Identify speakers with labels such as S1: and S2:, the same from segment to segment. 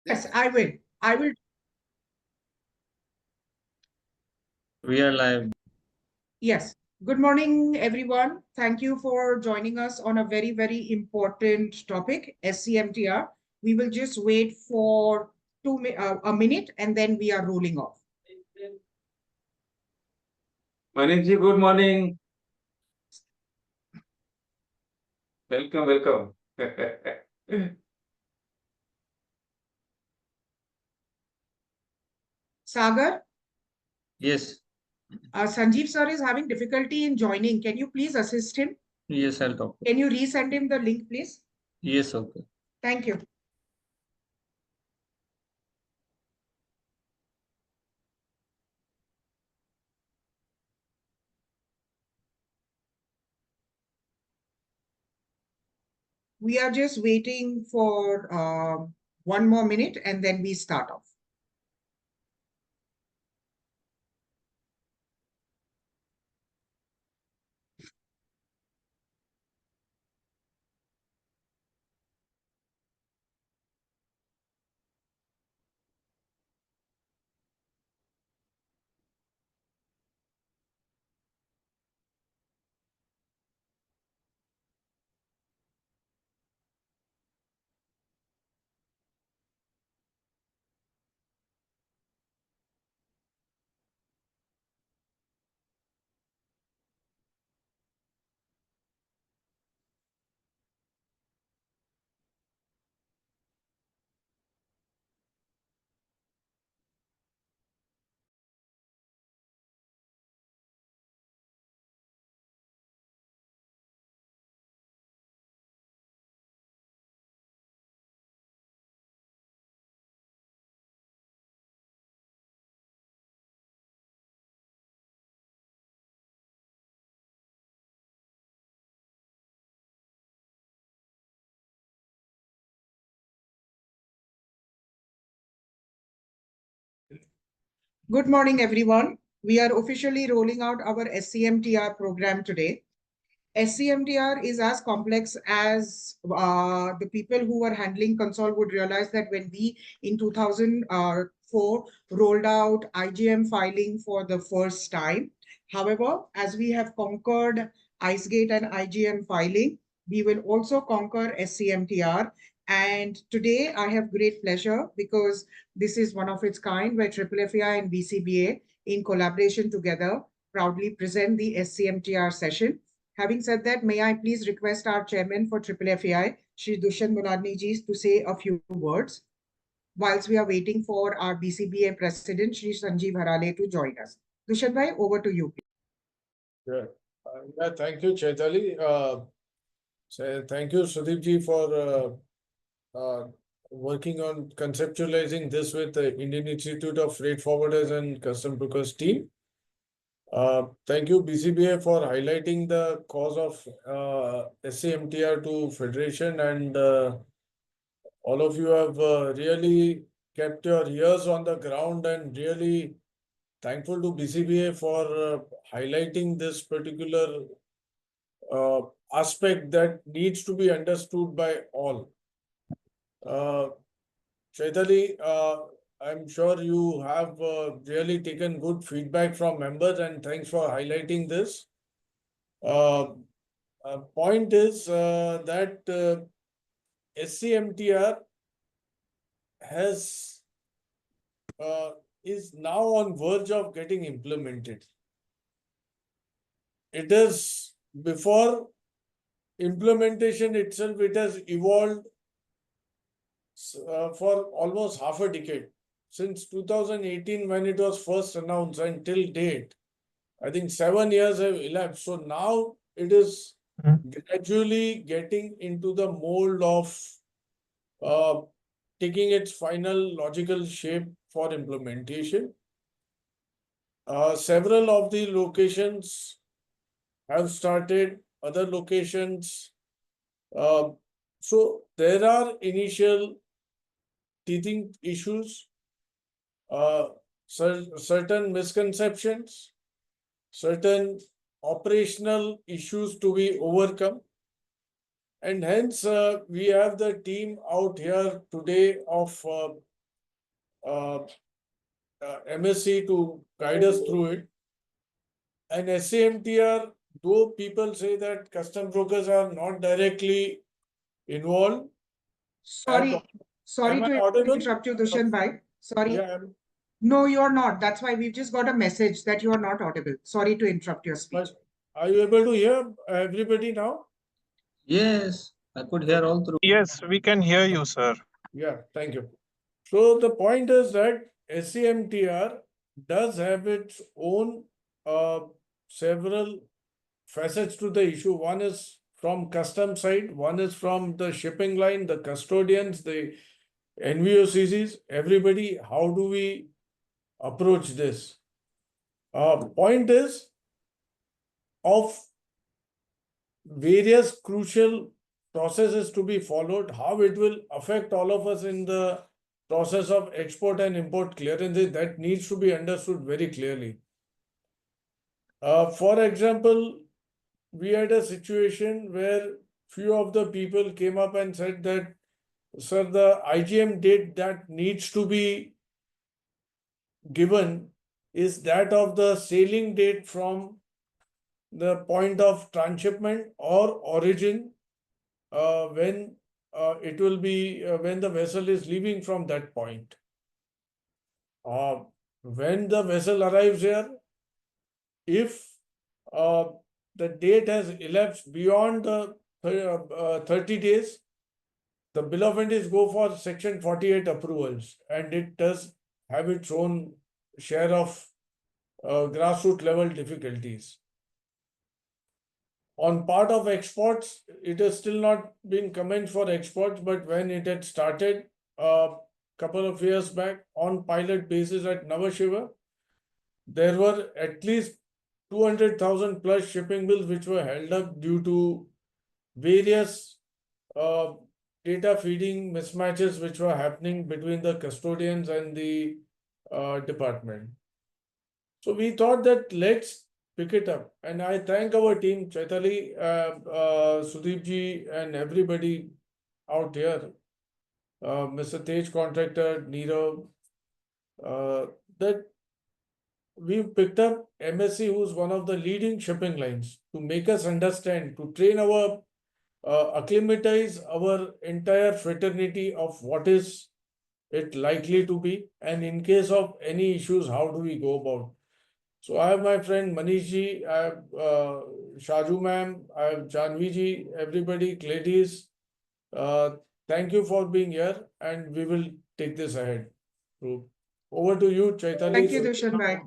S1: Yes, I will. I will.
S2: We are live.
S1: Yes. Good morning, everyone. Thank you for joining us on a very, very important topic, SCMTR. We will just wait for a minute and then we are rolling off.
S3: Manishji, good morning. Welcome, welcome.
S1: Sagar,
S2: Yes,
S1: Sanjeev sir is having difficulty in joining. Can you please assist him?
S2: yes, I'll talk.
S1: Can you resend him the link, please?
S2: Yes, okay.
S1: Thank you. We are just waiting for one more minute and then we start off. Good morning, everyone. We are officially rolling out our SCMTR program today. SCMTR is as complex as the people who were handling console would realize that when we in 2004 rolled out IGM filing for the first time. However, as we have conquered IceGate and IGM filing, we will also conquer SCMTR. And today I have great pleasure because this is one of its kind where FFI and BCBA in collaboration together proudly present the SCMTR session. Having said that, may I please request our chairman for FFI, Shri Dushyant Mulani ji, to say a few words whilst we are waiting for our BCBA president, Shri Sanjeev Harale, to join us. Dushyant bhai, over to you.
S4: Yeah, thank you, Chaitali. Thank you, Sudeep ji, for working on conceptualizing this with the Indian Institute of Freight Forwarders and Custom Brokers team. Thank you, BCBA, for highlighting the cause of SCMTR to Federation, and all of you have really kept your ears on the ground, and really thankful to BCBA for highlighting this particular aspect that needs to be understood by all. Chaitali, I'm sure you have really taken good feedback from members, and thanks for highlighting this. Point is that SCMTR is now on verge of getting implemented. It is before implementation itself, it has evolved for almost half a decade. Since 2018, when it was first announced, until date, I think 7 years have elapsed. So now it is gradually getting into the mold of taking its final logical shape for implementation. Several of the locations have started, other locations. So there are initial teething issues, certain misconceptions, certain operational issues to be overcome. And hence, we have the team out here today of uh, MSc to guide us through it. And SCMTR, though people say that custom brokers are not directly involved.
S1: Sorry, sorry
S4: Am I
S1: to
S4: audible?
S1: interrupt you, Dushan bhai. Sorry.
S4: Yeah,
S1: No, you're not. That's why we've just got a message that you are not audible. Sorry to interrupt your speech.
S4: but are you able to hear everybody now?
S2: Yes, I could hear all through.
S5: Yes, we can hear you, sir.
S4: Yeah, thank you. So the point is that SCMTR does have its own several facets to the issue. One is from custom side, one is from the shipping line, the custodians, the NVOCCs, everybody. How do we approach this? Point is of various crucial processes to be followed, how it will affect all of us in the process of export and import clearances, that needs to be understood very clearly. For example, we had a situation where few of the people came up and said that, sir, the IGM date that needs to be given is that of the sailing date from the point of transshipment or origin, when it will be when the vessel is leaving from that point. When the vessel arrives here, if the date has elapsed beyond the 30 days, the bill of entries go for Section 48 approvals, and it does have its own share of grassroots level difficulties. On part of exports, it has still not been commenced for exports, but when it had started a couple of years back on pilot basis at Navashiva, there were at least 200,000 plus shipping bills which were held up due to various data feeding mismatches which were happening between the custodians and the department. So we thought that let's pick it up. And I thank our team, Chaitali, Sudeep ji, and everybody out here, Mr. Tej Contractor, Neerav, that we've picked up MSC, who's one of the leading shipping lines, to make us understand, to train our, acclimatize our entire fraternity of what is it likely to be, and in case of any issues, how do we go about? So I have my friend Manish ji, I have Shaju ma'am, I have Janvi ji, everybody, ladies. Thank you for being here, and we will take this ahead. So over to you, Chaitali.
S1: Thank you, Dushan bhai.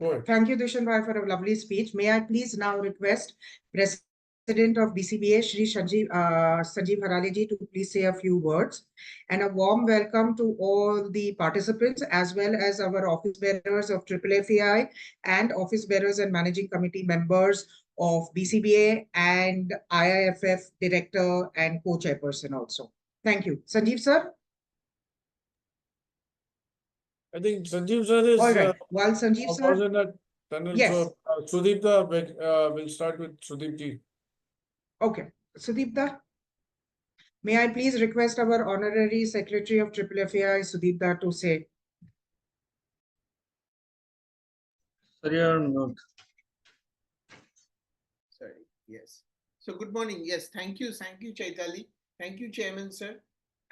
S4: Go ahead.
S1: Thank you, Dushan bhai, for a lovely speech. May I please now request President of BCBA, Shri Sanjeev Harale ji, to please say a few words. And a warm welcome to all the participants, as well as our office bearers of FFAI and office bearers and managing committee members of BCBA and IIFF director and co-chairperson also. Thank you. Sanjeev sir?
S4: I think Sanjeev sir is
S1: All right. While Sanjeev sir,
S4: was in a tunnel.
S1: Yes.
S4: So Sudeep will start with Sudeep ji.
S1: okay. Sudeepta, may I please request our honorary secretary of FFAI, Sudeepta, to say.
S2: Sir, you are mute.
S6: Sorry, yes. So good morning. Yes, thank you, Chaitali. Thank you, Chairman, sir.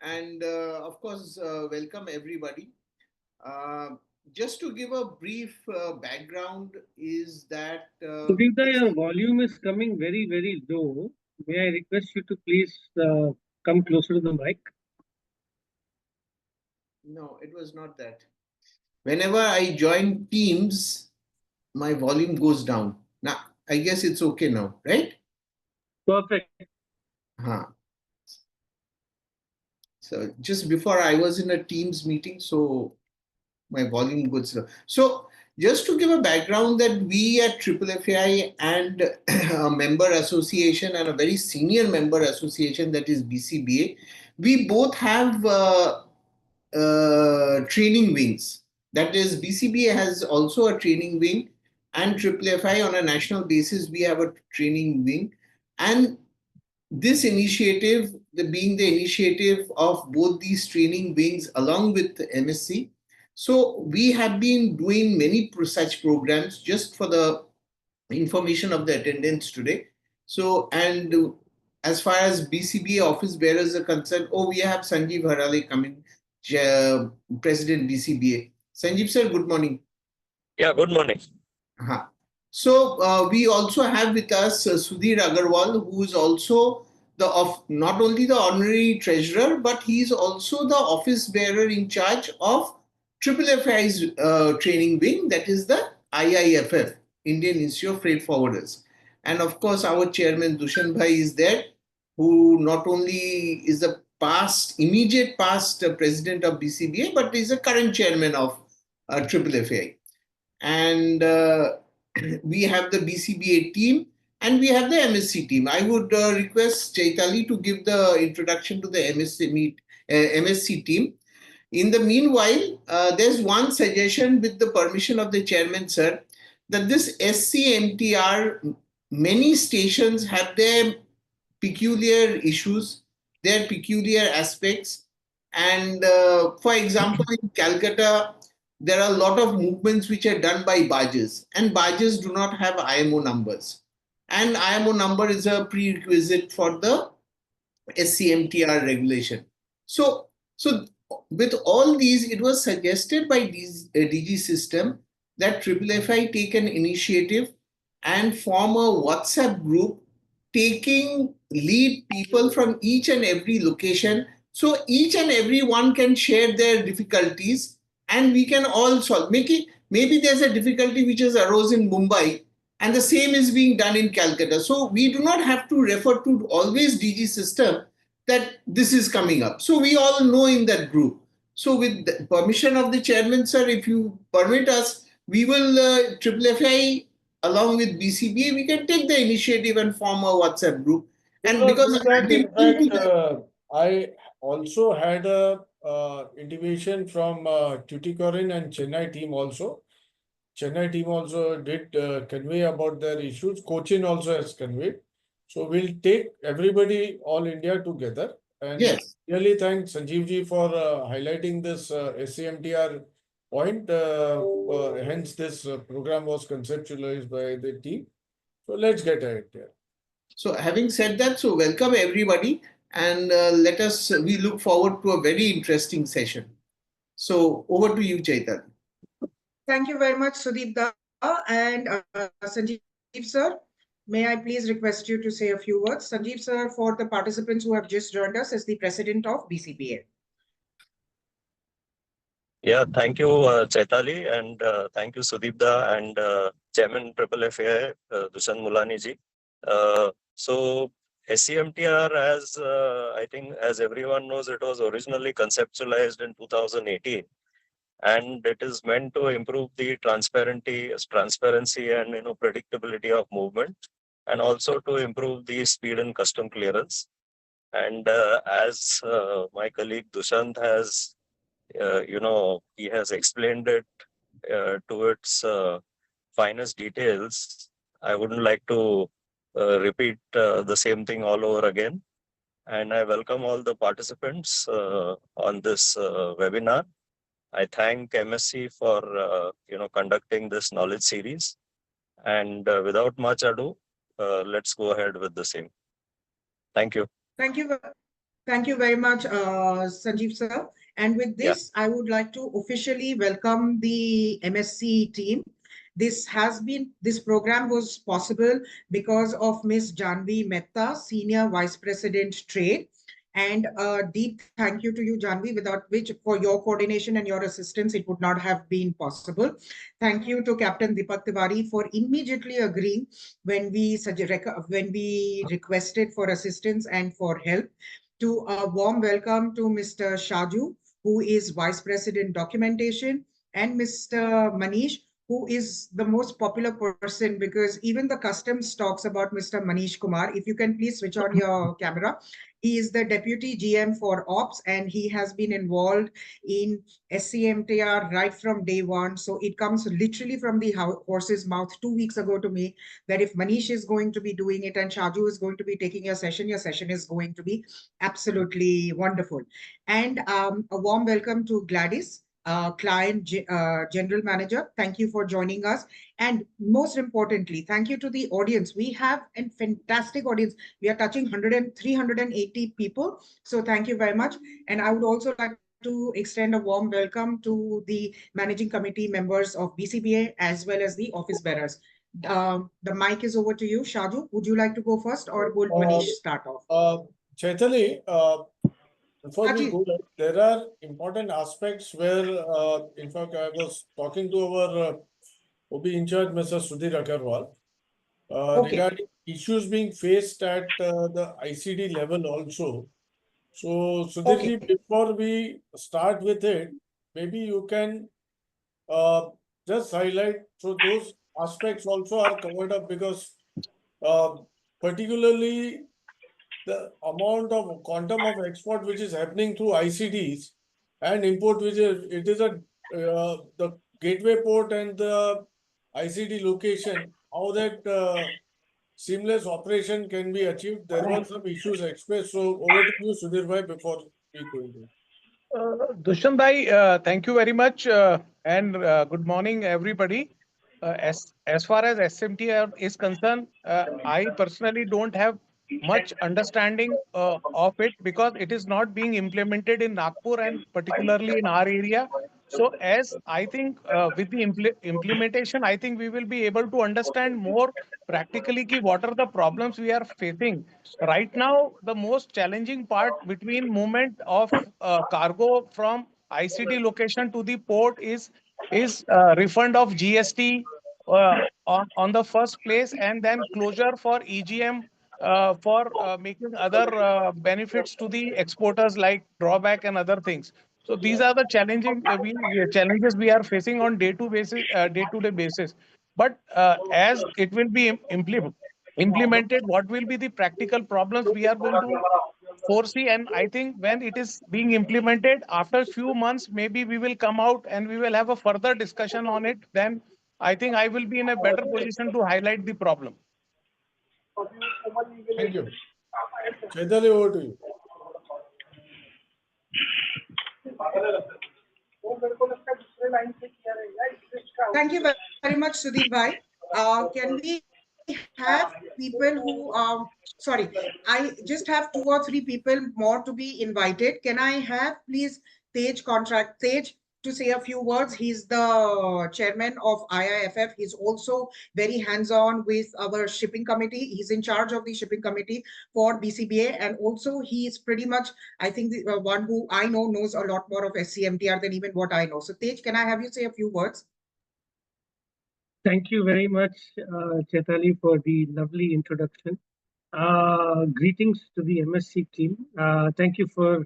S6: And of course, welcome everybody. Just to give a brief background is that...
S7: Sudhita, your volume is coming very, very low. May I request you to please come closer to the mic?
S6: No, it was not that. Whenever I join Teams, my volume goes down. Now, I guess it's okay now, right?
S7: Perfect.
S6: So just before I was in a Teams meeting, so my volume goes low. So just to give a background that we at FFAI and a member association and a very senior member association, that is BCBA, we both have training wings. That is, BCBA has also a training wing, and FFAI on a national basis, we have a training wing. And this initiative, being the initiative of both these training wings along with the MSc. So we have been doing many such programs just for the information of the attendance today. So, and as far as BCBA office bearers are concerned, oh, we have Sanjeev Harale coming, President BCBA. Sanjeev sir, good morning.
S8: Yeah, good morning.
S6: Uh-huh. So we also have with us Sudhir Agarwal, who is also not only the honorary treasurer, but he's also the office bearer in charge of FFI's training wing, that is the IIFF, Indian Institute of Freight Forwarders. And of course, our chairman Dushan Bhai is there, who not only is the immediate past president of BCBA, but is a current chairman of FFI. And we have the BCBA team and we have the MSc team. I would request Chaitali to give the introduction to the MSc team. In the meanwhile, there's one suggestion with the permission of the chairman, sir, that this SCMTR, many stations have their peculiar issues, their peculiar aspects. And for example, in Calcutta, there are a lot of movements which are done by barges, and barges do not have IMO numbers. And IMO number is a prerequisite for the SCMTR regulation. So with all these, it was suggested by DG System that FFI take an initiative and form a WhatsApp group taking lead people from each and every location, so each and every one can share their difficulties and we can all solve. Maybe there's a difficulty which has arose in Mumbai and the same is being done in Calcutta. So we do not have to refer to always DG System that this is coming up. So we all know in that group. So with the permission of the chairman, sir, if you permit us, we will FFI along with BCBA, we can take the initiative and form a WhatsApp group. And because
S4: in fact, I also had a intimation from Tuticorin and Chennai team also. Chennai team also did convey about their issues. Cochin also has conveyed. So we'll take everybody, all India together. And
S6: yes,
S4: really thank Sanjeev ji for highlighting this SCMTR point. Hence, this program was conceptualized by the team. So let's get ahead there.
S6: So having said that, so welcome everybody and we look forward to a very interesting session. So over to you, Chaitan.
S1: Thank you very much, Sudeep Da and Sanjeev sir. May I please request you to say a few words? Sanjeev sir, for the participants who have just joined us, is the president of BCBA.
S8: Yeah, thank you, Chaitali, and thank you, Sudeep Da and Chairman FFI, Dushan Mulani ji. So SCMTR, as I think, as everyone knows, it was originally conceptualized in 2018, and it is meant to improve the transparency and predictability of movement, and also to improve the speed and custom clearance. And as my colleague Dushant has, he has explained it to its finest details. I wouldn't like to repeat the same thing all over again. And I welcome all the participants on this webinar. I thank MSc for conducting this knowledge series. And without much ado, let's go ahead with the same. Thank you.
S1: Thank you very much, Sanjeev sir. And with this, I would like to officially welcome the MSc team. This program was possible because of Ms. Janvi Mehta, Senior Vice President Trade. And a deep thank you to you, Janvi, without which for your coordination and your assistance, it would not have been possible. Thank you to Captain Deepak Tiwari for immediately agreeing when we requested for assistance and for help. To a warm welcome to Mr. Shaju, who is Vice President Documentation, and Mr. Manish, who is the most popular person, because even the customs talks about Mr. Manish Kumar. If you can please switch on your camera. He is the Deputy GM for Ops, and he has been involved in SCMTR right from day one. So it comes literally from the horse's mouth 2 weeks ago to me that if Manish is going to be doing it and Shaju is going to be taking your session is going to be absolutely wonderful. And a warm welcome to Gladys, General Manager. Thank you for joining us. And most importantly, thank you to the audience. We have a fantastic audience. We are touching 380 people. So thank you very much. And I would also like to extend a warm welcome to the managing committee members of BCBA as well as the office bearers. The mic is over to you. Shaju, would you like to go first, or would Manish start off?
S4: Chaitali, before we
S1: Rajiv.
S4: go, there are important aspects where, in fact, I was talking to our OB in charge, Mr. Sudhir Agarwal,
S1: Okay.
S4: regarding issues being faced at the ICD level also. So, Sudhirji,
S1: Okay.
S4: before we start with it, maybe you can just highlight, so those aspects also are covered up, because particularly the amount of quantum of export which is happening through ICDs and import, which is the gateway port and the ICD location, how that seamless operation can be achieved. There were some issues expressed. So over to you, Sudhir bhai, before we go into it.
S5: Dushan bhai, thank you very much, and good morning, everybody. As far as SMTR is concerned, I personally don't have much understanding of it because it is not being implemented in Nagpur and particularly in our area. So, as I think with the implementation, I think we will be able to understand more practically what are the problems we are facing. Right now, the most challenging part between movement of cargo from ICD location to the port is refund of GST on the first place, and then closure for EGM for making other benefits to the exporters like drawback and other things. So these are the challenges we are facing on day-to-day basis. But as it will be implemented, what will be the practical problems we are going to foresee? And I think when it is being implemented, after a few months, maybe we will come out and we will have a further discussion on it. Then I think I will be in a better position to highlight the problem.
S4: Thank you. Chaitali, over to you.
S1: Thank you very much, Sudeep bhai. Can we have people who, sorry, I just have 2 or 3 people more to be invited. Can I have, please, Tej to say a few words? He's the chairman of IIFF. He's also very hands-on with our shipping committee. He's in charge of the shipping committee for BCBA. And also he is pretty much, I think, the one who I know knows a lot more of SCMTR than even what I know. So Tej, can I have you say a few words?
S7: Thank you very much, Chaitali, for the lovely introduction. Greetings to the MSC team. Thank you for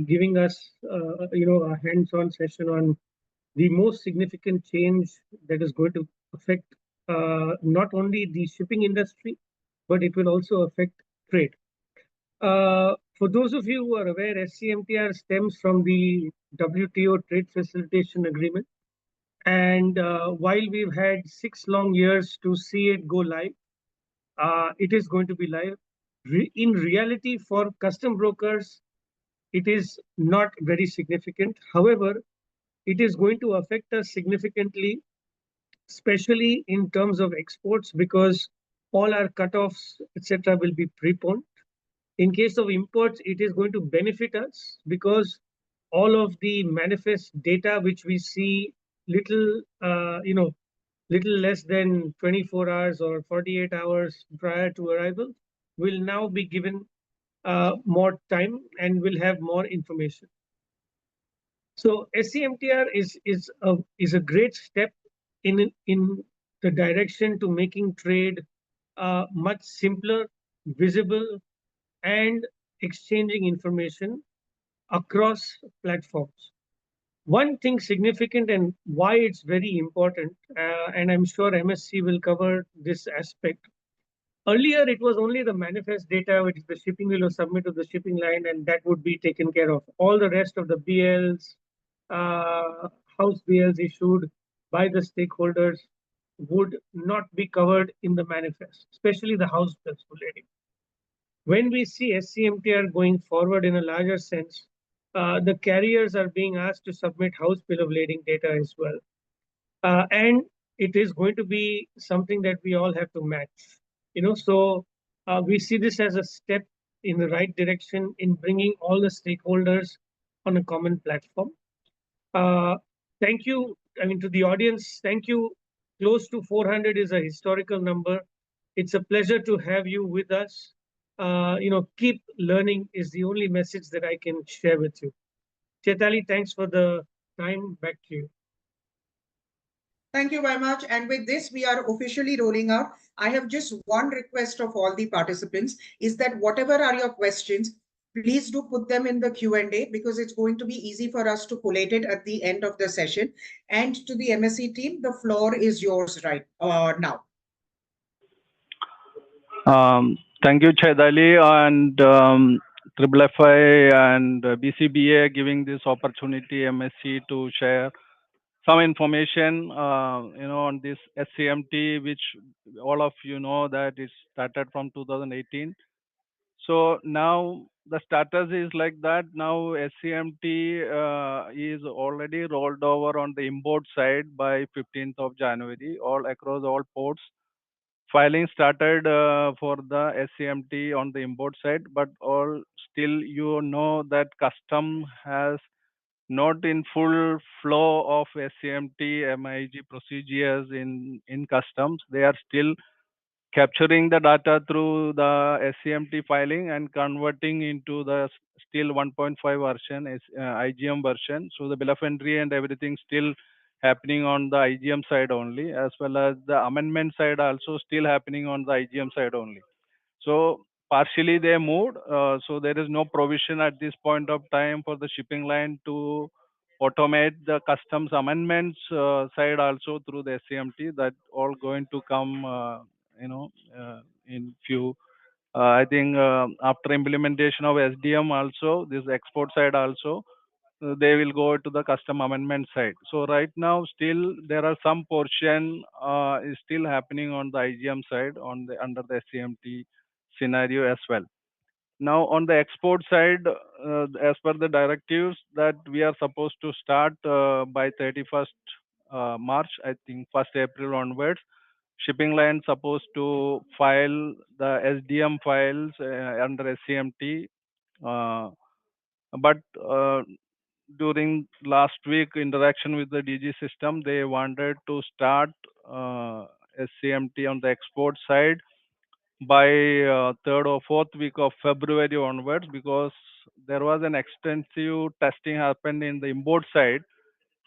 S7: giving us, a hands-on session on the most significant change that is going to affect not only the shipping industry, but it will also affect trade. For those of you who are aware, SCMTR stems from the WTO Trade Facilitation Agreement. And while we've had 6 long years to see it go live, it is going to be live. In reality, for custom brokers, it is not very significant. However, it is going to affect us significantly, especially in terms of exports, because all our cutoffs, etc., will be preponed. In case of imports, it is going to benefit us because all of the manifest data which we see little, little less than 24 hours or 48 hours prior to arrival will now be given more time and will have more information. So SCMTR is a great step in the direction to making trade much simpler, visible, and exchanging information across platforms. One thing significant and why it's very important, and I'm sure MSc will cover this aspect. Earlier, it was only the manifest data which the shipping will submit to the shipping line, and that would be taken care of. All the rest of the BLs, house BLs issued by the stakeholders would not be covered in the manifest, especially the house bills relating. When we see SCMTR going forward in a larger sense, the carriers are being asked to submit house bill of lading data as well. And it is going to be something that we all have to match. So we see this as a step in the right direction in bringing all the stakeholders on a common platform. Thank you, to the audience, thank you. Close to 400 is a historical number. It's a pleasure to have you with us. Keep learning is the only message that I can share with you. Chetali, thanks for the time. Back to you.
S1: Thank you very much. And with this, we are officially rolling out. I have just one request of all the participants is that whatever are your questions, please do put them in the Q&A because it's going to be easy for us to collate it at the end of the session. And to the MSc team, the floor is yours right now.
S9: Thank you, Chaitali and Triple FI and BCBA giving this opportunity MSc to share some information, on this SCMT, which all of you know that it started from 2018. So now the status is like that. Now SCMT is already rolled over on the import side by 15th of January, all across all ports. Filing started for the SCMT on the import side, but all still that custom has not in full flow of SCMT MIG procedures in customs. They are still capturing the data through the SCMT filing and converting into the still 1.5 version, IGM version. So the bill of entry and everything still happening on the IGM side only, as well as the amendment side also still happening on the IGM side only. So partially they moved. So there is no provision at this point of time for the shipping line to automate the customs amendments side also through the SCMT. That all going to come, in few. I think after implementation of SDM also, this export side also, they will go to the custom amendment side. So right now, still there are some portion is still happening on the IGM side under the SCMT scenario as well. Now on the export side, as per the directives that we are supposed to start by 31st March, I think 1st April onwards, shipping line supposed to file the SDM files under SCMT. But during last week interaction with the DG system, they wanted to start SCMT on the export side by third or fourth week of February onwards, because there was an extensive testing happened in the import side,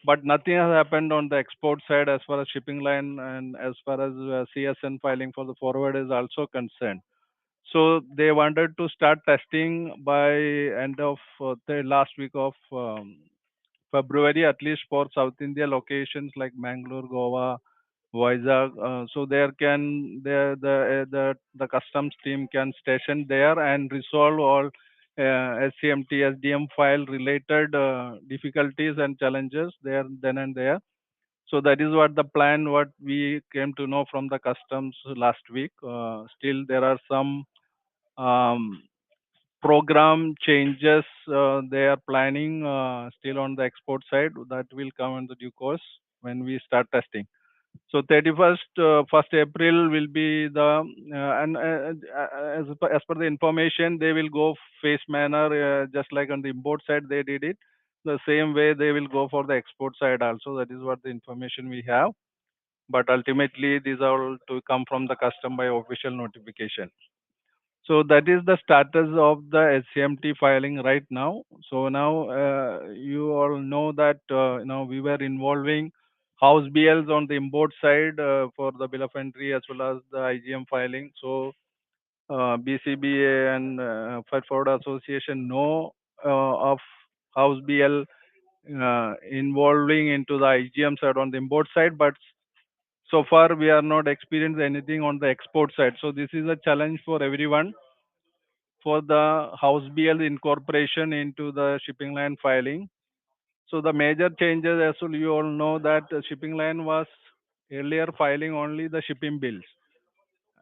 S9: but nothing has happened on the export side as far as shipping line and as far as CSN filing for the forward is also concerned. So they wanted to start testing by end of the last week of February, at least for South India locations like Mangalore, Goa, Vizag. So the customs team can station there and resolve all SCMT, SDM file related difficulties and challenges there then and there. So that is what the plan, what we came to know from the customs last week. Still there are some program changes they are planning still on the export side that will come in the due course when we start testing. So 1st April will be the and as per the information, they will go phase manner just like on the import side they did it. The same way they will go for the export side also. That is what the information we have. But ultimately, these are all to come from the custom by official notification. So that is the status of the SCMT filing right now. So now you all know that we were involving house BLs on the import side for the bill of entry as well as the IGM filing. So BCBA and Freight Forward Association know of house BL involving into the IGM side on the import side, but so far we are not experienced anything on the export side. So this is a challenge for everyone for the House BL incorporation into the shipping line filing. So the major changes, as you all know, that the shipping line was earlier filing only the shipping bills.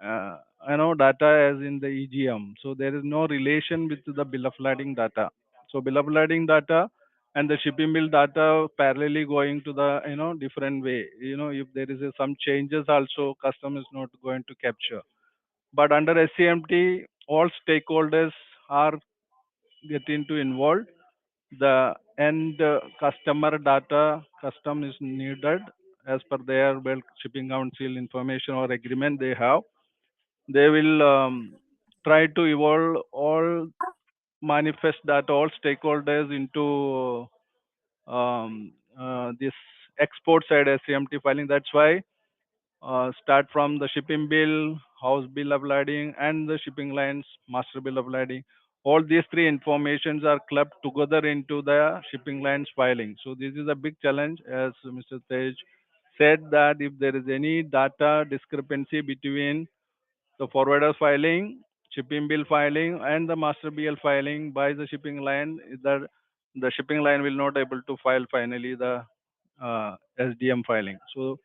S9: Data as in the EGM. So there is no relation with the bill of lading data. So bill of lading data and the shipping bill data parallelly going to the different way. If there is some changes also, custom is not going to capture. But under SCMT, all stakeholders are getting to involved. The end customer data custom is needed as per their bulk shipping council information or agreement they have. They will try to evolve all manifest that all stakeholders into this export side SCMT filing. That's why start from the shipping bill, house bill of lading, and the shipping lines master bill of lading. All these three informations are clubbed together into the shipping lines filing. So this is a big challenge, as Mr. Tej said, that if there is any data discrepancy between the forwarder filing, shipping bill filing, and the master BL filing by the shipping line, the shipping line will not able to file finally the SDM filing. So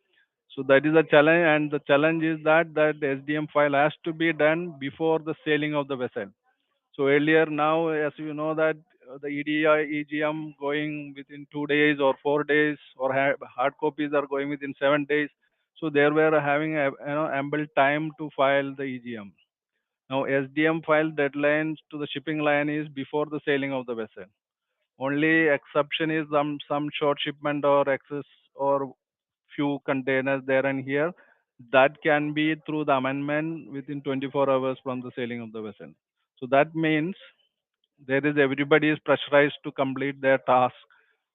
S9: that is a challenge, and the challenge is that the SDM file has to be done before the sailing of the vessel. So earlier, now as you know that the EDI, EGM going within 2 days or 4 days, or hard copies are going within 7 days. So there were having ample time to file the EGM. Now SDM file deadlines to the shipping line is before the sailing of the vessel. Only exception is some short shipment or excess or few containers there and here. That can be through the amendment within 24 hours from the sailing of the vessel. So that means there is everybody is pressurized to complete their task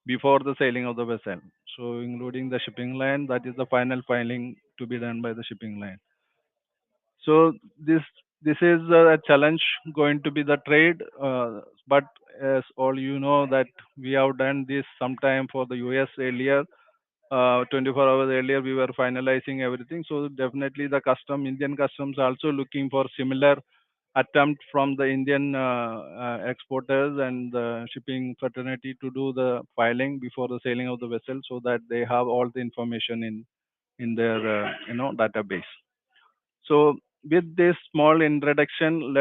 S9: before the sailing of the vessel. So including the shipping line, that is the final filing to be done by the shipping line. So this is a challenge going to be the trade, but as all you know that we have done this sometime for the US earlier. 24 hours earlier we were finalizing everything. So definitely the Indian customs also looking for similar attempt from the Indian exporters and the shipping fraternity to do the filing before the sailing of the vessel, so that they have all the information in their database. So with this small introduction,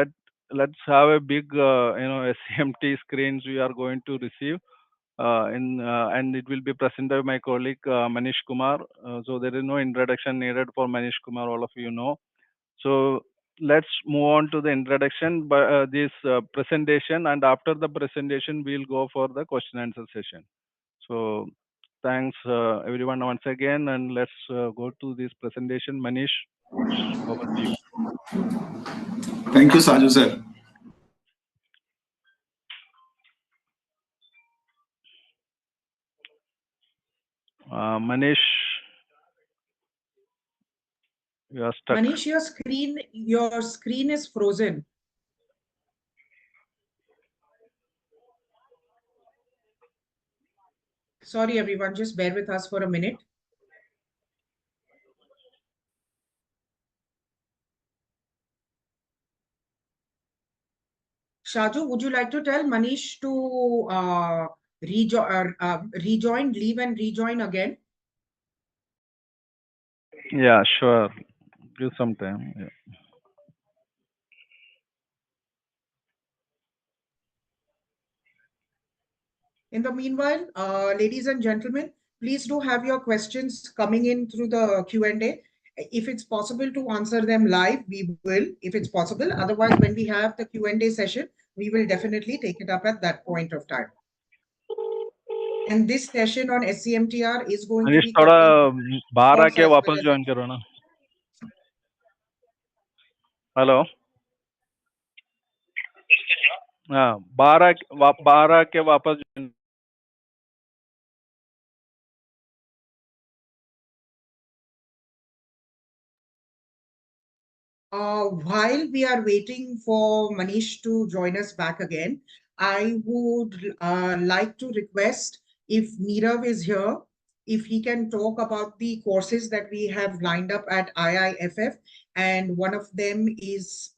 S9: let's have a big SCMT screens we are going to receive. And it will be presented by my colleague Manish Kumar. So there is no introduction needed for Manish Kumar, all of you know. So let's move on to the introduction, but this presentation, and after the presentation we'll go for the question answer session. So thanks everyone once again, and let's go to this presentation. Manish, over to you.
S10: Thank you, Saju sir.
S9: Manish, you are stuck.
S1: Manish, your screen is frozen. Sorry, everyone, just bear with us for a minute. Shaju, would you like to tell Manish to rejoin, leave and rejoin again?
S9: Yeah, sure. Give some time. Yeah.
S1: In the meanwhile, ladies and gentlemen, please do have your questions coming in through the Q&A. If it's possible to answer them live, we will, if it's possible. Otherwise, when we have the Q&A session, we will definitely take it up at that point of time. And this session on SCMTR is going to be
S9: थोड़ा बाहर
S1: course
S9: आके
S1: as well
S9: वापस
S1: as-
S9: join करो ना. Hello. हाँ, बाहर आके वापस join.
S1: While we are waiting for Manish to join us back again, I would like to request if Nirav is here, if he can talk about the courses that we have lined up at IIFF, and one of them is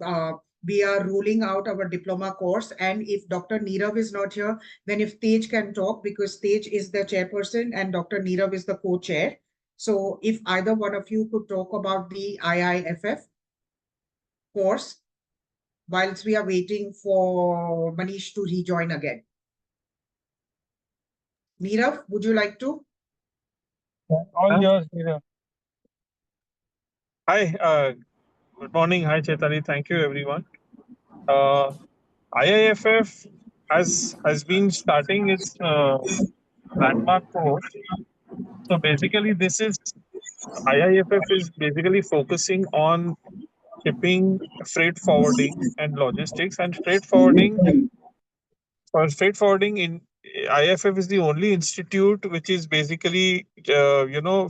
S1: we are rolling out our diploma course. And if Dr. Nirav is not here, then if Tej can talk, because Tej is the chairperson and Dr. Nirav is the co-chair. So if either one of you could talk about the IIFF course whilst we are waiting for Manish to rejoin again. Nirav, would you like to?
S5: All yours, Nirav.
S11: Hi, good morning. Hi, Chaitali. Thank you, everyone. IIFF has been starting its landmark course. So basically, IIFF is basically focusing on shipping, freight forwarding, and logistics. And freight forwarding in IIFF is the only institute which is basically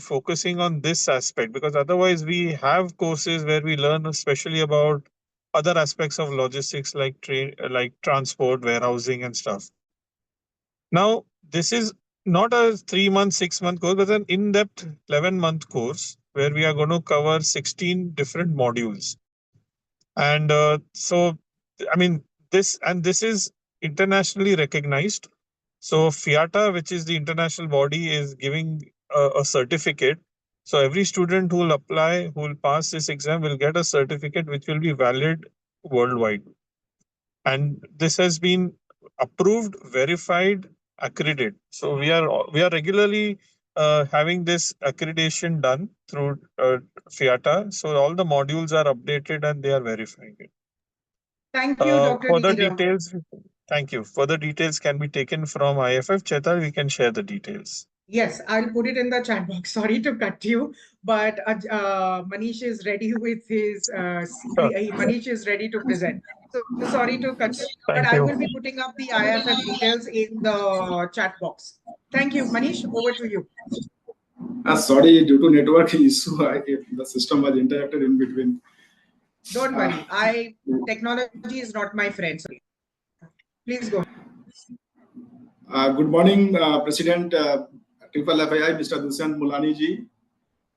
S11: focusing on this aspect, because otherwise we have courses where we learn especially about other aspects of logistics like like transport, warehousing, and stuff. Now, this is not a 3-month, 6-month course, but an in-depth 11-month course where we are going to cover 16 different modules. And this is internationally recognized. So FIATA, which is the international body, is giving a certificate. So every student who will apply, who will pass this exam, will get a certificate which will be valid worldwide. And this has been approved, verified, accredited. So we are regularly having this accreditation done through FIATA. So all the modules are updated and they are verifying it.
S1: Thank you, Dr.
S11: Further
S1: Nirav.
S11: details, thank you. Further details can be taken from IFF. Chetal, we can share the details.
S1: Yes, I'll put it in the chat box. Sorry to cut you, but Manish is ready with his, Manish is ready to present. So sorry to cut you, but I will be putting up the IFF details in the chat box. Thank you. Manish, over to you.
S10: Sorry, due to network issue, the system was interrupted in between.
S1: Don't worry. Technology is not my friend. Sorry. Please go ahead.
S10: Good morning, President Triple FII, Mr. Dushyant Mulani ji,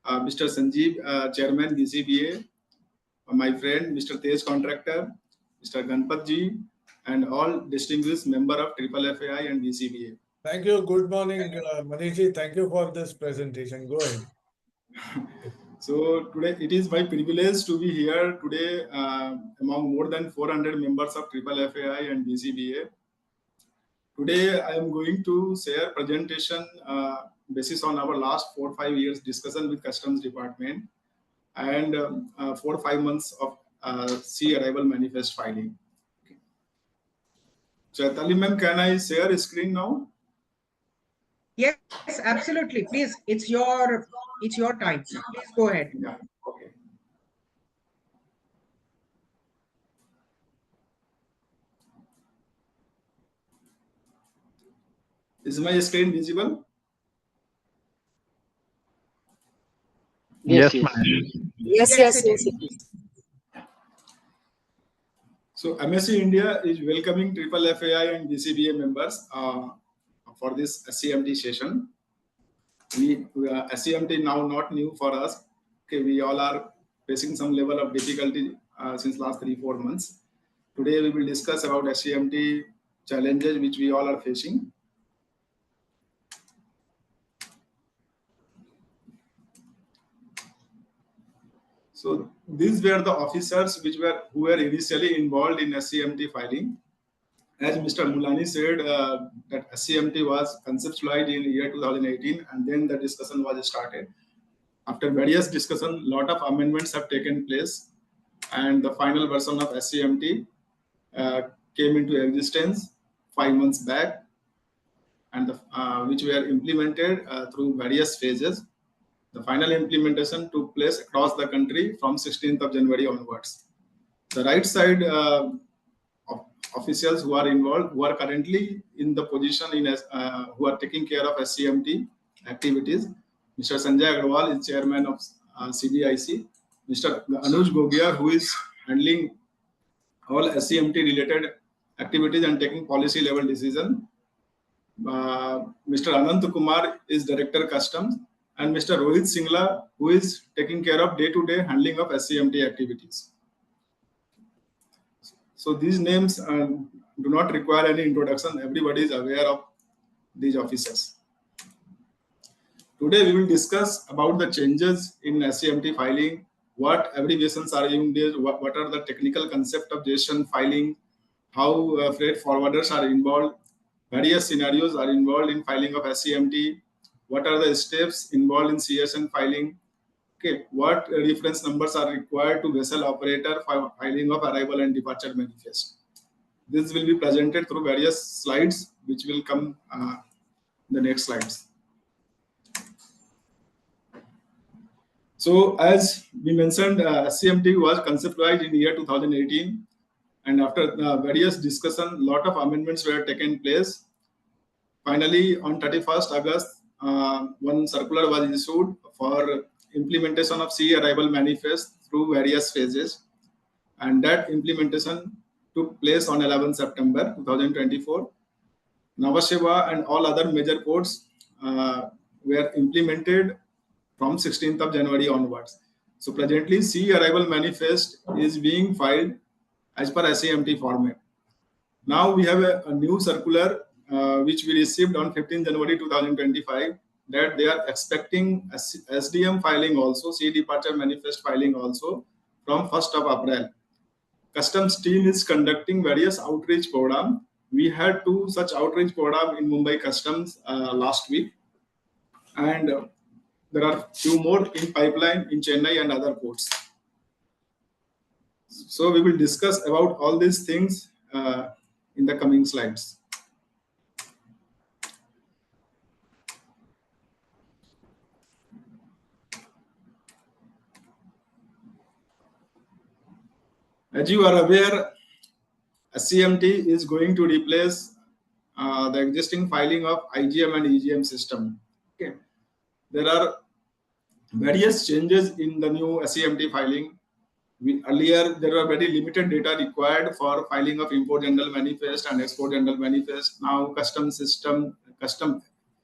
S10: Mr. Sanjeev, Chairman BCBA, my friend Mr. Tej Contractor, Mr. Ganpat ji, and all distinguished member of Triple FII and BCBA.
S4: Thank you. Good morning, Manishji. Thank you for this presentation. Go ahead.
S10: So today it is my privilege to be here today among more than 400 members of Triple FII and BCBA. Today I am going to share presentation basis on our last 4-5 years discussion with Customs Department and 4-5 months of sea arrival manifest filing. Okay. Chaitali ma'am, can I share a screen now?
S1: Yes, absolutely. Please, it's your time. Please go ahead.
S10: Yeah. Okay. Is my screen visible?
S9: Yes,
S1: Yes.
S10: So MSc India is welcoming Triple FAI and BCBA members for this SCMT session. SCMT now not new for us. Okay, we all are facing some level of difficulty since last 3-4 months. Today we will discuss about SCMT challenges which we all are facing. So these were the officers who were initially involved in SCMT filing. As Mr. Mulani said, that SCMT was conceptualized in the year 2018, and then the discussion was started. After various discussions, a lot of amendments have taken place, and the final version of SCMT came into existence 5 months back, and which were implemented through various phases. The final implementation took place across the country from 16th of January onwards. The right side officials who are involved, who are currently in the position who are taking care of SCMT activities. Mr. Sanjay Agarwal is chairman of CDIC. Mr. Anuj Gogia, who is handling all SCMT related activities and taking policy level decision. Mr. Anant Kumar is Director Customs, and Mr. Rohit Singla, who is taking care of day-to-day handling of SCMT activities. So these names do not require any introduction. Everybody is aware of these officers. Today we will discuss about the changes in SCMT filing, what abbreviations are used, what are the technical concept of JSON filing, how freight forwarders are involved, various scenarios are involved in filing of SCMT, what are the steps involved in CSN filing, okay, what reference numbers are required to vessel operator for filing of arrival and departure manifest. This will be presented through various slides, which will come in the next slides. So as we mentioned, SCMT was conceptualized in the year 2018, and after various discussion, lot of amendments were taken place. Finally, on 31st August, one circular was issued for implementation of sea arrival manifest through various phases, and that implementation took place on 11 September 2024. Navasheva and all other major ports were implemented from 16th of January onwards. So presently, sea arrival manifest is being filed as per SCMT format. Now we have a new circular which we received on 15 January 2025 that they are expecting SDM filing also, sea departure manifest filing also from 1st of April. Customs team is conducting various outreach program. We had 2 such outreach program in Mumbai Customs last week, and there are few more in pipeline in Chennai and other ports. So we will discuss about all these things in the coming slides. As you are aware, SCMT is going to replace the existing filing of IGM and EGM system. Okay. There are various changes in the new SCMT filing. Earlier, there were very limited data required for filing of import general manifest and export general manifest. Now, custom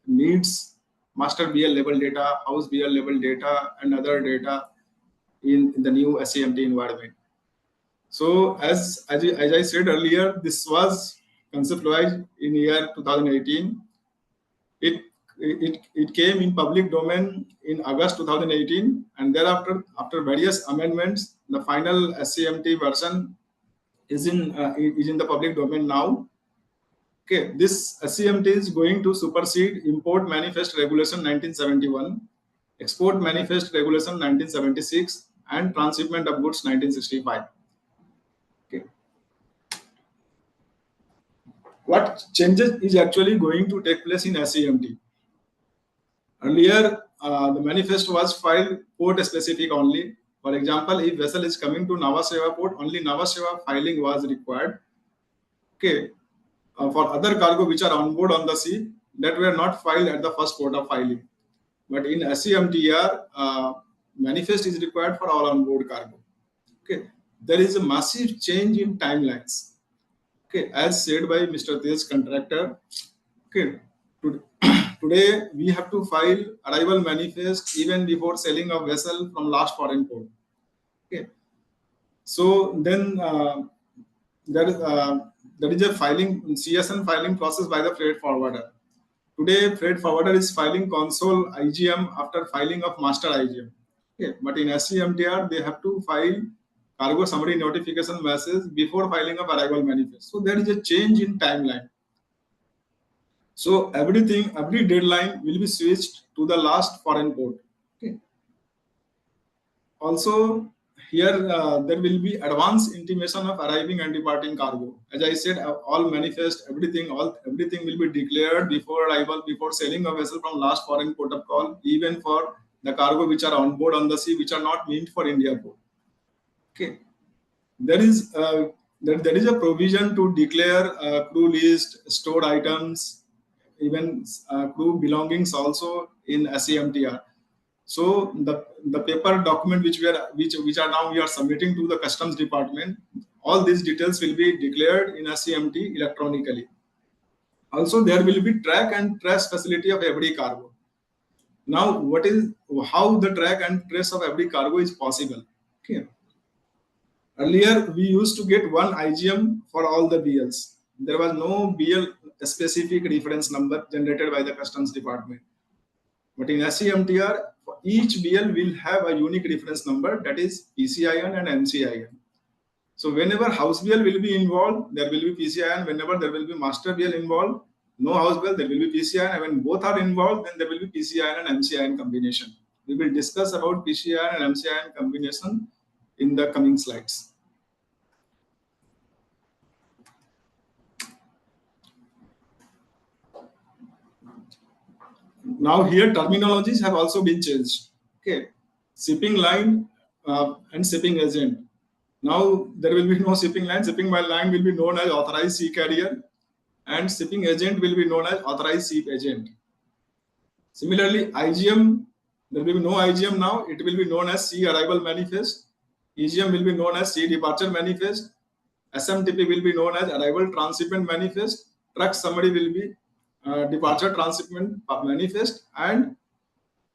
S10: needs master BL level data, house BL level data, and other data in the new SCMT environment. So, as I said earlier, this was conceptualized in year 2018. It came in public domain in August 2018, and thereafter, after various amendments, the final SCMT version is in the public domain now. Okay, this SCMT is going to supersede Import Manifest Regulation 1971, Export Manifest Regulation 1976, and Transshipment of Goods 1965. Okay. What changes is actually going to take place in SCMT? Earlier, the manifest was filed port specific only. For example, if vessel is coming to Navasheva port, only Navasheva filing was required. Okay. For other cargo which are on board on the sea, that were not filed at the first port of filing. But in SCMTR, manifest is required for all on board cargo. Okay. There is a massive change in timelines. Okay. As said by Mr. Tej, contractor. Okay. Today, we have to file arrival manifest even before selling a vessel from last foreign port. Okay. So then there is a filing, CSN filing process by the freight forwarder. Today, freight forwarder is filing console IGM after filing of master IGM. Okay. But in SCMTR, they have to file cargo summary notification message before filing of arrival manifest. So there is a change in timeline. So every deadline will be switched to the last foreign port. Okay. Also, here there will be advance intimation of arriving and departing cargo. As I said, all manifest, everything will be declared before arrival, before sailing a vessel from last foreign port of call, even for the cargo which are on board on the sea, which are not meant for India port. Okay. There is a provision to declare crew list, stored items, even crew belongings also in SCMTR. So the paper document which are now we are submitting to the customs department, all these details will be declared in SCMT electronically. Also, there will be track and trace facility of every cargo. Now, how the track and trace of every cargo is possible? Okay. Earlier, we used to get one IGM for all the BLs. There was no BL specific reference number generated by the Customs Department. But in SCMTR, each BL will have a unique reference number, that is PCIN and MCIN. So whenever house BL will be involved, there will be PCIN. Whenever there will be master BL involved, no house BL, there will be PCIN. And when both are involved, then there will be PCIN and MCIN combination. We will discuss about PCIN and MCIN combination in the coming slides. Now here terminologies have also been changed. Okay, shipping line and shipping agent. Now there will be no shipping line. Shipping line will be known as authorized sea carrier, and shipping agent will be known as authorized ship agent. Similarly, IGM, there will be no IGM now. It will be known as sea arrival manifest. EGM will be known as sea departure manifest. SMTP will be known as arrival transshipment manifest. Truck summary will be departure transshipment manifest, and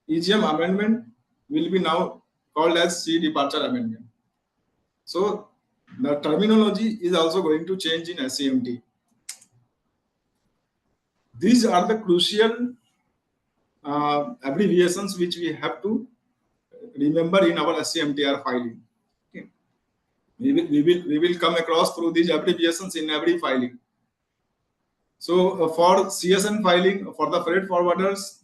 S10: EGM amendment will be now called as sea departure amendment. So the terminology is also going to change in SCMT. These are the crucial abbreviations which we have to remember in our SCMTR filing. Okay. We will come across through these abbreviations in every filing. So for CSN filing, for the freight forwarders,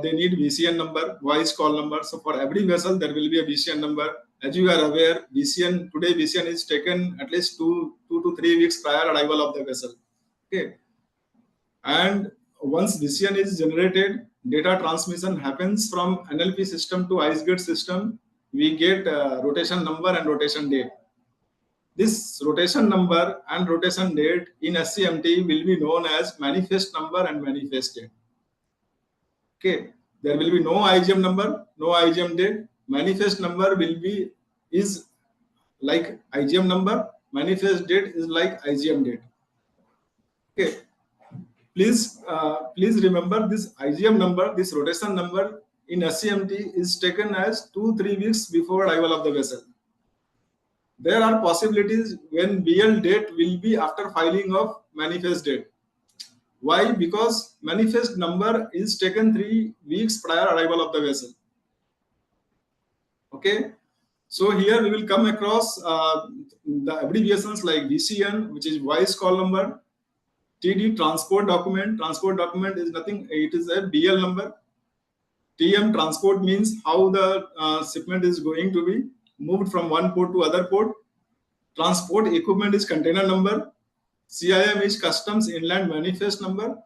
S10: they need VCN number, voice call number. So for every vessel, there will be a VCN number. As you are aware, today VCN is taken at least 2 to 3 weeks prior arrival of the vessel. Okay. And once VCN is generated, data transmission happens from NLP system to IceGate system. We get rotation number and rotation date. This rotation number and rotation date in SCMT will be known as manifest number and manifest date. Okay, there will be no IGM number, no IGM date. Manifest number is like IGM number. Manifest date is like IGM date. Okay, please remember this IGM number, this rotation number in SCMT is taken as 2-3 weeks before arrival of the vessel. There are possibilities when BL date will be after filing of manifest date. Why? Because manifest number is taken 3 weeks prior arrival of the vessel. Okay, so here we will come across the abbreviations like VCN, which is voice call number, TD transport document. Transport document is nothing, it is a BL number. TM transport means how the shipment is going to be moved from one port to other port. Transport equipment is container number. CIM is customs inland manifest number.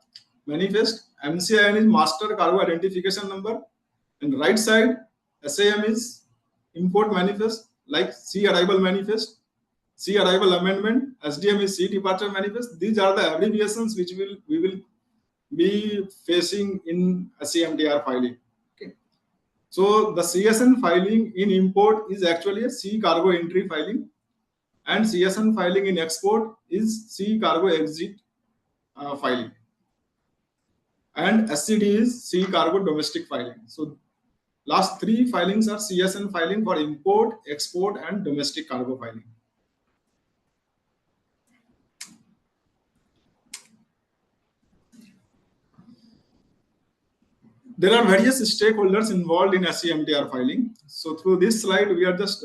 S10: Manifest. MCIN is master cargo identification number. And right side, SAM is import manifest, like sea arrival manifest, sea arrival amendment. SDM is sea departure manifest. These are the abbreviations which we will be facing in SCMTR filing. Okay. So the CSN filing in import is actually a sea cargo entry filing, and CSN filing in export is sea cargo exit filing, and SCD is sea cargo domestic filing. So last 3 filings are CSN filing for import, export, and domestic cargo filing. There are various stakeholders involved in SCMTR filing. So through this slide, we are just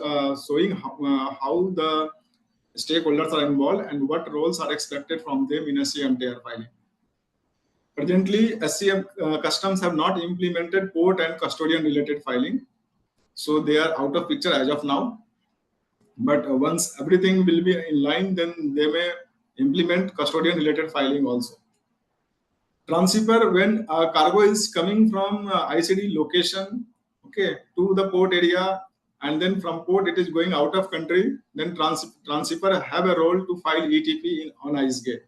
S10: showing how the stakeholders are involved and what roles are expected from them in SCMTR filing. Presently, customs have not implemented port and custodian related filing. So they are out of picture as of now. But once everything will be in line, then they may implement custodian related filing also. Transshipper, when cargo is coming from ICD location, okay, to the port area, and then from port it is going out of country, then transshipper have a role to file ETP on IceGate.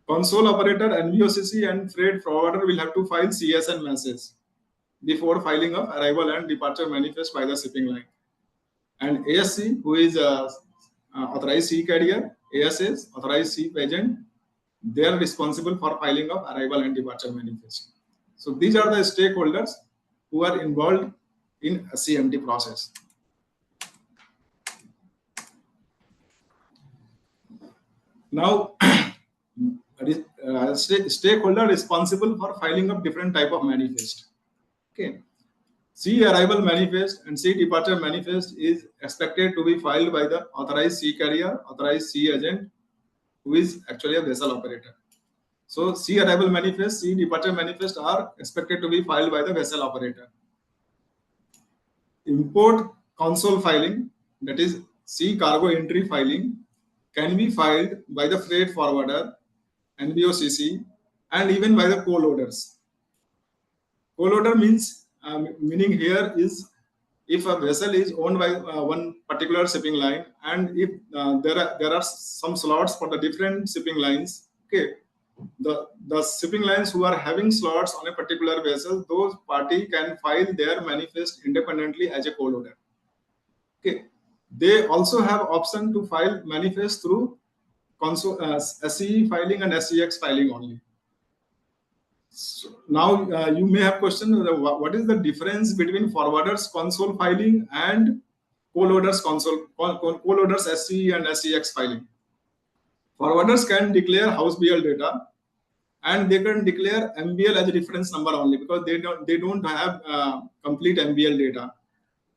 S10: Console operator, NVOCC, and freight forwarder will have to file CSN message before filing of arrival and departure manifest by the shipping line. And ASC, who is authorized sea carrier, ASS, authorized ship agent, they are responsible for filing of arrival and departure manifest. So these are the stakeholders who are involved in SCMT process. Now, stakeholder responsible for filing of different type of manifest. Okay. C arrival manifest and C departure manifest is expected to be filed by the authorized sea carrier, authorized sea agent, who is actually a vessel operator. So C arrival manifest, C departure manifest are expected to be filed by the vessel operator. Import console filing, that is C cargo entry filing, can be filed by the freight forwarder, NBOCC, and even by the co-loaders. Co-loader means meaning here is if a vessel is owned by one particular shipping line, and if there are some slots for the different shipping lines, okay, the shipping lines who are having slots on a particular vessel, those party can file their manifest independently as a co-loader. Okay, they also have option to file manifest through SCE filing and SCX filing only. So now you may have questioned what is the difference between forwarders console filing and co-loaders console, co-loaders SCE and SCX filing. Forwarders can declare house BL data, and they can declare MBL as a reference number only, because they don't have complete MBL data,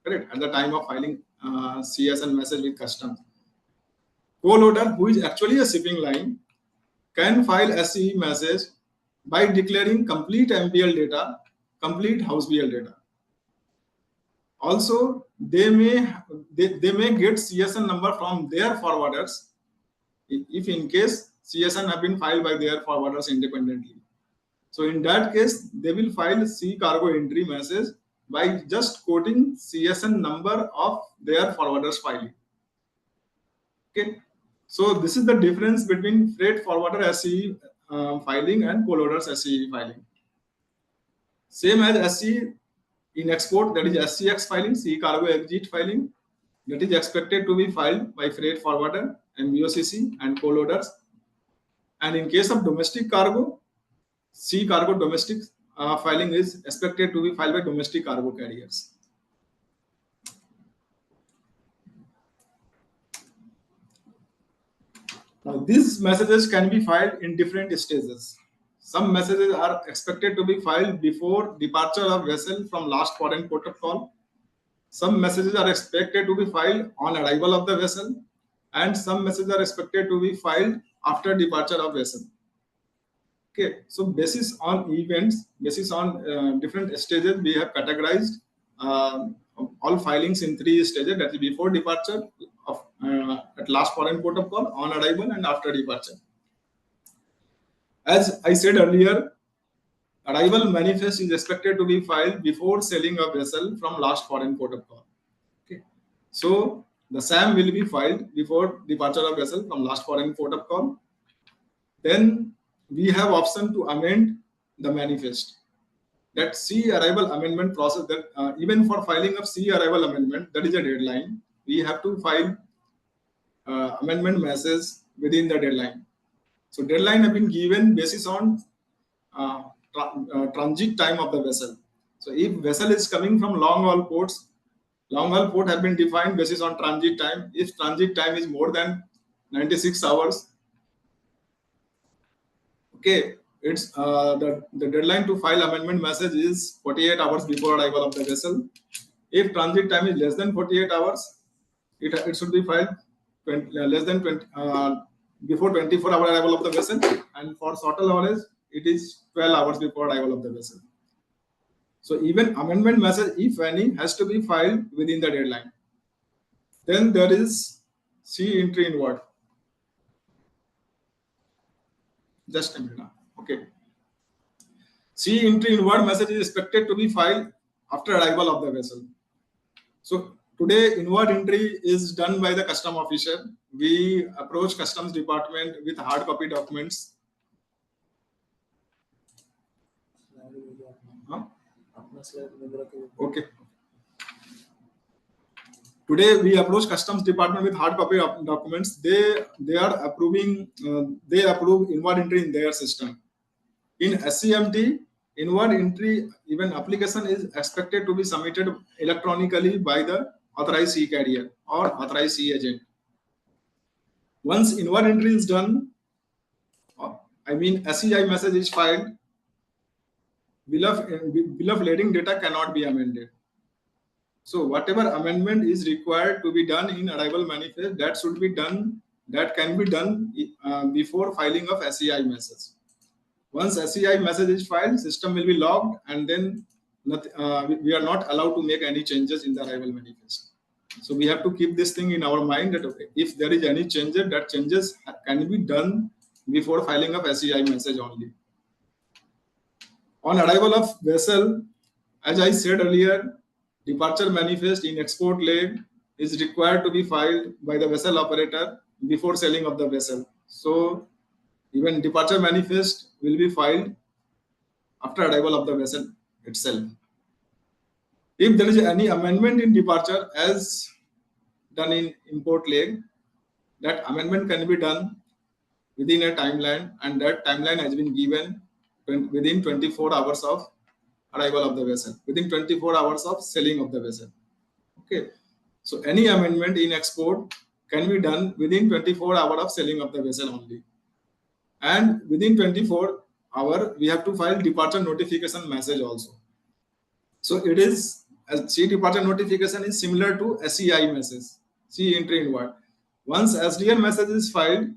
S10: correct, at the time of filing CSN message with customs. Co-loader, who is actually a shipping line, can file SCE message by declaring complete MBL data, complete house BL data. Also, they may get CSN number from their forwarders if in case CSN have been filed by their forwarders independently. So in that case, they will file C cargo entry message by just quoting CSN number of their forwarders filing. Okay. So this is the difference between freight forwarder SCE filing and co-loaders SCE filing. Same as SCE in export, that is SCX filing, C cargo exit filing, that is expected to be filed by freight forwarder and MBOCC and co-loaders. And in case of domestic cargo, C cargo domestic filing is expected to be filed by domestic cargo carriers. Now, these messages can be filed in different stages. Some messages are expected to be filed before departure of vessel from last foreign port of call. Some messages are expected to be filed on arrival of the vessel, and some messages are expected to be filed after departure of vessel. Okay, so basis on events, basis on different stages, we have categorized all filings in 3 stages, that is before departure of at last foreign port of call, on arrival, and after departure. As I said earlier, arrival manifest is expected to be filed before sailing a vessel from last foreign port of call. Okay, so the SAM will be filed before departure of vessel from last foreign port of call. Then we have option to amend the manifest. That C arrival amendment process, that even for filing of C arrival amendment, that is a deadline. We have to file amendment message within the deadline. So deadline have been given basis on transit time of the vessel. So if vessel is coming from long haul ports, long haul port have been defined basis on transit time. If transit time is more than 96 hours, okay, it's the deadline to file amendment message is 48 hours before arrival of the vessel. If transit time is less than 48 hours, it should be filed less than 20 before 24-hour arrival of the vessel, and for shorter haulage it is 12 hours before arrival of the vessel. So even amendment message, if any, has to be filed within the deadline. Then there is C entry inward. Just a minute now. Okay. C entry inward message is expected to be filed after arrival of the vessel. So today inward entry is done by the custom officer. We approach customs department with hard copy documents. Huh? Okay. Today we approach customs department with hard copy of documents. They are approving. They approve inward entry in their system. In SCMT, inward entry even application is expected to be submitted electronically by the authorized C carrier or authorized C agent. Once inward entry is done, I mean SCI message is filed, bill of lading data cannot be amended. So whatever amendment is required to be done in arrival manifest, that should be done, that can be done before filing of SCI message. Once SCI message is filed, system will be logged, and then we are not allowed to make any changes in the arrival manifest. So we have to keep this thing in our mind that okay, if there is any changes, that changes can be done before filing of SCI message only. On arrival of vessel, as I said earlier, departure manifest in export leg is required to be filed by the vessel operator before sailing of the vessel. So even departure manifest will be filed after arrival of the vessel itself. If there is any amendment in departure as done in import leg, that amendment can be done within a timeline, and that timeline has been given within 24 hours of arrival of the vessel, within 24 hours of sailing of the vessel. Okay, so any amendment in export can be done within 24 hours of sailing of the vessel only, and within 24 hours we have to file departure notification message also. So it is C departure notification is similar to SCI message, C entry inward. Once SDN message is filed,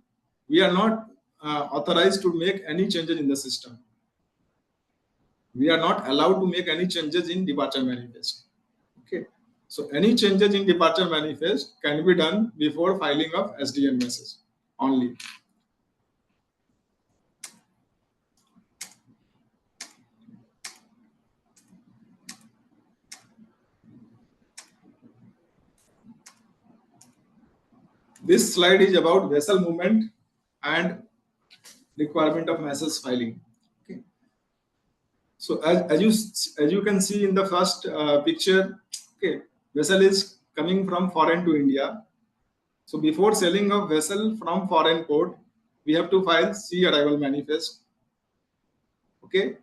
S10: we are not authorized to make any changes in the system. We are not allowed to make any changes in departure manifest. Okay, so any changes in departure manifest can be done before filing of SDN message only. This slide is about vessel movement and requirement of message filing. Okay. So as you can see in the first picture, okay, vessel is coming from foreign to India. So before sailing of vessel from foreign port, we have to file sea arrival manifest. Okay.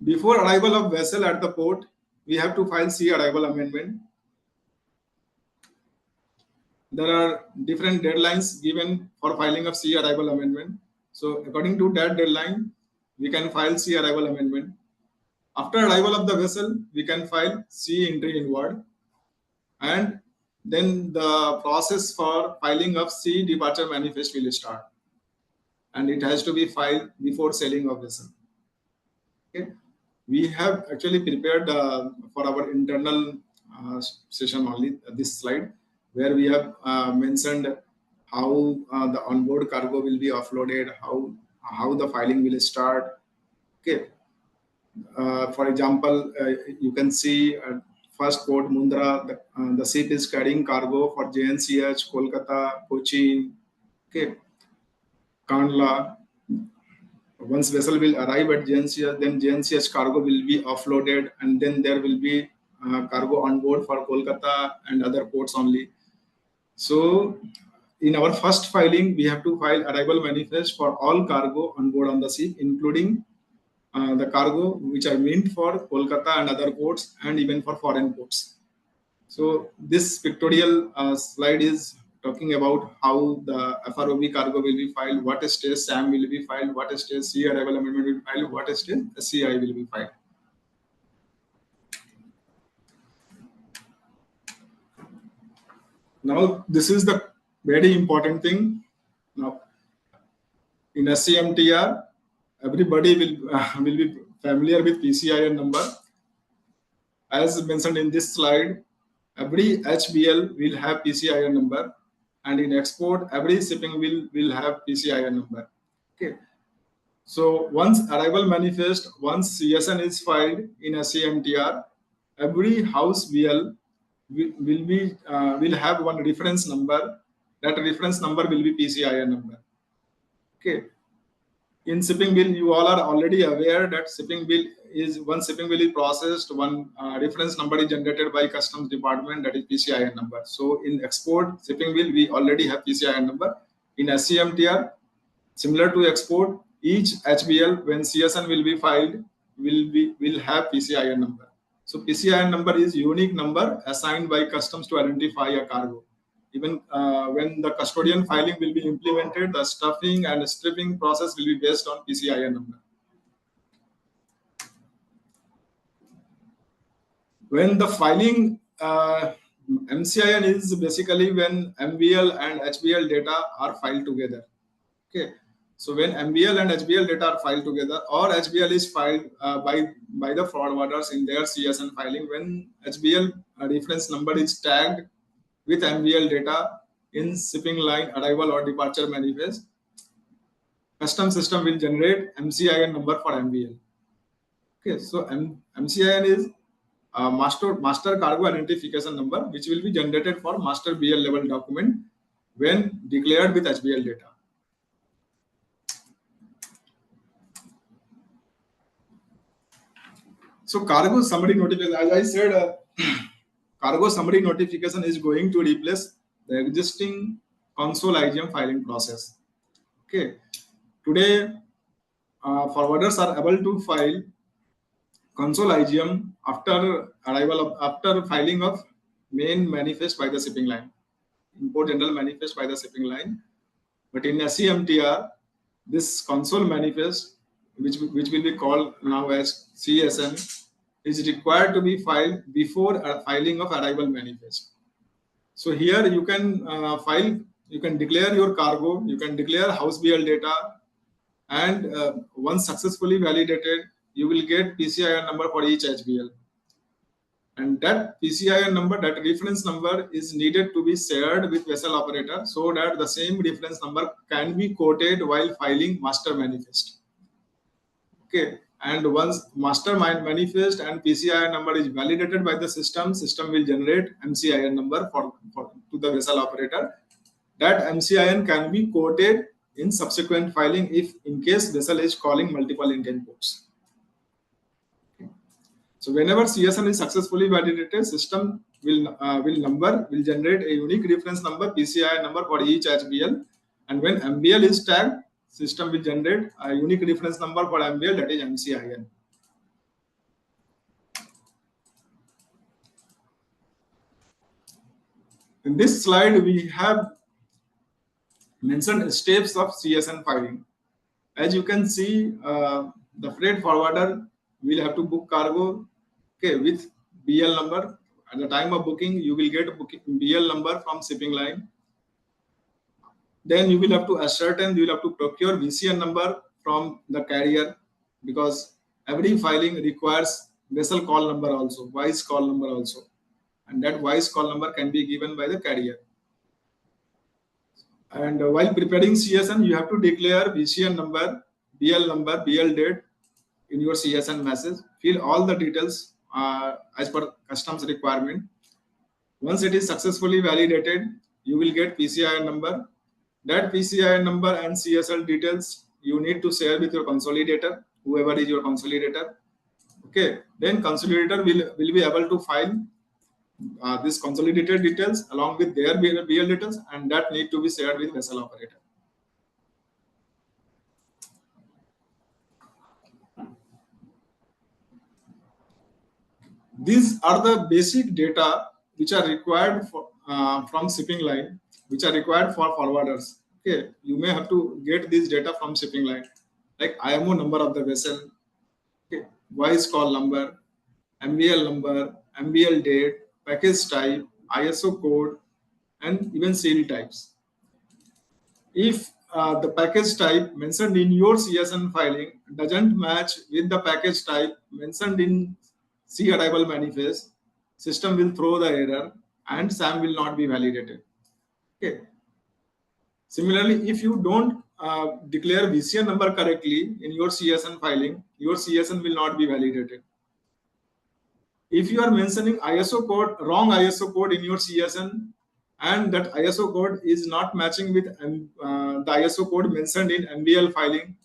S10: Before arrival of vessel at the port, we have to file sea arrival amendment. There are different deadlines given for filing of sea arrival amendment. So according to that deadline, we can file sea arrival amendment. After arrival of the vessel, we can file sea entry inward, and then the process for filing of sea departure manifest will start, and it has to be filed before sailing of vessel. Okay, we have actually prepared for our internal session only this slide, where we have mentioned how the onboard cargo will be offloaded, how the filing will start. Okay, for example, you can see first port Mundra, the ship is carrying cargo for JNCH, Kolkata, Cochin, okay, Kandla. Once vessel will arrive at JNCH, then JNCH cargo will be offloaded, and then there will be cargo on board for Kolkata and other ports only. So in our first filing, we have to file arrival manifest for all cargo on board on the ship, including the cargo which are meant for Kolkata and other ports, and even for foreign ports. So this pictorial slide is talking about how the FROB cargo will be filed, what stage SAM will be filed, what stage sea arrival amendment will be filed, what stage SCI will be filed. Now this is the very important thing. Now in SCMTR, everybody will be familiar with PCIN number. As mentioned in this slide, every HBL will have PCIN number, and in export, every shipping will have PCIN number. Okay. So once arrival manifest, once CSN is filed in SCMTR, every house BL will have one reference number. That reference number will be PCIN number. Okay. In shipping bill, you all are already aware that shipping bill one shipping bill is processed, one reference number is generated by customs department, that is PCIN number. So in export shipping bill, we already have PCIN number. In SCMTR, similar to export, each HBL when CSN will be filed will have PCIN number. So PCIN number is unique number assigned by customs to identify a cargo. Even when the custodian filing will be implemented, the stuffing and stripping process will be based on PCIN number. When the filing MCIN is basically when MBL and HBL data are filed together. Okay, so when MBL and HBL data are filed together, or HBL is filed by the forwarders in their CSN filing, when HBL reference number is tagged with MBL data in shipping line arrival or departure manifest, custom system will generate MCIN number for MBL. Okay, so MCIN is master cargo identification number, which will be generated for master BL level document when declared with HBL data. So cargo summary notification, as I said, cargo summary notification is going to replace the existing console IGM filing process. Okay, today forwarders are able to file console IGM after filing of main manifest by the shipping line, import general manifest by the shipping line. But in SCMTR, this console manifest, which will be called now as CSN, is required to be filed before filing of arrival manifest. So here you can you can declare your cargo, you can declare house BL data, and once successfully validated, you will get PCIN number for each HBL. And that PCIN number, that reference number, is needed to be shared with vessel operator so that the same reference number can be quoted while filing master manifest. Okay, and once master manifest and PCIN number is validated by the system will generate MCIN number to the vessel operator. That MCIN can be quoted in subsequent filing if in case vessel is calling multiple Indian ports. So whenever CSN is successfully validated, system will generate a unique reference number, PCIN number for each HBL, and when MBL is tagged, system will generate a unique reference number for MBL, that is MCIN. In this slide, we have mentioned steps of CSN filing. As you can see, the freight forwarder will have to book cargo, okay, with BL number. At the time of booking, you will get BL number from shipping line. Then you will have to ascertain, you will have to procure VCN number from the carrier, because every filing requires vessel call number also, voice call number also, and that voice call number can be given by the carrier. And while preparing CSN, you have to declare VCN number, BL date in your CSN message. Fill all the details as per customs requirement. Once it is successfully validated, you will get PCIN number. That PCIN number and CSL details you need to share with your consolidator, whoever is your consolidator. Okay, then consolidator will be able to file this consolidated details along with their BL details, and that need to be shared with vessel operator. These are the basic data which are required for, from shipping line, which are required for forwarders. Okay, you may have to get this data from shipping line, like IMO number of the vessel, okay, voice call number, MBL number, MBL date, package type, ISO code, and even serial types. If the package type mentioned in your CSN filing doesn't match with the package type mentioned in C arrival manifest, system will throw the error and SAM will not be validated. Okay. Similarly, if you don't declare VCN number correctly in your CSN filing, your CSN will not be validated. If you are mentioning ISO code, wrong ISO code in your CSN, and that ISO code is not matching with the ISO code mentioned in MBL filing,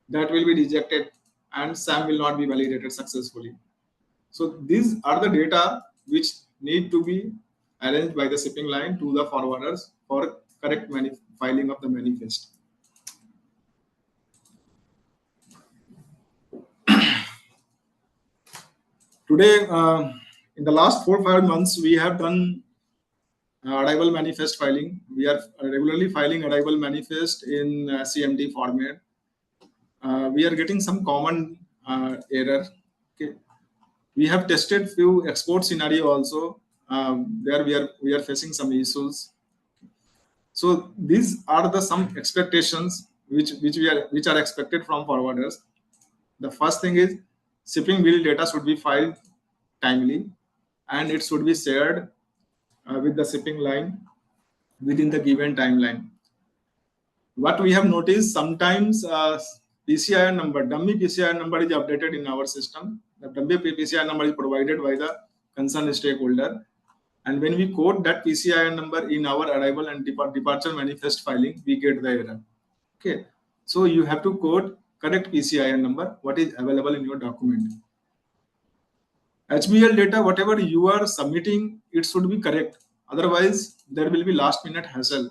S10: that will be rejected and SAM will not be validated successfully. So these are the data which need to be arranged by the shipping line to the forwarders for correct filing of the manifest. Today, in the last 4 or 5 months, we have done arrival manifest filing. We are regularly filing arrival manifest in SCMT format. We are getting some common error. Okay. We have tested few export scenario also. There we are facing some issues. So these are the some expectations which are expected from forwarders. The first thing is shipping bill data should be filed timely, and it should be shared with the shipping line within the given timeline. What we have noticed, sometimes PCI number, dummy PCI number is updated in our system. The dummy PCI number is provided by the concerned stakeholder. And when we code that PCI number in our arrival and departure manifest filing, we get the error. Okay. So you have to code correct PCI number, what is available in your document. HBL data, whatever you are submitting, it should be correct. Otherwise, there will be last minute hassle.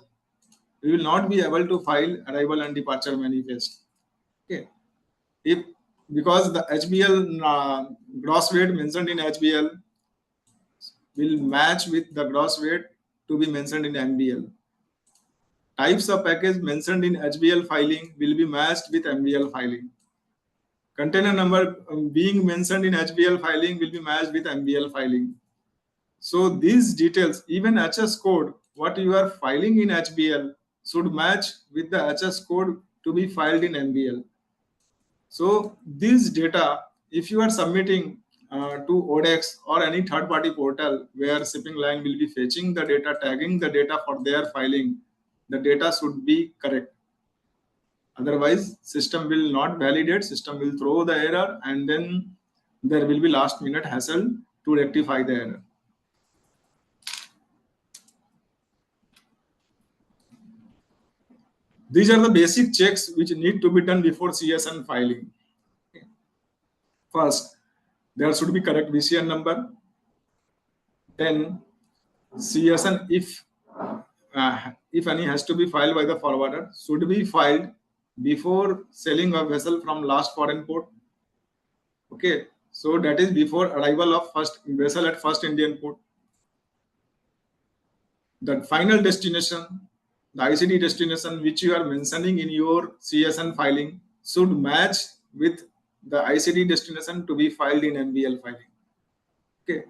S10: We will not be able to file arrival and departure manifest. Okay. Because the HBL gross weight mentioned in HBL will match with the gross weight to be mentioned in MBL. Types of package mentioned in HBL filing will be matched with MBL filing. Container number being mentioned in HBL filing will be matched with MBL filing. So these details, even HS code, what you are filing in HBL should match with the HS code to be filed in MBL. So these data, if you are submitting to ODEX or any third-party portal where shipping line will be fetching the data, tagging the data for their filing, the data should be correct. Otherwise, system will not validate, system will throw the error, and then there will be last-minute hassle to rectify the error. These are the basic checks which need to be done before CSN filing. First, there should be correct VCN number. Then CSN, if any has to be filed by the forwarder, should be filed before selling a vessel from last foreign port. Okay, so that is before arrival of first vessel at first Indian port. The final destination, the ICD destination which you are mentioning in your CSN filing should match with the ICD destination to be filed in MBL filing. Okay,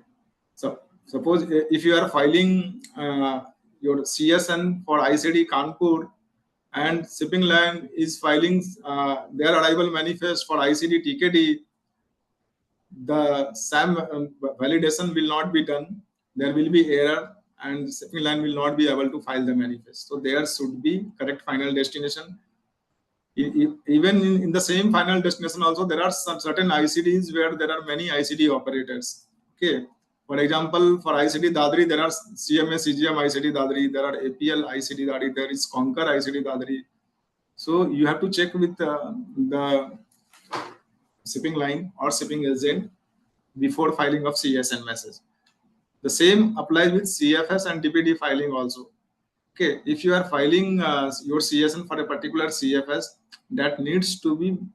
S10: so suppose if you are filing your CSN for ICD Kanpur and shipping line is filing their arrival manifest for ICD TKD, the SAM validation will not be done. There will be error and shipping line will not be able to file the manifest. So there should be correct final destination. Even in the same final destination also, there are some certain ICDs where there are many ICD operators. Okay. For example, for ICD Dadri, there are CMS, CGM ICD Dadri, there are APL ICD Dadri, there is Concur ICD Dadri. So you have to check with the shipping line or shipping agent before filing of CSN message. The same applies with CFS and DPD filing also. Okay, if you are filing your CSN for a particular CFS, that needs to be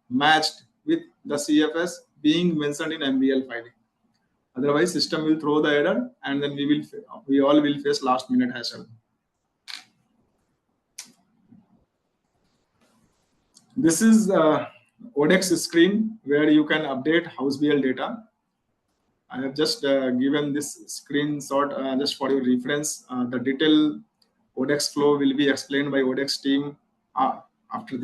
S10: matched with the CFS being mentioned in MBL filing. Otherwise, system will throw the error, and then we all will face last minute hassle. This is ODEX screen where you can update house BL data. I have just given this screenshot just for your reference. The detailed ODEX flow will be explained by ODEX team after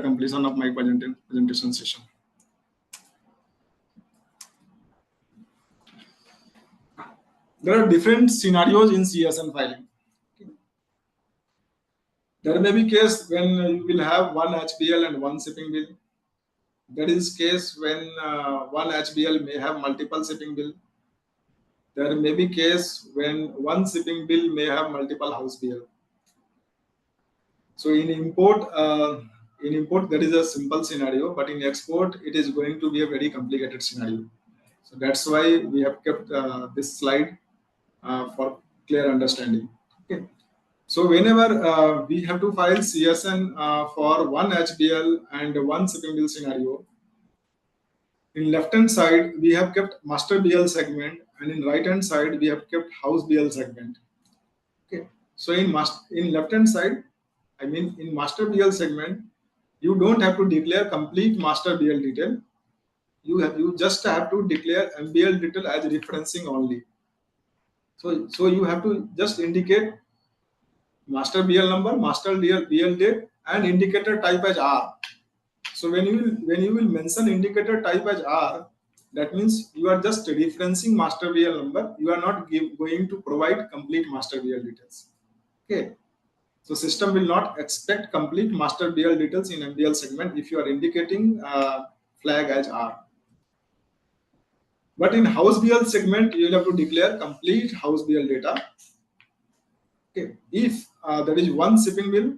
S10: completion of my presentation session. There are different scenarios in CSN filing. There may be case when you will have one HBL and one shipping bill. That is case when one HBL may have multiple shipping bill. There may be case when one shipping bill may have multiple house bill. So in import in import that is a simple scenario, but in export it is going to be a very complicated scenario. So that's why we have kept this slide for clear understanding. Okay. So whenever we have to file CSN for one HBL and one shipping bill scenario, in left hand side we have kept master BL segment, and in right hand side we have kept house BL segment. Okay. So in left hand side, I mean in master BL segment, you don't have to declare complete master BL detail. You just have to declare MBL detail as referencing only. So you have to just indicate master BL number, master BL date, and indicator type as R. So when you will mention indicator type as R, that means you are just referencing master BL number. You are not going to provide complete master BL details. Okay. So system will not expect complete master BL details in MBL segment if you are indicating flag as R. But in house BL segment, you will have to declare complete house BL data. Okay. If there is one shipping bill,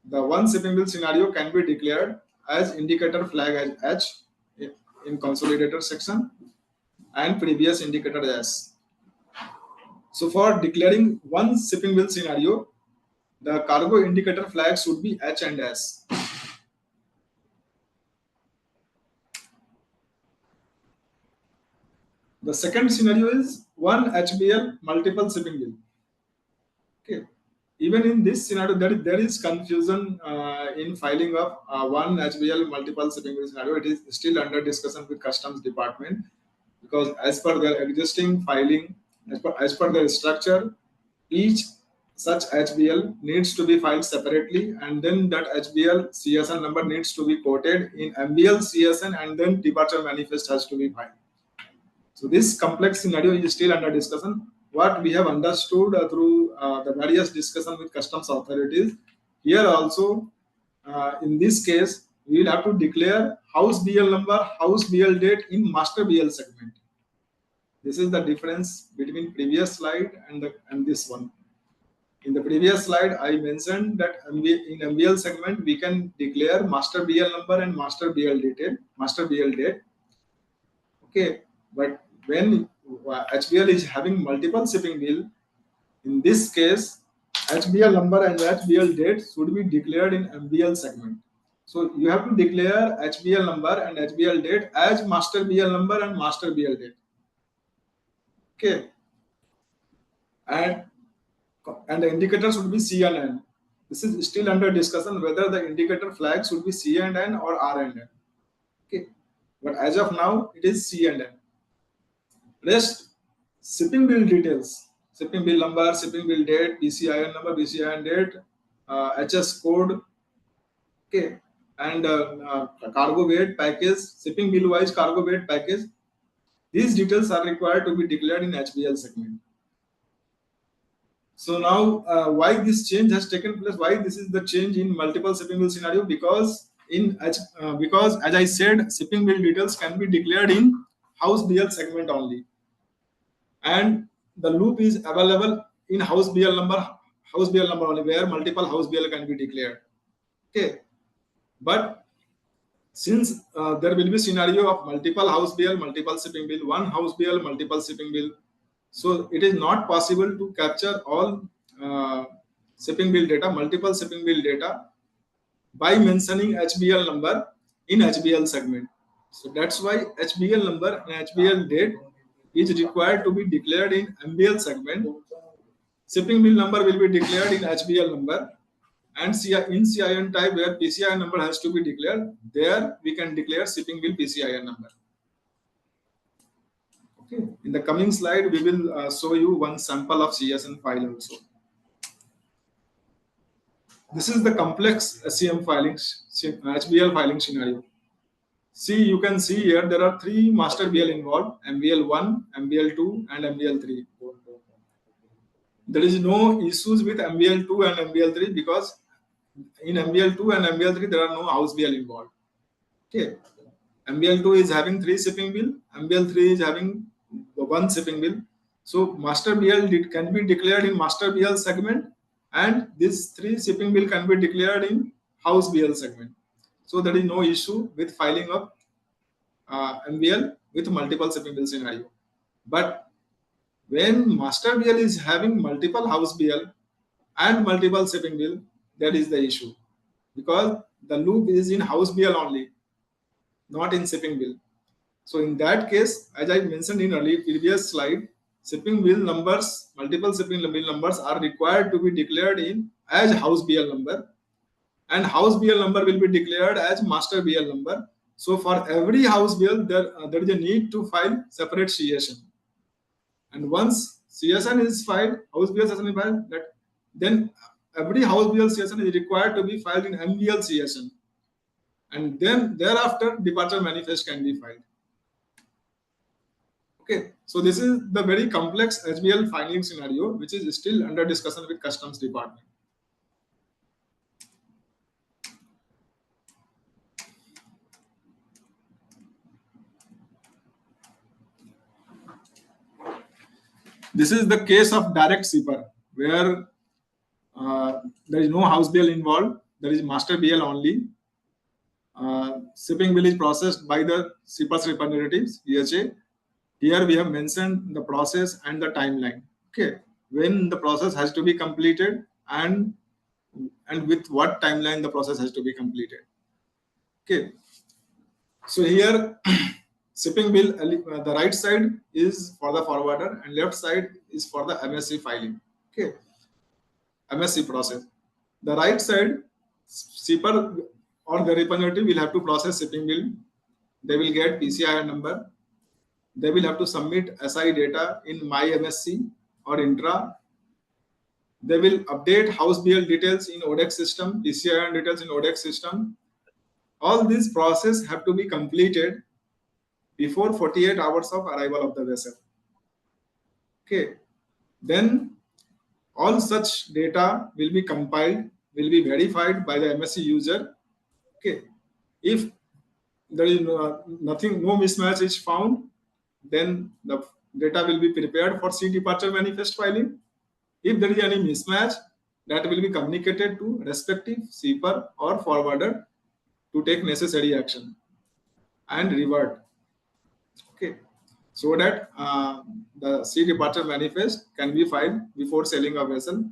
S10: the one shipping bill scenario can be declared as indicator flag as H in consolidator section and previous indicator as. So for declaring one shipping bill scenario, the cargo indicator flag should be H and S. The second scenario is one HBL multiple shipping bill. Okay. Even in this scenario, there is confusion in filing of one HBL multiple shipping bill scenario. It is still under discussion with customs department, because as per their existing filing, as per their structure, each such HBL needs to be filed separately, and then that HBL CSN number needs to be quoted in MBL CSN, and then departure manifest has to be filed. So this complex scenario is still under discussion. What we have understood through the various discussion with customs authorities, here also in this case we will have to declare house BL number, house BL date in master BL segment. This is the difference between previous slide and this one. In the previous slide, I mentioned that in MBL segment we can declare master BL number and master BL detail, master BL date. Okay, but when HBL is having multiple shipping bill, in this case, HBL number and HBL date should be declared in MBL segment. So you have to declare HBL number and HBL date as master BL number and master BL date. Okay, and the indicator should be C and N. This is still under discussion whether the indicator flag should be C and N or R and N. Okay, but as of now it is C and N. Rest shipping bill details, shipping bill number, shipping bill date, BCIN number, BCIN date, HS code, okay, and cargo weight package, shipping bill wise cargo weight package. These details are required to be declared in HBL segment. So now, why this change has taken place? Why this is the change in multiple shipping bill scenario? Because because as I said, shipping bill details can be declared in house BL segment only, and the loop is available in house BL number only, where multiple house BL can be declared. Okay, but since there will be scenario of multiple house BL, multiple shipping bill, one house BL, multiple shipping bill, so it is not possible to capture all shipping bill data, multiple shipping bill data, by mentioning HBL number in HBL segment. So that's why HBL number and HBL date is required to be declared in MBL segment. Shipping bill number will be declared in HBL number, and in CIN type where PCI number has to be declared, there we can declare shipping bill PCI number. Okay. In the coming slide, we will show you one sample of CSN file also. This is the complex SCM filing, HBL filing scenario. See, you can see here there are three master BL involved: MBL1, MBL2, and MBL3. There is no issues with MBL2 and MBL3 because in MBL2 and MBL3 there are no house BL involved. Okay, MBL2 is having 3 shipping bill, MBL3 is having 1 shipping bill. So master BL can be declared in master BL segment, and this 3 shipping bill can be declared in house BL segment. So there is no issue with filing of MBL with multiple shipping bill scenario. But when master BL is having multiple house BL and multiple shipping bill, that is the issue, because the loop is in house BL only, not in shipping bill. So in that case, as I mentioned in earlier previous slide, shipping bill numbers, multiple shipping bill numbers are required to be declared in as house BL number, and house BL number will be declared as master BL number. So for every house BL, there is a need to file separate CSN. And once CSN is filed, house BL CSN is filed, then every house BL CSN is required to be filed in MBL CSN. And then thereafter, departure manifest can be filed. Okay, so this is the very complex HBL filing scenario, which is still under discussion with Customs Department. This is the case of direct shipper, where there is no house BL involved, there is master BL only. Shipping bill is processed by the shipper's representatives, EHA. Here we have mentioned the process and the timeline. Okay, when the process has to be completed and with what timeline the process has to be completed. Okay, so here shipping bill, the right side is for the forwarder and left side is for the MSC filing. Okay, MSC process. The right side, shipper or the representative will have to process shipping bill. They will get PCI number. They will have to submit SI data in My MSC or Intra. They will update house BL details in ODEX system, PCI details in ODEX system. All these processes have to be completed before 48 hours of arrival of the vessel. Okay, then all such data will be compiled, will be verified by the MSC user. Okay, if there is no mismatch is found, then the data will be prepared for sea departure manifest filing. If there is any mismatch, that will be communicated to respective shipper or forwarder to take necessary action and revert. Okay, so that the sea departure manifest can be filed before sailing a vessel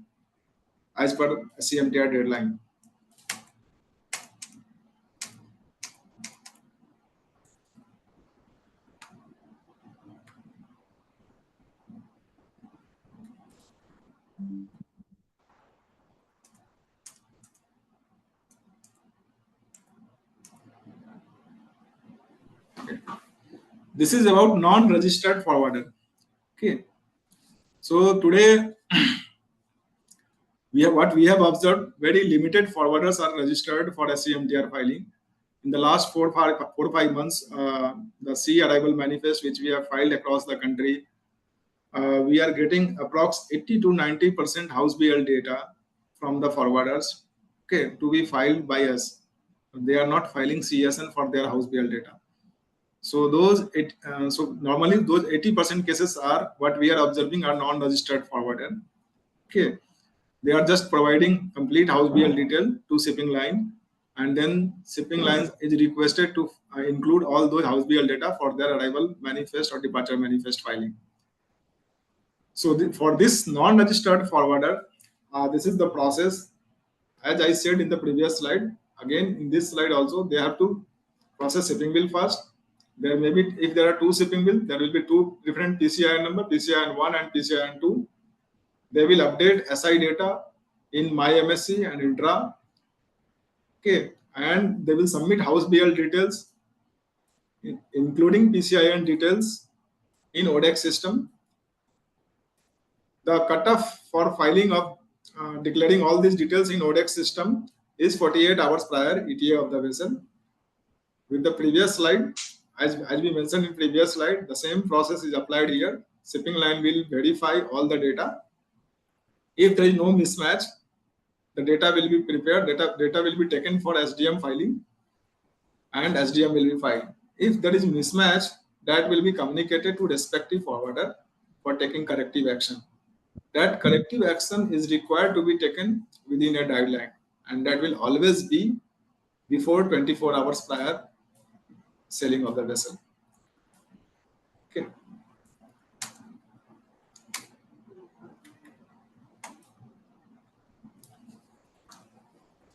S10: as per SCMTR deadline. This is about non-registered forwarder. Okay, so today what we have observed, very limited forwarders are registered for SCMTR filing. In the last 4 or 5 months, the sea arrival manifest which we have filed across the country, we are getting approx 80 to 90% house BL data from the forwarders, okay, to be filed by us. They are not filing CSN for their house BL data. So so normally those 80% cases are what we are observing are non-registered forwarder. Okay, they are just providing complete house BL detail to shipping line, and then shipping lines is requested to include all those house BL data for their arrival manifest or departure manifest filing. So for this non-registered forwarder, this is the process. As I said in the previous slide, again in this slide also, they have to process shipping bill first. There may be, if there are 2 shipping bills, there will be 2 different PCI number, PCI 1 and PCI 2. They will update SI data in My MSC and Intra. Okay, and they will submit house BL details, including PCI details in ODEX system. The cutoff for filing of declaring all these details in ODEX system is 48 hours prior ETA of the vessel. With the previous slide, as we mentioned in previous slide, the same process is applied here. Shipping line will verify all the data. If there is no mismatch, the data will be prepared, data will be taken for SDM filing, and SDM will be filed. If there is mismatch, that will be communicated to respective forwarder for taking corrective action. That corrective action is required to be taken within a deadline. and that will always be before 24 hours prior sailing of the vessel. Okay.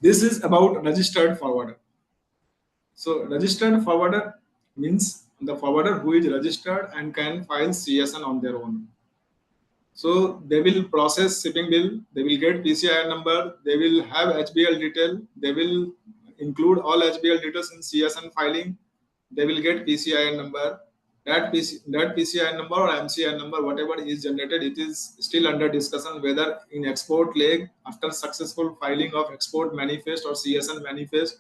S10: This is about registered forwarder. So registered forwarder means the forwarder who is registered and can file CSN on their own. So they will process shipping bill, they will get PCI number, they will have HBL detail, they will include all HBL details in CSN filing, they will get PCI number. That PCI number or MCI number, whatever is generated, it is still under discussion whether in export leg, after successful filing of export manifest or CSN manifest,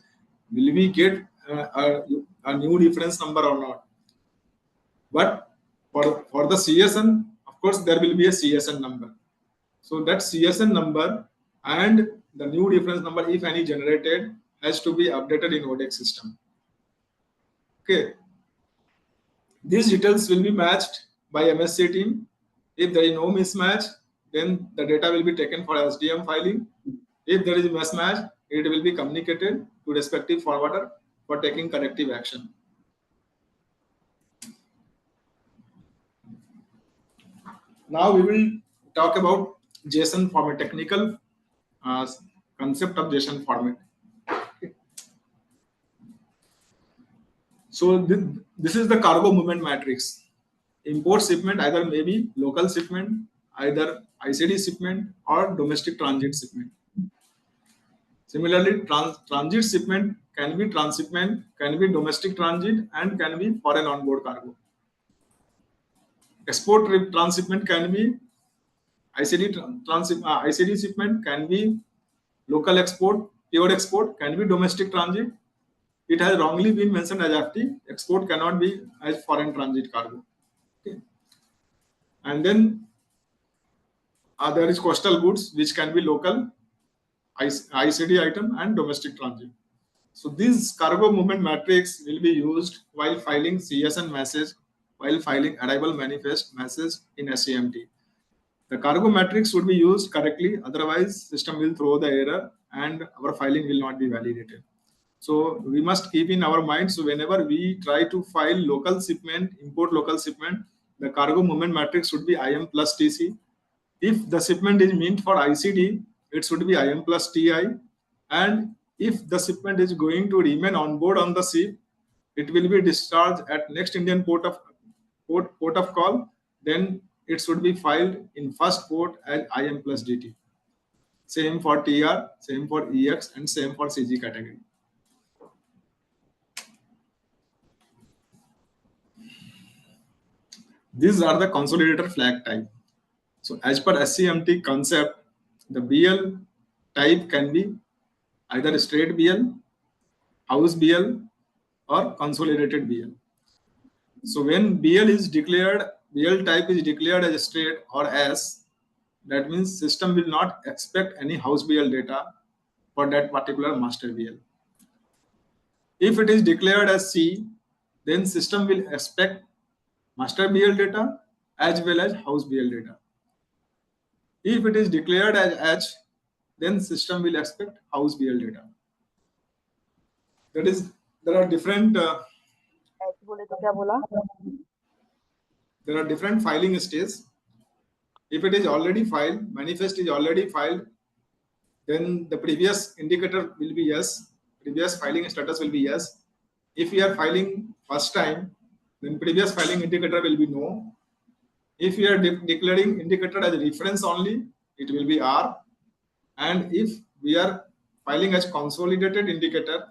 S10: will we get a new reference number or not. But for the CSN, of course, there will be a CSN number. So that CSN number and the new reference number, if any generated, has to be updated in ODEX system. Okay. These details will be matched by MSC team. If there is no mismatch, then the data will be taken for SDM filing. If there is a mismatch, it will be communicated to respective forwarder for taking corrective action. Now we will talk about JSON format, technical concept of JSON format. Okay. So this is the cargo movement matrix. Import shipment either maybe local shipment, either ICD shipment or domestic transit shipment. Similarly, transit shipment can be transshipment, can be domestic transit, and can be foreign onboard cargo. Export transshipment can be ICD shipment, can be local export, pure export, can be domestic transit. It has wrongly been mentioned as FT. Export cannot be as foreign transit cargo. Okay. And then there is coastal goods, which can be local, ICD item, and domestic transit. So this cargo movement matrix will be used while filing CSN message, while filing arrival manifest message in SCMT. The cargo matrix should be used correctly, otherwise system will throw the error and our filing will not be validated. So we must keep in our mind, so whenever we try to file local shipment, import local shipment, the cargo movement matrix should be IM plus TC. If the shipment is meant for ICD, it should be IM plus TI. And if the shipment is going to remain on board on the ship, it will be discharged at next Indian port of call, then it should be filed in first port as IM plus DT. Same for TR, same for EX, and same for CG category. These are the consolidator flag type. So as per SCMT concept, the BL type can be either straight BL, house BL, or consolidated BL. So when BL is declared, BL type is declared as straight or S, that means system will not expect any house BL data for that particular master BL. If it is declared as C, then system will expect master BL data as well as house BL data. If it is declared as H, then system will expect house BL data. That is, there are different filing stages. If it is already filed, manifest is already filed, then the previous indicator will be yes, previous filing status will be yes. If we are filing first time, then previous filing indicator will be no. If we are declaring indicator as a reference only, it will be R. And if we are filing as consolidated indicator,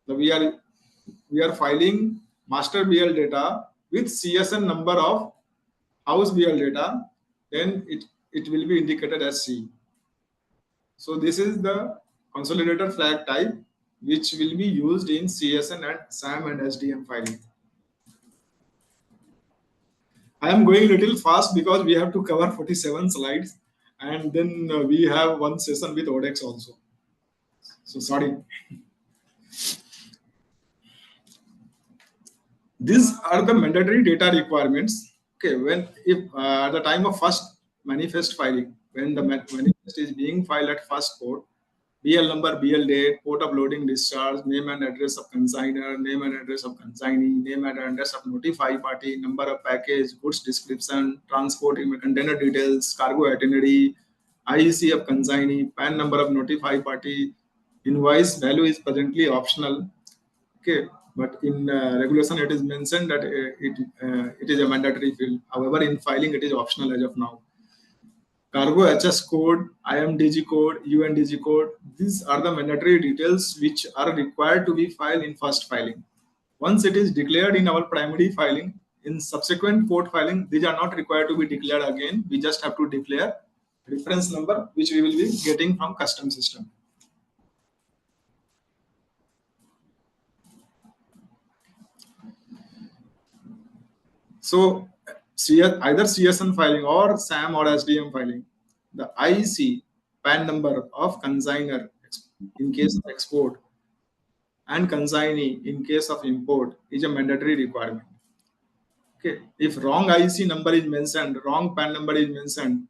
S10: so we are filing master BL data with CSN number of house BL data, then it will be indicated as C. So this is the consolidator flag type which will be used in CSN and SAM and SDM filing. I am going a little fast because we have to cover 47 slides and then we have one session with ODEX also. So sorry. These are the mandatory data requirements. Okay, when if at the time of first manifest filing, when the manifest is being filed at first port, BL number, BL date, port of loading discharge, name and address of consignor, name and address of consignee, name and address of notified party, number of package, goods description, transport container details, cargo itinerary, IEC of consignee, PAN number of notified party, invoice value is optional. Okay, but in regulation it is mentioned that it is a mandatory field. However, in filing it is optional as of now. Cargo HS code, IMDG code, UNDG code, these are the mandatory details which are required to be filed in first filing. Once it is declared in our primary filing, in subsequent port filing, these are not required to be declared again. We just have to declare reference number which we will be getting from custom system. So either CSN filing or SAM or SDM filing, the IEC PAN number of consignor in case of export and consignee in case of import is a mandatory requirement. Okay, if wrong IEC number is mentioned, wrong PAN number is mentioned,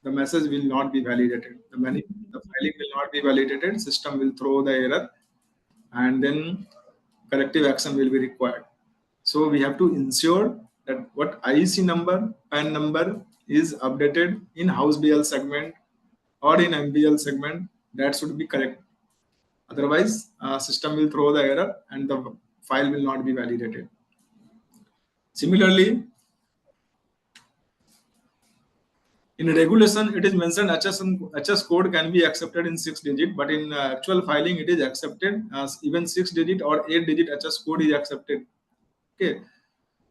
S10: the message will not be validated. The filing will not be validated. System will throw the error, and then corrective action will be required. So we have to ensure that what IEC number, PAN number is updated in house BL segment or in MBL segment, that should be correct. Otherwise, system will throw the error and the file will not be validated. Similarly, in regulation, it is mentioned HS code can be accepted in 6 digit, but in actual filing, it is accepted as even 6 digit or 8 digit HS code is accepted. Okay,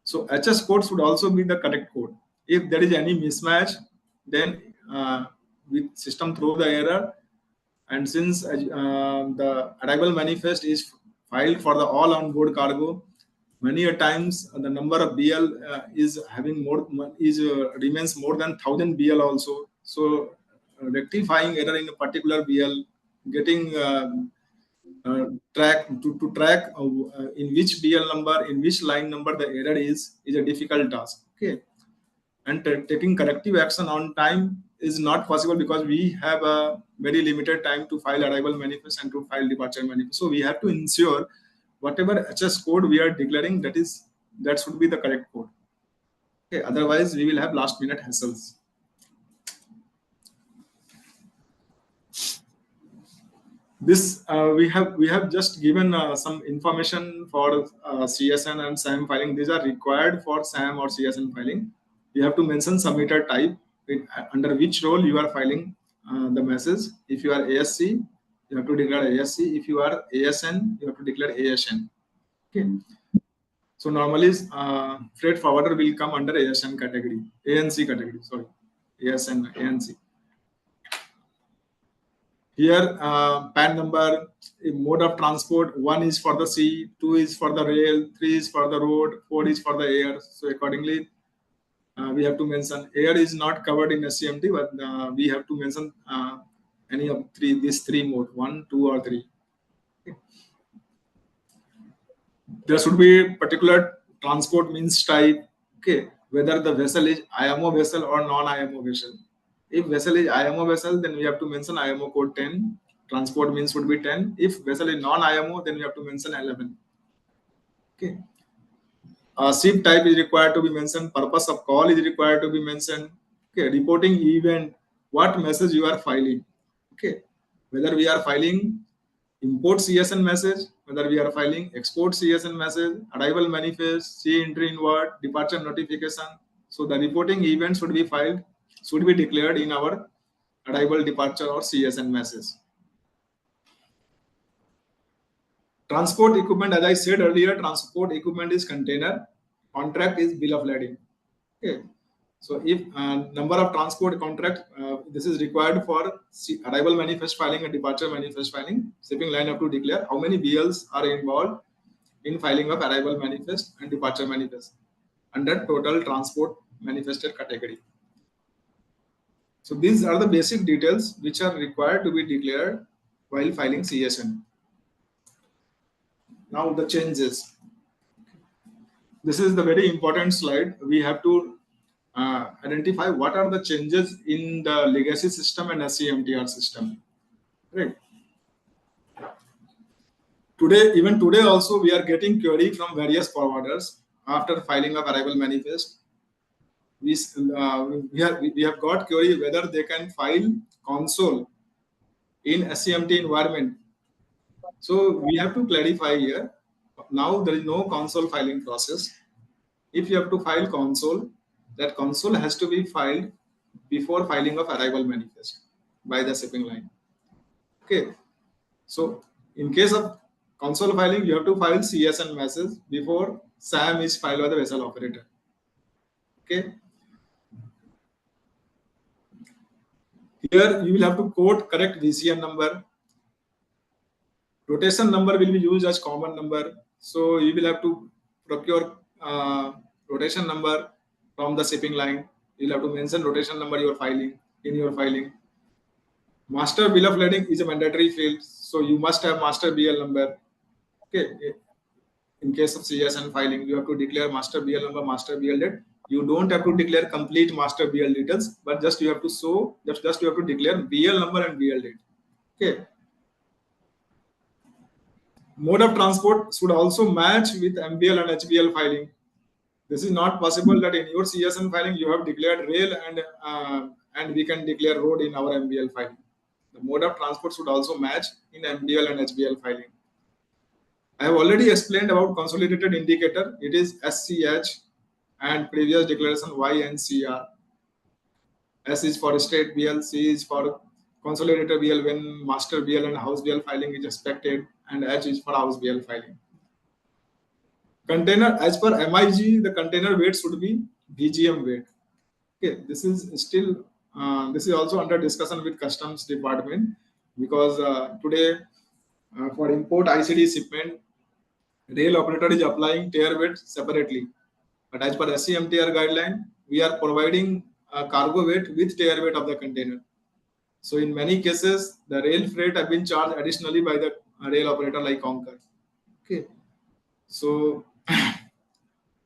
S10: so HS code should also be the correct code. If there is any mismatch, then with system throw the error. And since the arrival manifest is filed for the all on board cargo, many a times the number of BL is having more remains more than 1000 BL also. So rectifying error in a particular BL, getting track in which BL number, in which line number the error is a difficult task. Okay, and taking corrective action on time is not possible because we have a very limited time to file arrival manifest and to file departure manifest. So we have to ensure whatever HS code we are declaring, that should be the correct code. Okay, otherwise we will have last minute hassles. This we have just given some information for CSN and SAM filing. These are required for SAM or CSN filing. You have to mention submitter type, under which role you are filing the message. If you are ASC, you have to declare ASC. If you are ASN, you have to declare ASN. Okay. So normally freight forwarder will come under ASN category, ANC category. Sorry, ASN, ANC. Here, PAN number, mode of transport, 1 is for the sea, 2 is for the rail, 3 is for the road, 4 is for the air. So accordingly, we have to mention air is not covered in SCMT, but we have to mention any of these three mode, 1, 2, or 3. Okay. There should be particular transport means type. Okay, whether the vessel is IMO vessel or non-IMO vessel. If vessel is IMO vessel, then we have to mention IMO code 10. Transport means would be 10. If vessel is non-IMO, then we have to mention 11. Okay. Ship type is required to be mentioned. Purpose of call is required to be mentioned. Okay. Reporting event, what message you are filing. Okay. Whether we are filing import CSN message, whether we are filing export CSN message, arrival manifest, sea entry inward, departure notification. So the reporting event should be filed, should be declared in our arrival, departure, or CSN message. Transport equipment, as I said earlier, transport equipment is container, contract is bill of lading. Okay. So if number of transport contract, this is required for arrival manifest filing and departure manifest filing. Shipping line have to declare how many BLs are involved in filing of arrival manifest and departure manifest under total transport manifested category. So these are the basic details which are required to be declared while filing CSN. Now the changes. This is the very important slide. We have to identify what are the changes in the legacy system and SCMTR system. Right. Even today also, we are getting query from various forwarders after filing of arrival manifest. We have got query whether they can file console in SCMT environment. So we have to clarify here. Now there is no console filing process. If you have to file console, that console has to be filed before filing of arrival manifest by the shipping line. Okay. So in case of console filing, you have to file CSN message before SAM is filed by the vessel operator. Okay. Here you will have to quote correct VCN number. Rotation number will be used as common number. So you will have to procure rotation number from the shipping line. You'll have to mention rotation number you are filing in your filing. Master bill of lading is a mandatory field, so you must have master BL number. Okay. In case of CSN filing, you have to declare master BL number, master BL date. You don't have to declare complete master BL details, but just you have to show, just you have to declare BL number and BL date. Okay. Mode of transport should also match with MBL and HBL filing. This is not possible that in your CSN filing you have declared rail and we can declare road in our MBL filing. The mode of transport should also match in MBL and HBL filing. I have already explained about consolidated indicator. It is SCH and previous declaration Y and CR. S is for state BL, C is for consolidated BL when master BL and house BL filing is expected, and H is for house BL filing. Container, as per MIG, the container weight should be BGM weight. Okay, this is still this is also under discussion with customs department, because today for import ICD shipment, rail operator is applying tier weight separately, but as per SCMTR guideline, we are providing cargo weight with tier weight of the container. So in many cases, the rail freight have been charged additionally by the rail operator like Concur. Okay, so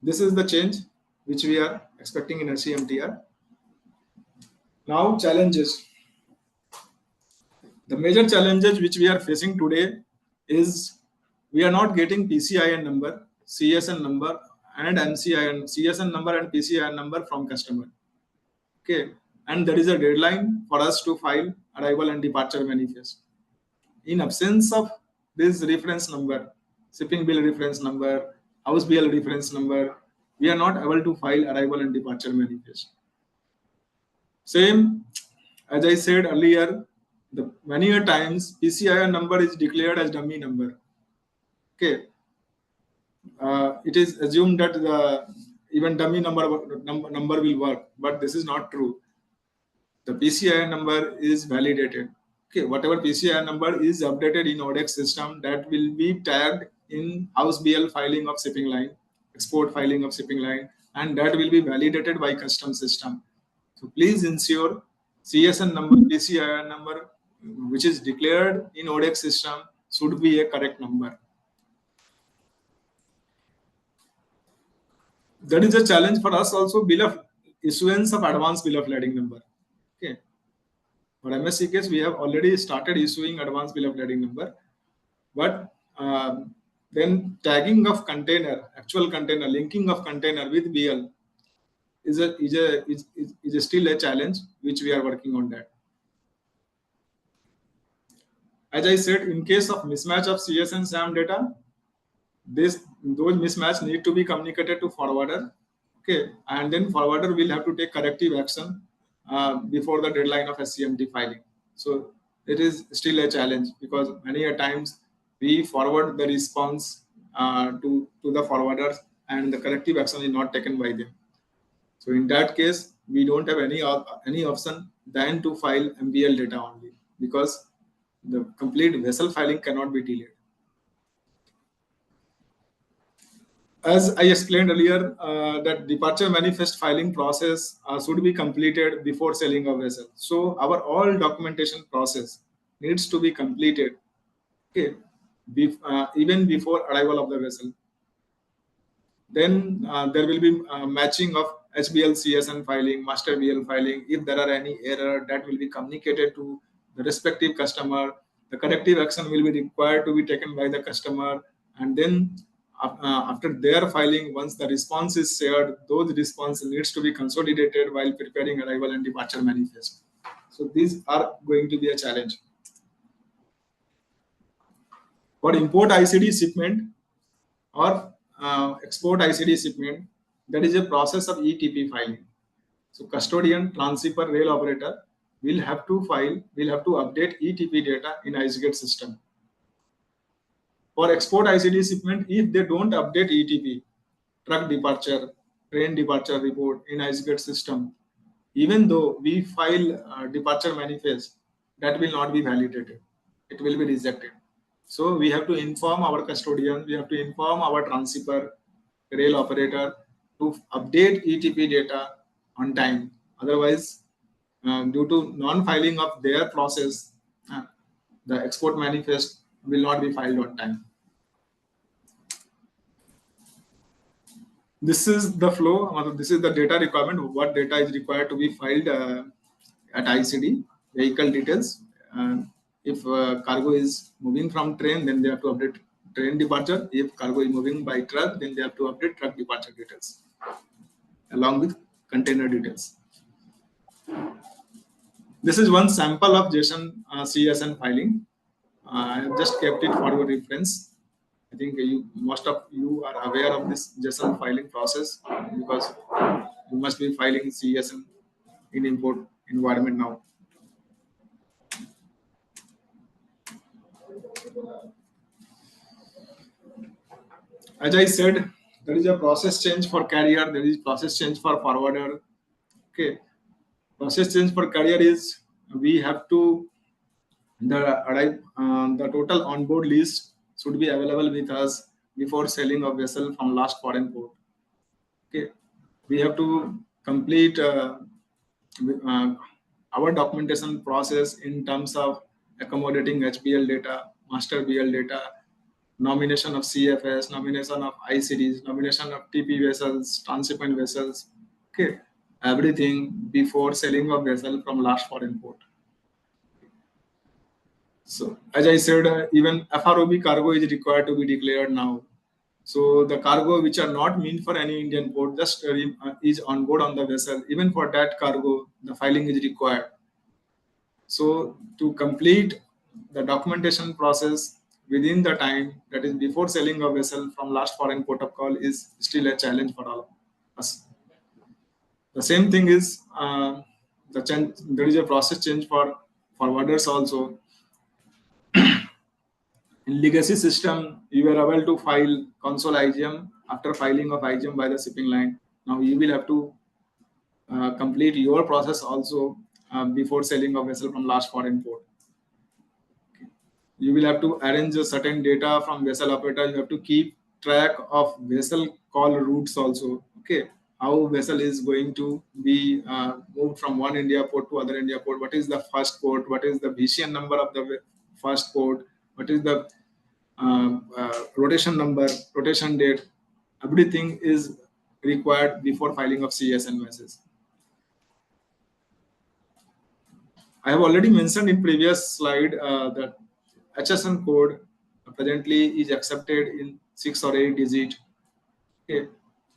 S10: this is the change which we are expecting in SCMTR. Now challenges. The major challenges which we are facing today is we are not getting PCIN number, CSN number, and MCIN, CSN number and PCIN number from customer. Okay, and there is a deadline for us to file arrival and departure manifest. In absence of this reference number, shipping bill reference number, house bill reference number, we are not able to file arrival and departure manifest. Same, as I said earlier, many a times PCIN number is declared as dummy number. Okay, it is assumed that even dummy number will work, but this is not true. The PCIN number is validated. Okay, whatever PCIN number is updated in ODEX system, that will be tagged in house BL filing of shipping line, export filing of shipping line, and that will be validated by customs system. So please ensure CSN number, PCIN number, which is declared in ODEX system, should be a correct number. That is a challenge for us also. Bill of issuance of advance bill of lading number. Okay. For MSC case, we have already started issuing advance bill of lading number, but then tagging of container, actual container, linking of container with BL is still a challenge which we are working on that. As I said, in case of mismatch of CSN SAM data, those mismatch need to be communicated to forwarder. Okay, and then forwarder will have to take corrective action before the deadline of SCMT filing. So it is still a challenge, because many a times we forward the response to the forwarders and the corrective action is not taken by them. So in that case, we don't have any option than to file MBL data only, because the complete vessel filing cannot be delayed. As I explained earlier, that departure manifest filing process should be completed before selling a vessel. So our all documentation process needs to be completed, okay, even before arrival of the vessel. Then there will be matching of HBL CSN filing, master BL filing. If there are any error, that will be communicated to the respective customer. the corrective action will be required to be taken by the customer, and then after their filing, once the response is shared, those response needs to be consolidated while preparing arrival and departure manifest. So these are going to be a challenge. For import ICD shipment or export ICD shipment, there is a process of ETP filing. So custodian, transhipper, rail operator will have to update ETP data in IceGate system. For export ICD shipment, if they don't update ETP, truck departure, train departure report in IceGate system, even though we file departure manifest, that will not be validated. It will be rejected. So we have to inform our custodian, we have to inform our transhipper, rail operator to update ETP data on time. Otherwise, due to non-filing of their process, the export manifest will not be filed on time. This is the flow, this is the data requirement, what data is required to be filed at ICD, vehicle details. If cargo is moving from train, then they have to update train departure. If cargo is moving by truck, then they have to update truck departure details along with container details. This is one sample of JSON CSN filing. I have just kept it for your reference. I think most of you are aware of this JSON filing process because you must be filing CSN in import environment now. As I said, there is a process change for carrier, there is process change for forwarder. Okay, process change for carrier is we have to the total onboard list should be available with us before selling a vessel from last foreign port. Okay, we have to complete our documentation process in terms of accommodating HBL data, master BL data, nomination of CFS, nomination of ICDs, nomination of TP vessels, transshipment vessels. Okay, everything before selling a vessel from last foreign port. So as I said, even FROB cargo is required to be declared now. So the cargo which are not meant for any Indian port just is on board on the vessel. Even for that cargo, the filing is required. So to complete the documentation process within the time, that is before selling a vessel from last foreign port of call, is still a challenge for all of us. The same thing is there is a process change for forwarders also. In legacy system, you were able to file console IGM after filing of IGM by the shipping line. Now you will have to complete your process also before selling a vessel from last foreign port. Okay. You will have to arrange a certain data from vessel operator. You have to keep track of vessel call routes also. Okay, how vessel is going to be moved from one India port to other India port. What is the first port? What is the VCN number of the first port? What is the rotation number, rotation date? Everything is required before filing of CSN message. I have already mentioned in previous slide that HSN code presently is accepted in 6 or 8 digit. Okay.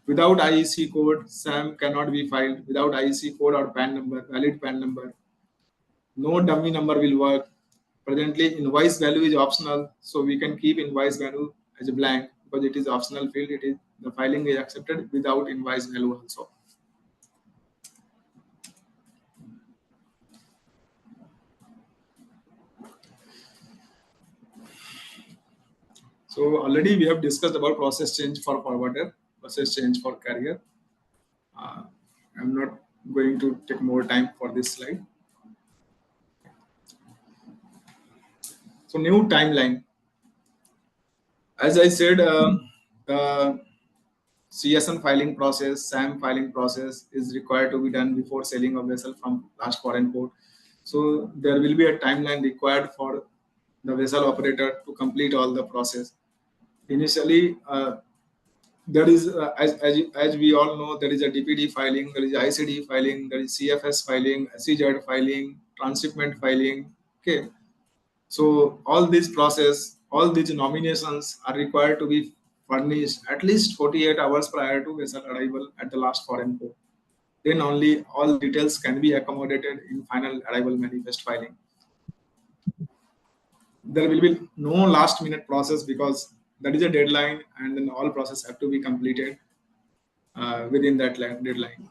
S10: Without IEC code, SAM cannot be filed. Without IEC code or PAN number, valid PAN number, no dummy number will work. Presently, invoice value is optional, so we can keep invoice value as a blank because it is optional field. It is the filing is accepted without invoice value also. So already we have discussed about process change for forwarder, process change for carrier. I'm not going to take more time for this slide. So new timeline. As I said, the CSN filing process, SAM filing process is required to be done before selling a vessel from last foreign port. So there will be a timeline required for the vessel operator to complete all the process. Initially, there is, as we all know, there is a DPD filing, there is ICD filing, there is CFS filing, SCZ filing, transshipment filing. Okay, So all these process, all these nominations are required to be furnished at least 48 hours prior to vessel arrival at the last foreign port. Then only all details can be accommodated in final arrival manifest filing. There will be no last minute process because that is a deadline, and then all process have to be completed within that deadline.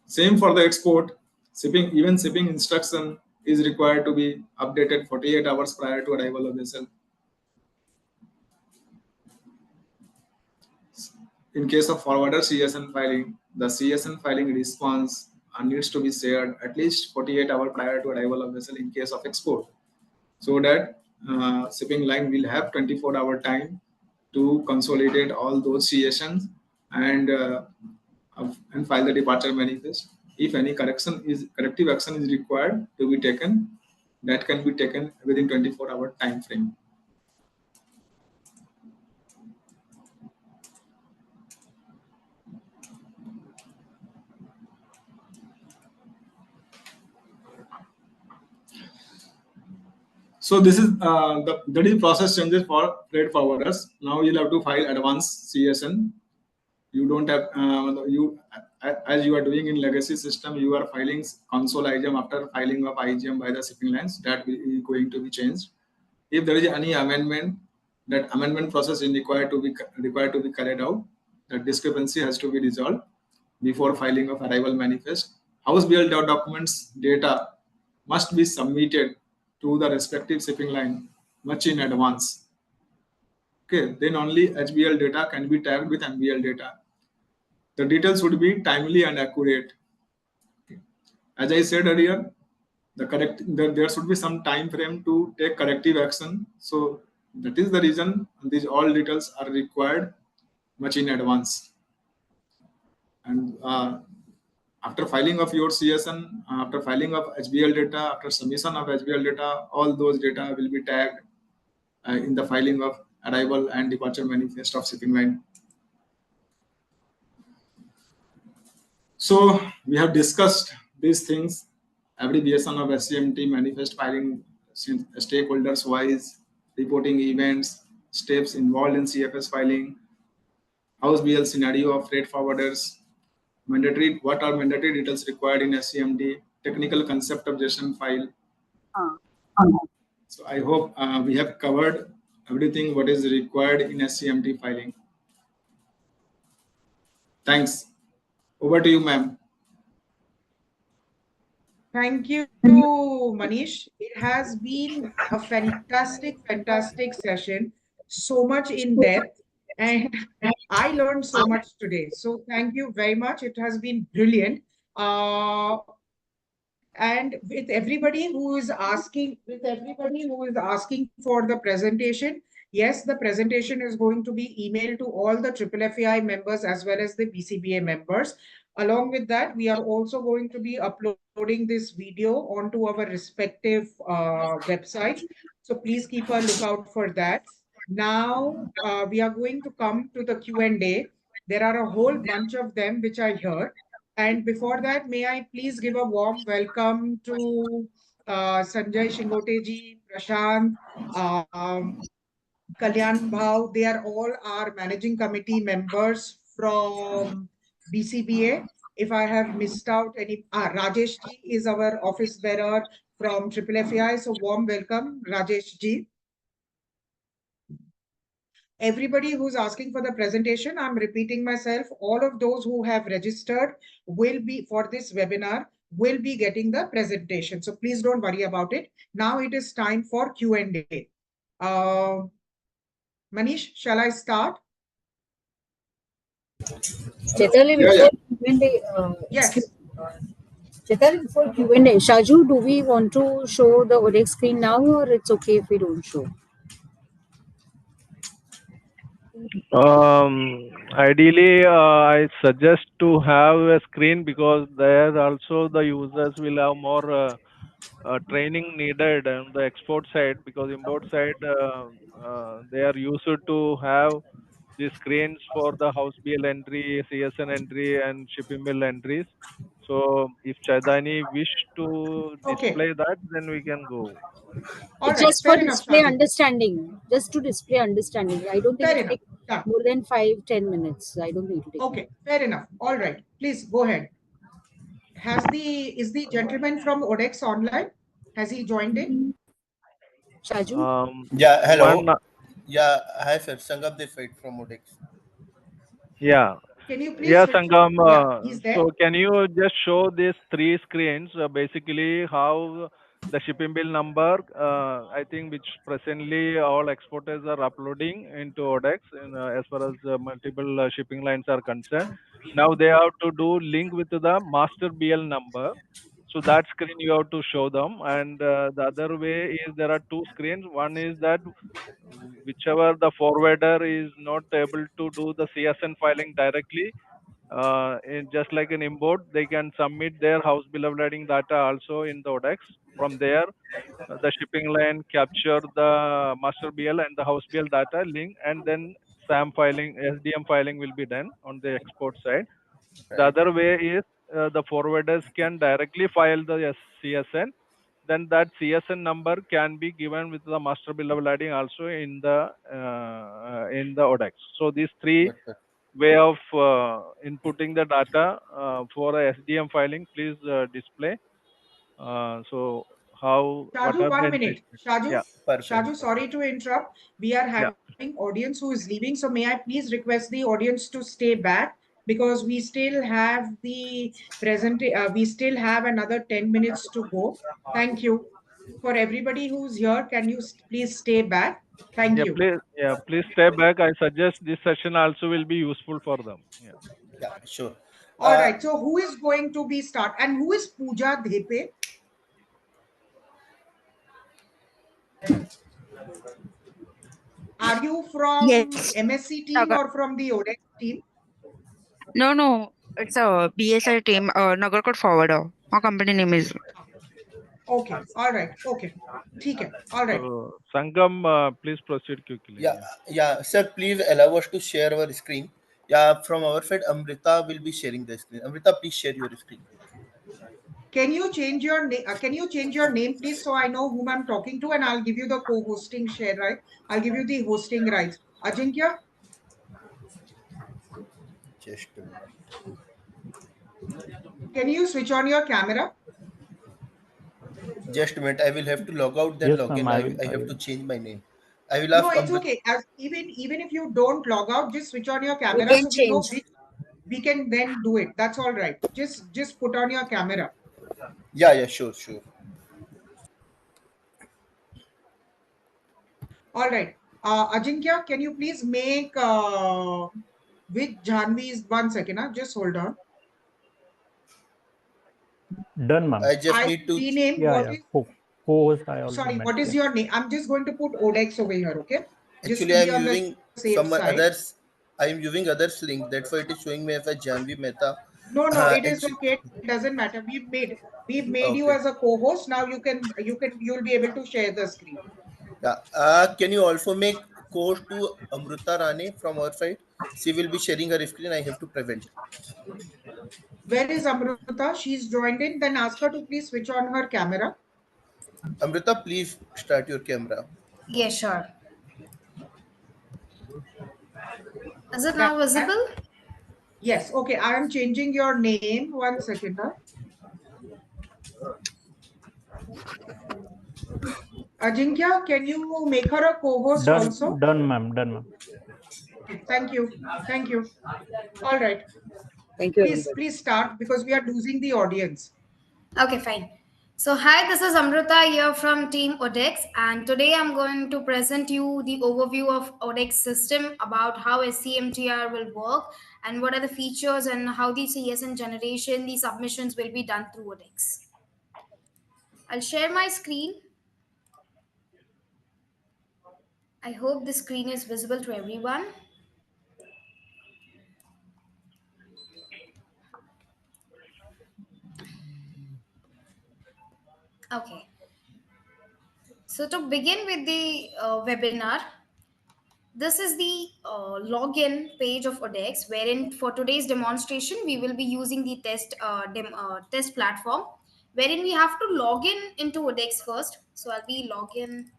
S10: Same for the export. Even shipping instruction is required to be updated 48 hours prior to arrival of vessel. In case of forwarder CSN filing, the CSN filing response needs to be shared at least 48 hours prior to arrival of vessel in case of export, so that shipping line will have 24-hour time to consolidate all those CSNs and file the departure manifest. If any corrective action is required to be taken, that can be taken within 24-hour time frame. So this is the process changes for freight forwarders. Now you'll have to file advance CSN. You don't have as you are doing in legacy system, you are filing console IGM after filing of IGM by the shipping lines. That is going to be changed. If there is any amendment, that amendment process is required to be carried out. The discrepancy has to be resolved before filing of arrival manifest. House BL documents data must be submitted to the respective shipping line much in advance. Okay, then only HBL data can be tagged with MBL data. The details would be timely and accurate. Okay. As I said earlier, there should be some time frame to take corrective action. So that is the reason these all details are required much in advance. And after filing of your CSN, after filing of HBL data, after submission of HBL data, all those data will be tagged in the filing of arrival and departure manifest of shipping line. So we have discussed these things, abbreviation of SCMT, manifest filing, stakeholders wise, reporting events, steps involved in CFS filing, House BL scenario of freight forwarders, what are mandatory details required in SCMT, technical concept of JSON file. So I hope we have covered everything what is required in SCMT filing. Thanks. Over to you, ma'am.
S1: Thank you, Manish. It has been a fantastic session, so much in depth, and I learned so much today. So thank you very much. It has been brilliant. And with everybody who is asking for the presentation, yes, the presentation is going to be emailed to all the FFI members as well as the BCBA members. Along with that, we are also going to be uploading this video onto our respective websites. So please keep a lookout for that. Now we are going to come to the Q&A. There are a whole bunch of them which I heard. And before that, may I please give a warm welcome to Sanjay Shingote ji, Prashant, Kalyan Bhau. They are all our managing committee members from BCBA. If I have missed out any, Rajesh ji is our office bearer from FFI. So warm welcome, Rajesh ji. Everybody who's asking for the presentation, I'm repeating myself, all of those who have registered will be for this webinar will be getting the presentation. So please don't worry about it. Now it is time for Q&A. Manish, shall I start?
S12: Chetali, before Q&A,
S1: yes.
S12: Chetali, before Q&A, Shaju, do we want to show the ODEX screen now, or it's okay if we don't show?
S9: Ideally, I suggest to have a screen because there also the users will have more training needed on the export side, because import side they are used to have the screens for the house BL entry, CSN entry, and shipping bill entries. So if Chaitani wish to
S1: Okay.
S9: display that, then we can go.
S1: All
S12: It's
S1: right.
S12: just for
S1: Fair enough,
S12: display
S1: Shaju.
S12: understanding. Just to display understanding. I don't think
S1: Fair
S12: it
S1: enough.
S12: take
S1: Done.
S12: more than 5-10 minutes. I don't think it will take.
S1: Okay. Fair enough. All right. Please go ahead. Is the gentleman from Odex online? Has he joined in?
S12: Shaju?
S13: Yeah, hello.
S9: One,
S13: Yeah, hi sir. Sangam this side from Odex.
S9: yeah.
S1: Can you please
S9: Yeah,
S1: switch?
S9: Sangam.
S1: Yeah, he's there.
S9: So can you just show these three screens, basically how the shipping bill number, I think which presently all exporters are uploading into Odex as far as multiple shipping lines are concerned. Now they have to do link with the master BL number. So that screen you have to show them. And the other way is there are two screens. One is that whichever the forwarder is not able to do the CSN filing directly, just like an import, they can submit their house bill of lading data also in the ODEX. From there, the shipping line capture the master BL and the house BL data link, and then SAM filing, SDM filing will be done on the export side. The other way is the forwarders can directly file the CSN. Then that CSN number can be given with the master bill of lading also in the ODEX. So these three way of inputting the data for a SDM filing, please display. So what
S1: Shaju,
S9: are the
S1: 1
S9: entries?
S1: minute. Shaju,
S9: Yeah.
S1: Shaju, sorry to interrupt. We are
S9: Yeah.
S1: having audience who is leaving. So may I please request the audience to stay back because we still have the we still have another 10 minutes to go. Thank you. For everybody who's here, can you please stay back? Thank you.
S9: Please stay back. I suggest this session also will be useful for them. Yeah.
S13: Yeah, sure.
S1: All right. So who is going to be start and who is Pooja Dhepe? Are you from
S14: Yes.
S1: MSC team or from the ODEX team?
S14: No, it's a BSI team, Nagarkot Forwarder. Our company name is.
S1: Okay, all right, okay. Okay, all right.
S9: So Sangam, please proceed quickly.
S13: Yeah, sir, please allow us to share our screen. Yeah, from our side, Amrita will be sharing the screen. Amrita, please share your screen.
S1: Can you change your name? Can you change your name, please, so I know whom I'm talking to, and I'll give you the co-hosting share right. I'll give you the hosting rights. Ajinkya,
S13: Just a minute.
S1: can you switch on your camera?
S13: Just a minute. I will have to log out, then
S15: Yes,
S13: log in.
S15: ma'am,
S13: I have to change my name. I will
S1: No,
S13: ask
S1: it's
S13: Amrita.
S1: okay. Even if you don't log out, just switch on your
S12: We
S1: camera
S12: can
S1: so we know
S12: change.
S1: which we can then do it. That's all right. Just put on your camera.
S13: Yeah, sure.
S1: All right. Ajinkya, can you please make with Janvi's 1 second? Just hold on.
S15: Done, ma'am.
S13: I just
S1: I
S13: need to.
S1: rename
S15: Yeah,
S1: what
S15: yeah.
S1: is
S15: Co-host I already
S1: sorry,
S15: met.
S1: what is
S15: Yeah.
S1: your name? I'm just going to put Odex over here, okay? Just
S13: Actually,
S1: to
S13: I
S1: be
S13: am
S1: on the
S13: using
S1: safe
S13: some
S1: side.
S13: others. I am using others link. That's why it is showing me as a Janvi Mehta.
S1: No, it is
S13: Actually,
S1: okay. It doesn't matter. We've made you
S13: okay.
S1: as a co-host. Now you'll be able to share the screen.
S13: Yeah. Can you also make course to Amrita Rane from our side? She will be sharing her screen. I have to prevent.
S1: Where is Amrita? She's joined in. Then ask her to please switch on her camera.
S13: Amrita, please start your camera.
S16: Yeah, sure. Is it
S1: That-
S16: now visible?
S1: Yes. Okay. I am changing your name. 1 second. Ajinkya, can you make her a co-host also?
S15: Done, ma'am. Done, ma'am.
S1: Thank you. All right.
S12: Thank you,
S1: Please
S12: everybody.
S1: start because we are losing the audience.
S16: Okay, fine. So, hi, this is Amrita here from Team Odex, and today I'm going to present you the overview of Odex system about how SCMTR will work and what are the features and how the CSN generation, the submissions will be done through Odex. I'll share my screen. I hope the screen is visible to everyone. Okay. So to begin with the webinar, This is the login page of ODEX, wherein for today's demonstration, we will be using the test platform, wherein we have to log in into ODEX first. So I'll be log in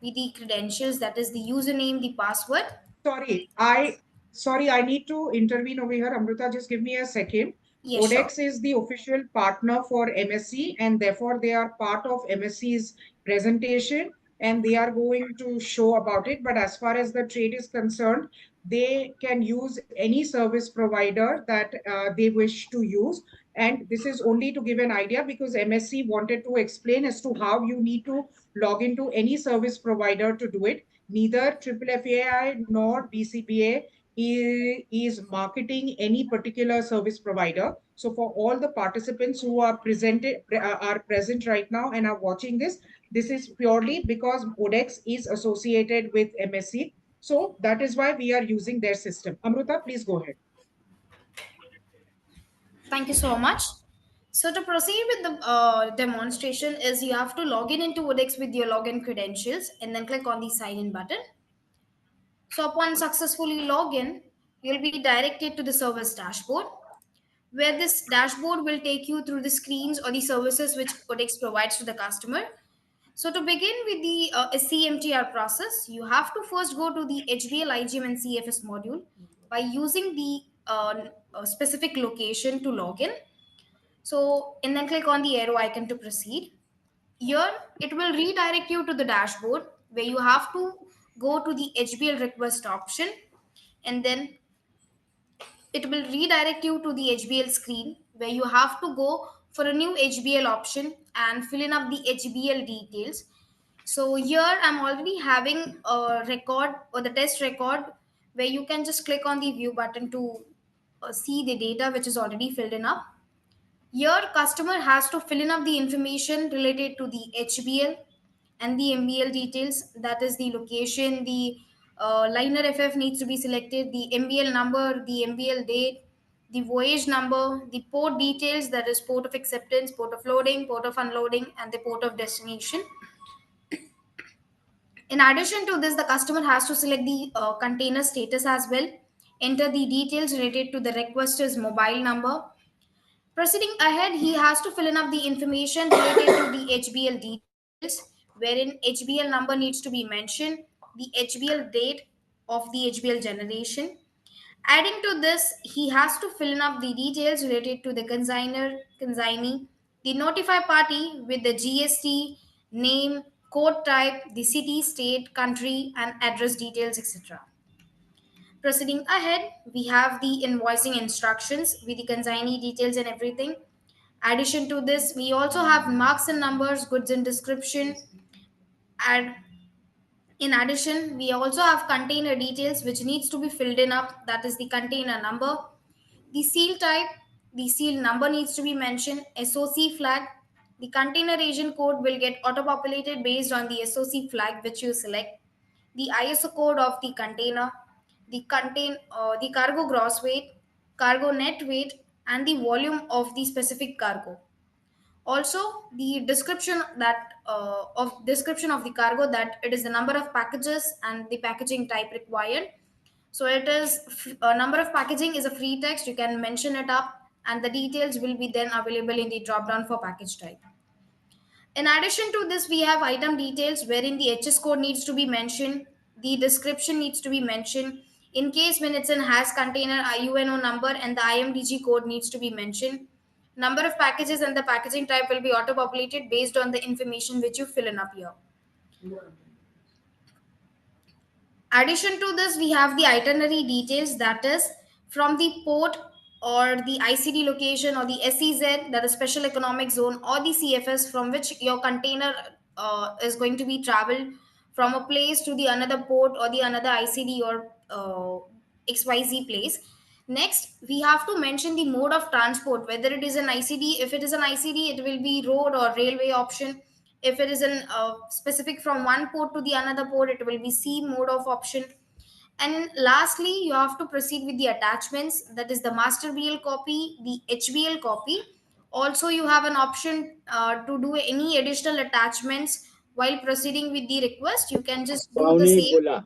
S16: with the credentials, that is the username, the password.
S1: Sorry, I need to intervene over here. Amrita, just give me a second.
S16: Yes,
S1: ODEX is the official partner for MSc, and therefore they are part of MSc's presentation, and they are going to show about it. But as far as the trade is concerned, they can use any service provider that they wish to use. And this is only to give an idea, because MSc wanted to explain as to how you need to log into any service provider to do it. Neither FFAI nor BCBA is marketing any particular service provider. So for all the participants who are present right now and are watching this, this is purely because ODEX is associated with MSc. So that is why we are using their system. Amruta, please go ahead.
S16: Thank you so much. So to proceed with the demonstration is you have to log in into ODEX with your login credentials and then click on the sign in button. So upon successfully login, you'll be directed to the service dashboard, where this dashboard will take you through the screens or the services which ODEX provides to the customer. So to begin with the SCMTR process, you have to first go to the HBL, IGM and CFS module by using the specific location to log in. So, and then click on the arrow icon to proceed. Here, it will redirect you to the dashboard where you have to go to the HBL request option, and then it will redirect you to the HBL screen where you have to go for a new HBL option and fill in up the HBL details. So here I'm already having a record or the test record where you can just click on the view button to see the data which is already filled in up. Your customer has to fill in up the information related to the HBL and the MBL details. That is the location, the liner FF needs to be selected, the MBL number, the MBL date, the voyage number, the port details, that is port of acceptance, port of loading, port of unloading, and the port of destination. In addition to this, the customer has to select the container status as well, enter the details related to the requester's mobile number. Proceeding ahead, he has to fill in up the information related to the HBL details, wherein HBL number needs to be mentioned, the HBL date of the HBL generation. Adding to this, he has to fill in up the details related to the consigner, consignee, the notify party with the GST, name, code type, the city, state, country, and address details, etc. Proceeding ahead, we have the invoicing instructions with the consignee details and everything. Addition to this, we also have marks and numbers, goods and description. And in addition, we also have container details which needs to be filled in up. That is the container number, the seal type, the seal number needs to be mentioned, SOC flag. The container agent code will get auto-populated based on the SOC flag which you select. The ISO code of the container, the cargo gross weight, cargo net weight, and the volume of the specific cargo. Also, the description of the cargo, that it is the number of packages and the packaging type required. So it is a number of packaging is a free text, you can mention it up, and the details will be then available in the drop down for package type. In addition to this, we have item details wherein the HS code needs to be mentioned, the description needs to be mentioned. In case when it's in has container, IUNO number and the IMDG code needs to be mentioned. Number of packages and the packaging type will be auto populated based on the information which you fill in up here. Addition to this, we have the itinerary details, that is from the port or the ICD location or the SEZ, that is special economic zone, or the CFS from which your container is going to be traveled from a place to the another port or the another ICD or XYZ place. Next, we have to mention the mode of transport, whether it is an ICD. If it is an ICD, it will be road or railway option. If it is an specific from one port to the another port, it will be C mode of option. And lastly, you have to proceed with the attachments, that is the master BL copy, the HBL copy. Also, you have an option to do any additional attachments while proceeding with the request. You can just do the same.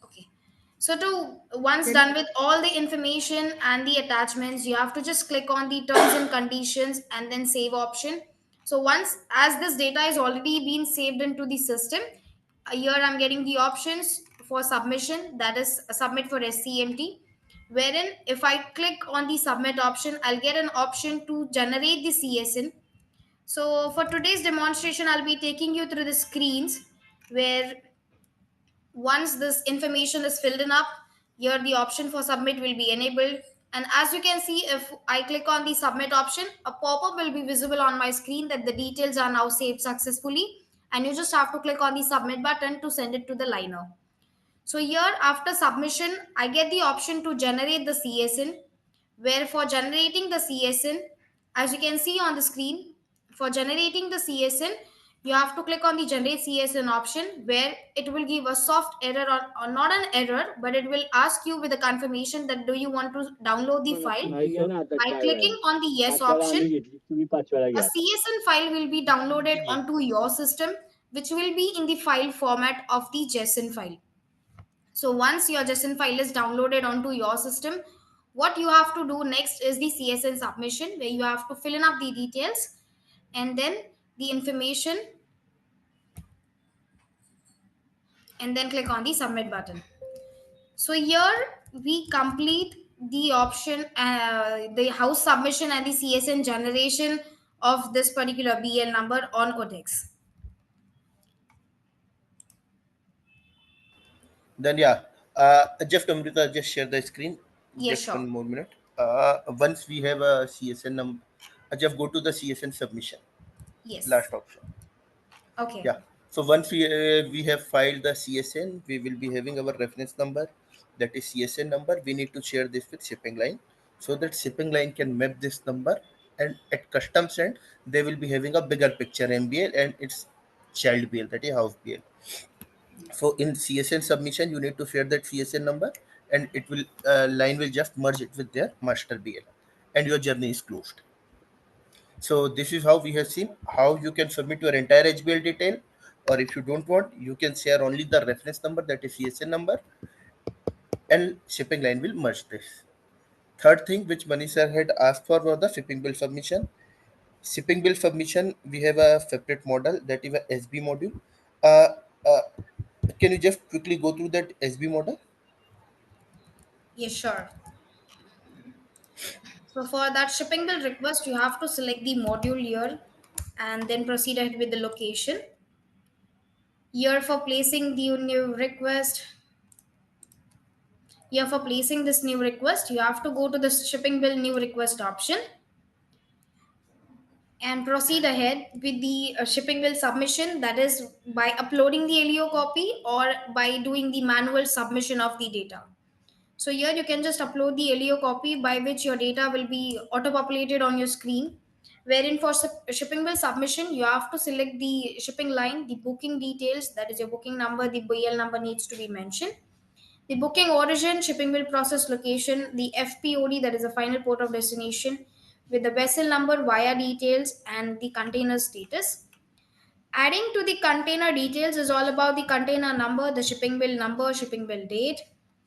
S16: Okay. So to once done with all the information and the attachments, you have to just click on the terms and conditions and then save option. So once as this data is already been saved into the system, here I'm getting the options for submission, that is submit for SCMT, wherein if I click on the submit option, I'll get an option to generate the CSN. So for today's demonstration, I'll be taking you through the screens where once this information is filled in up, here the option for submit will be enabled. And as you can see, if I click on the submit option, a pop-up will be visible on my screen that the details are now saved successfully. And you just have to click on the submit button to send it to the liner. So here after submission, I get the option to generate the CSN, where for generating the CSN, as you can see on the screen, for generating the CSN, you have to click on the generate CSN option, where it will give a soft error or not an error, but it will ask you with a confirmation that do you want to download the file. By clicking on the yes option, a CSN file will be downloaded onto your system, which will be in the file format of the JSON file. So once your JSON file is downloaded onto your system, what you have to do next is the CSN submission, where you have to fill in up the details and then the information and then click on the submit button. So here we complete the option, the house submission and the CSN generation of this particular BL number on Codex.
S13: Then Jeff Kamrita, just share the screen.
S16: Yes,
S13: Just
S16: sure.
S13: 1 more minute. Once we have a CSN number, Jeff, go to the CSN submission.
S16: Yes.
S13: Last option.
S16: Okay.
S13: Yeah. So once we have filed the CSN, we will be having our reference number, that is CSN number. We need to share this with shipping line so that shipping line can map this number, and at customs end they will be having a bigger picture MBL and its child BL, that is house BL. So in CSN submission, you need to share that CSN number, and it will line will just merge it with their master BL, and your journey is closed. So this is how we have seen how you can submit your entire HBL detail, or if you don't want, you can share only the reference number, that is CSN number, and shipping line will merge this. Third thing which Manish sir had asked for was the shipping bill submission. Shipping bill submission, we have a separate model, that is a SB module. Uh, uh, can you just quickly go through that SB model?
S16: Yes, sure. So for that shipping bill request, you have to select the module here and then proceed ahead with the location. Here for placing the new request, here for placing this new request, you have to go to the shipping bill new request option and proceed ahead with the shipping bill submission, that is by uploading the LEO copy or by doing the manual submission of the data. So here you can just upload the LEO copy, by which your data will be auto-populated on your screen. Wherein for shipping bill submission, you have to select the shipping line, the booking details, that is your booking number, the BL number needs to be mentioned. The booking origin, shipping bill process location, the FPOD, that is the final port of destination, with the vessel number, via details, and the container status. Adding to the container details is all about the container number, the shipping bill number, shipping bill date.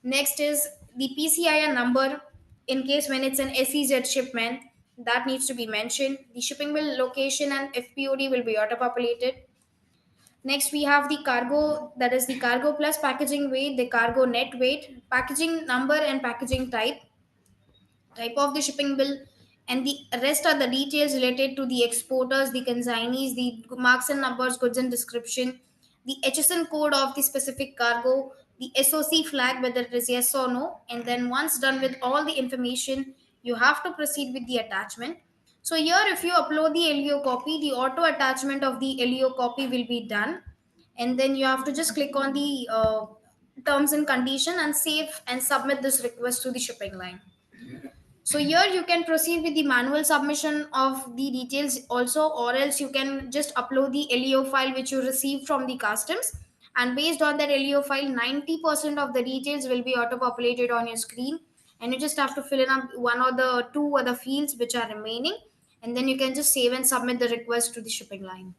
S16: Next is the PCIN number in case when it's an SEZ shipment, that needs to be mentioned. The shipping bill location and FPOD will be auto-populated. Next, we have the cargo, that is the cargo plus packaging weight, the cargo net weight, packaging number and packaging type of the shipping bill, and the rest are the details related to the exporters, the consignees, the marks and numbers, goods and description, the HSN code of the specific cargo, the SOC flag, whether it is yes or no. And then once done with all the information, you have to proceed with the attachment. So here, if you upload the LEO copy, the auto attachment of the LEO copy will be done. And then you have to just click on the terms and condition and save and submit this request to the shipping line. So here you can proceed with the manual submission of the details also, or else you can just upload the LEO file which you received from the customs. And based on that LEO file, 90% of the details will be auto-populated on your screen. And you just have to fill in up one or the two other fields which are remaining. and then you can just save and submit the request to the shipping line.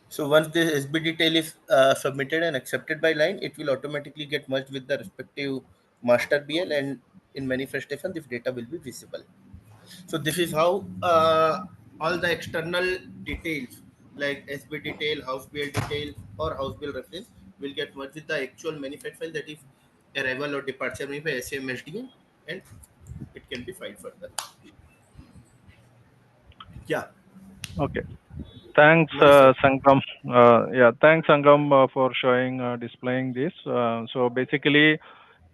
S13: So once the SB detail is submitted and accepted by line, it will automatically get merged with the respective master BL, and in manifestation, this data will be visible. So this is how all the external details like SB detail, house BL detail, or house BL reference will get merged with the actual manifest file, that is arrival or departure by SCMSD, and it can be filed further. Yeah.
S9: Okay. Thanks, Sangam. Thanks, Sangam, for showing, displaying this. So basically,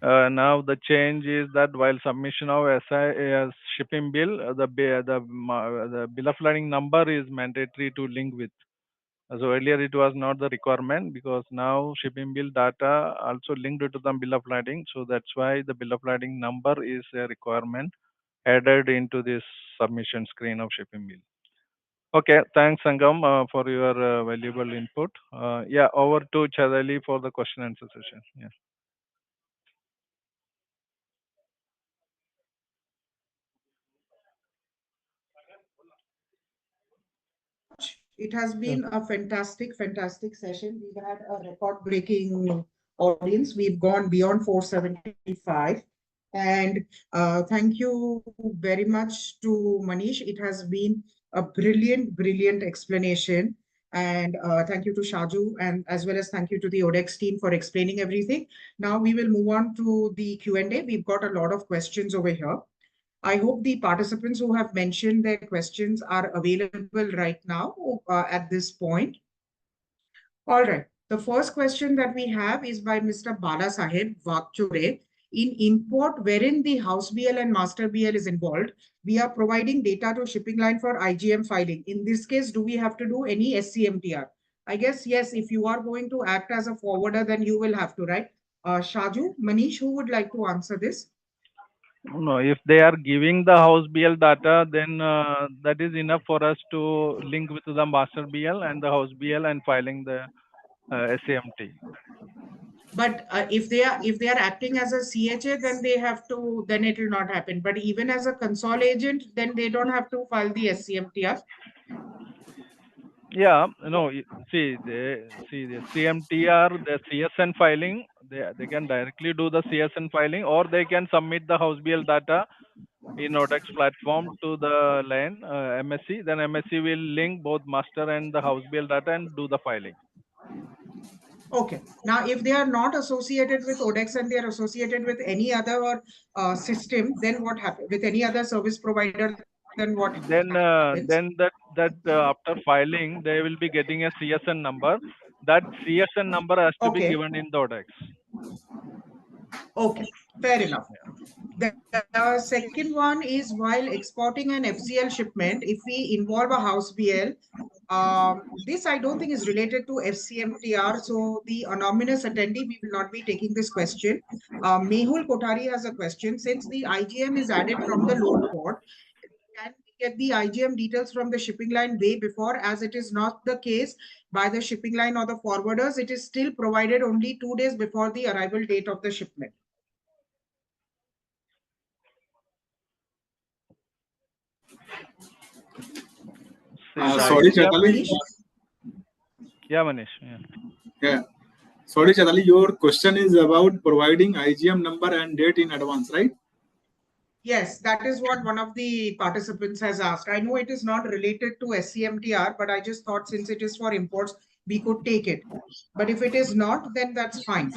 S9: now the change is that while submission of SI shipping bill, the bill of lading number is mandatory to link with. So earlier it was not the requirement, because now shipping bill data also linked to the bill of lading. So that's why the bill of lading number is a requirement added into this submission screen of shipping bill. Okay, thanks Sangam for your valuable input. Over to Chadali for the question and answer session. Yeah.
S1: It has been a fantastic, fantastic session. We've had a record-breaking audience. We've gone beyond 475. And thank you very much to Manish. It has been a brilliant, brilliant explanation. And thank you to Shaju, and as well as thank you to the ODEX team for explaining everything. Now we will move on to the Q&A. We've got a lot of questions over here. I hope the participants who have mentioned their questions are available right now at this point. All right. The first question that we have is by Mr. Bala Sahib Vakchure. In import, wherein the house BL and master BL is involved, we are providing data to shipping line for IGM filing. In this case, do we have to do any SCMTR? I guess, yes, if you are going to act as a forwarder, then you will have to, right? Shaju, Manish, who would like to answer this?
S9: No, if they are giving the house BL data, then that is enough for us to link with the master BL and the house BL and filing the SCMT.
S1: But if they are acting as a CHA, then they have to, then it will not happen. But even as a console agent, then they don't have to file the SCMTR.
S9: Yeah, no, see the CMTR, the CSN filing, they can directly do the CSN filing, or they can submit the house BL data in ODEX platform to the line MSC. Then MSC will link both master and the house BL data and do the filing.
S1: Okay. Now, if they are not associated with ODEX and they are associated with any other system, then what happens? With any other service provider, then what happens?
S9: Then that after filing, they will be getting a CSN number. That CSN number has to be given in the ODEX.
S1: Okay, fair enough. The second one is, while exporting an FCL shipment, if we involve a house BL, this I don't think is related to SCMTR. So the anonymous attendee, we will not be taking this question. Mehul Kothari has a question. Since the IGM is added from the load port, can we get the IGM details from the shipping line way before, as it is not the case by the shipping line or the forwarders? It is still provided only 2 days before the arrival date of the shipment.
S10: Sorry, Chetali.
S9: Yeah, Manish.
S10: Yeah. Sorry, Chetali, your question is about providing IGM number and date in advance, right?
S1: Yes, that is what one of the participants has asked. I know it is not related to SCMTR, but I just thought since it is for imports, we could take it. But if it is not, then that's fine.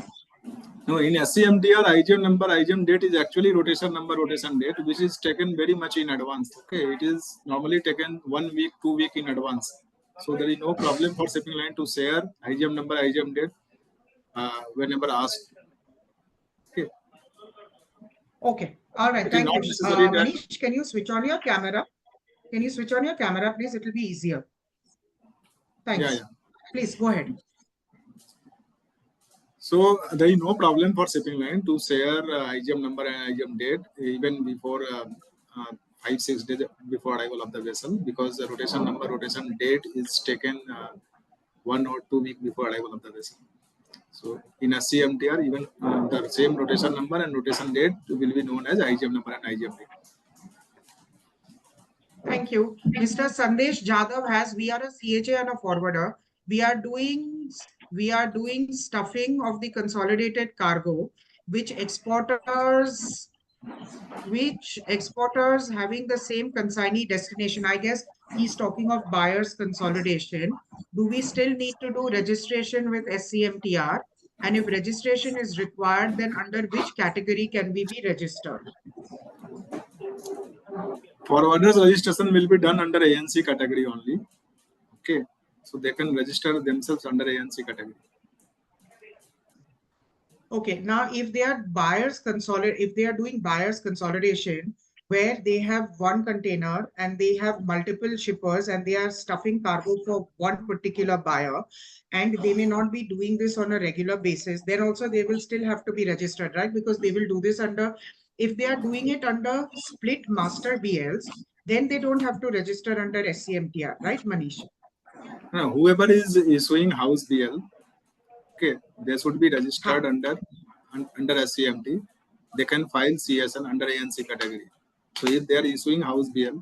S10: No, in SCMTR, IGM number, IGM date is actually rotation number, rotation date, which is taken very much in advance. Okay, it is normally taken 1 week, 2 weeks in advance. So there is no problem for shipping line to share IGM number, IGM date whenever asked. Okay.
S1: Okay. All right. Thank you. Manish, can you switch on your camera? Can you switch on your camera, please? It will be easier. Thanks.
S10: Yeah.
S1: Please go ahead.
S10: So there is no problem for shipping line to share IGM number and IGM date even before 5-6 days before arrival of the vessel, because the rotation number, rotation date is taken 1 or 2 weeks before arrival of the vessel. So in SCMTR, even the same notation number and notation date will be known as IGM number and IGM date.
S1: Thank you. Mr. Sandesh Jadhav has, we are a CHA and a forwarder. We are doing stuffing of the consolidated cargo, which exporters having the same consignee destination. I guess he's talking of buyers consolidation. Do we still need to do registration with SCMTR? And if registration is required, then under which category can we be registered?
S10: Forwarders registration will be done under ANC category only. Okay, so they can register themselves under ANC category.
S1: Okay, now if they are doing buyers consolidation, where they have one container and they have multiple shippers and they are stuffing cargo for one particular buyer, and they may not be doing this on a regular basis, then also they will still have to be registered, right? Because they will do this if they are doing it under split master BLs, then they don't have to register under SCMTR, right, Manish?
S10: Now, whoever is issuing house BL, okay, they should be registered under SCMT. They can file CSN under ANC category. So if they are issuing house BL,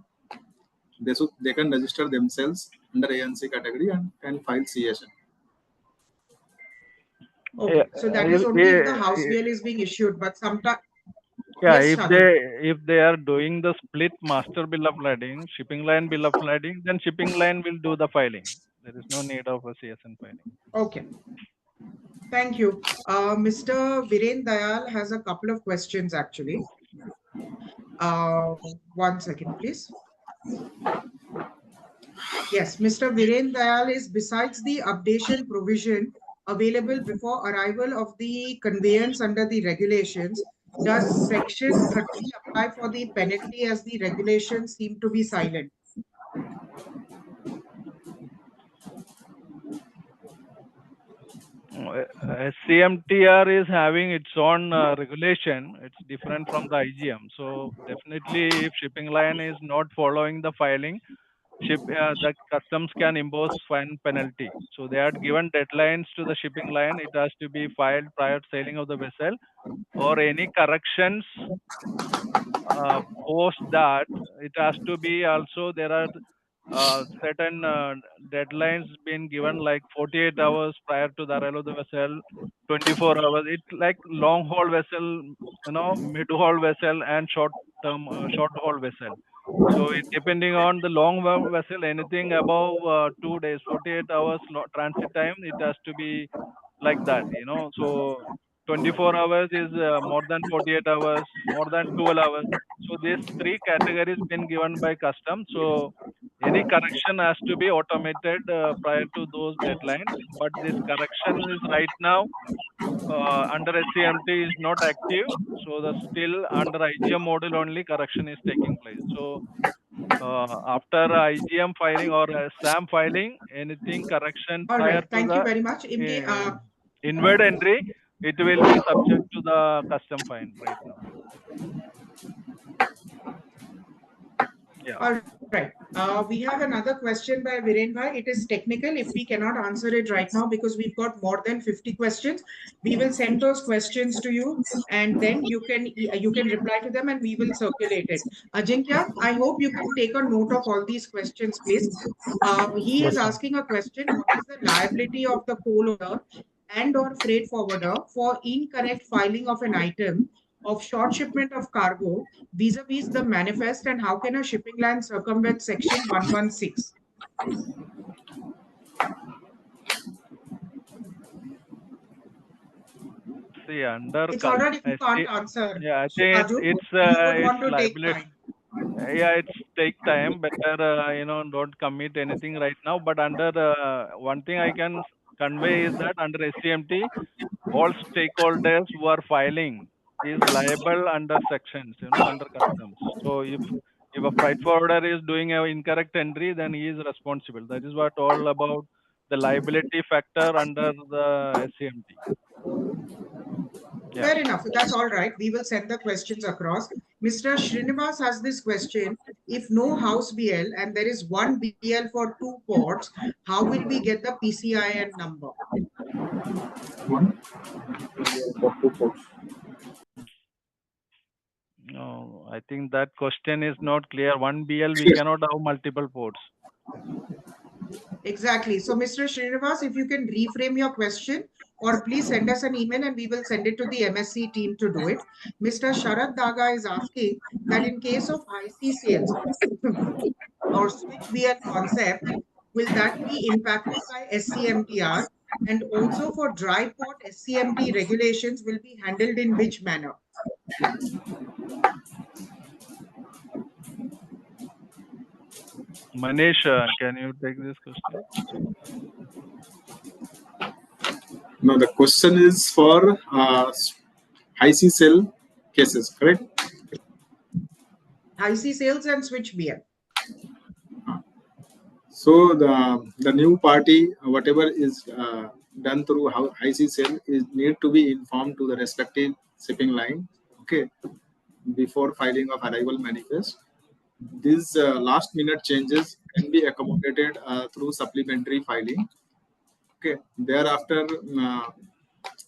S10: they can register themselves under ANC category and can file CSN.
S1: Okay, so that is only if the house BL is being issued, but sometimes.
S9: Yeah,
S1: Yes,
S9: if they are doing the split master bill of lading, shipping line bill of lading, then shipping line will do the filing. There is no need of a CSN filing.
S1: Okay. Thank you. Mr. Viren Dayal has a couple of questions actually. 1 second, please. Yes, Mr. Viren Dayal is, besides the updation provision available before arrival of the conveyance under the regulations, does section 30 apply for the penalty as the regulations seem to be silent?
S9: SCMTR is having its own regulation. It's different from the IGM. So definitely, if shipping line is not following the filing, the customs can impose fine penalty. So they had given deadlines to the shipping line. It has to be filed prior to sailing of the vessel, or any corrections post that. It has to be also, there are certain deadlines been given, like 48 hours prior to the arrival of the vessel, 24 hours. It's like long haul vessel, mid haul vessel, and short haul vessel. So depending on the long vessel, anything above 2 days, 48 hours transit time, it has to be like that. So 24 hours is more than 48 hours, more than 12 hours. So these three categories been given by customs. So any correction has to be automated prior to those deadlines. But this correction is right now under SCMT is not active. So the still under IGM model only correction is taking place. So after IGM filing or SAM filing, anything correction prior to
S1: Thank
S9: the
S1: you very much.
S9: inward entry, it will be subject to the custom fine right now. Yeah.
S1: All right. We have another question by Viren Bhai. It is technical. If we cannot answer it right now because we've got more than 50 questions, we will send those questions to you, and then you can reply to them and we will circulate it. Ajinkya, I hope you can take a note of all these questions, please. He is asking a question: what is the liability of the co-loader and or freight forwarder for incorrect filing of an item of short shipment of cargo vis-a-vis the manifest, and how can a shipping line circumvent section 116?
S9: See, under
S1: it's all right if you can't answer.
S9: Yeah, I think
S1: Raju,
S9: it's liability. Yeah, it's take time. Better don't commit anything right now. But under one thing I can convey is that under SCMT, all stakeholders who are filing is liable under sections, under customs. So if a freight forwarder is doing an incorrect entry, then he is responsible. That is what all about the liability factor under the SCMT.
S1: Fair enough. That's all right. We will send the questions across. Mr. Srinivas has this question. If no house BL and there is one BL for 2 ports, how will we get the PCIN number?
S10: One.
S9: No, I think that question is not clear. One BL, we cannot have multiple ports.
S1: Exactly. So, Mr. Srinivas, if you can reframe your question, or please send us an email and we will send it to the MSc team to do it. Mr. Sharad Daga is asking that in case of IC sales or switch BL concept, will that be impacted by SCMTR? And also for dry port, SCMT regulations will be handled in which manner?
S9: Manish, can you take this question?
S10: No, the question is for IC cell cases, correct?
S1: IC sales and switch BL.
S10: So the new party, whatever is done through how IC cell is need to be informed to the respective shipping line, okay, before filing of arrival manifest. These last minute changes can be accommodated through supplementary filing. Okay, thereafter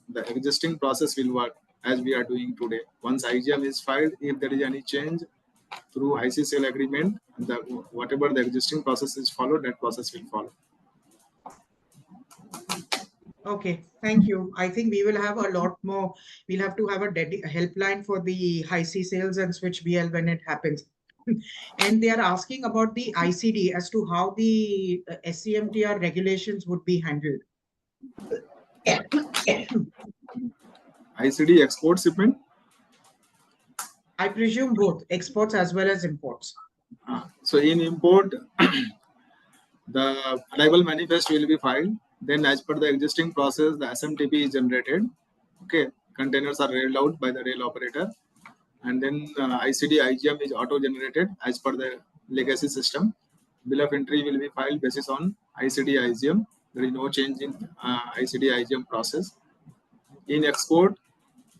S10: the existing process will work as we are doing today. Once IGM is filed, if there is any change through ICCL agreement, whatever the existing process is followed, that process will follow.
S1: Okay, thank you. I think we will have a lot more. We'll have to have a helpline for the high C sales and switch BL when it happens. And they are asking about the ICD as to how the SCMTR regulations would be handled.
S10: ICD export shipment?
S1: I presume both exports as well as imports.
S10: So in import, the arrival manifest will be filed. Then as per the existing process, the SMTP is generated. Okay, containers are railed out by the rail operator. And then ICD IGM is auto-generated as per the legacy system. Bill of entry will be filed basis on ICD IGM. There is no change in ICD IGM process. In export,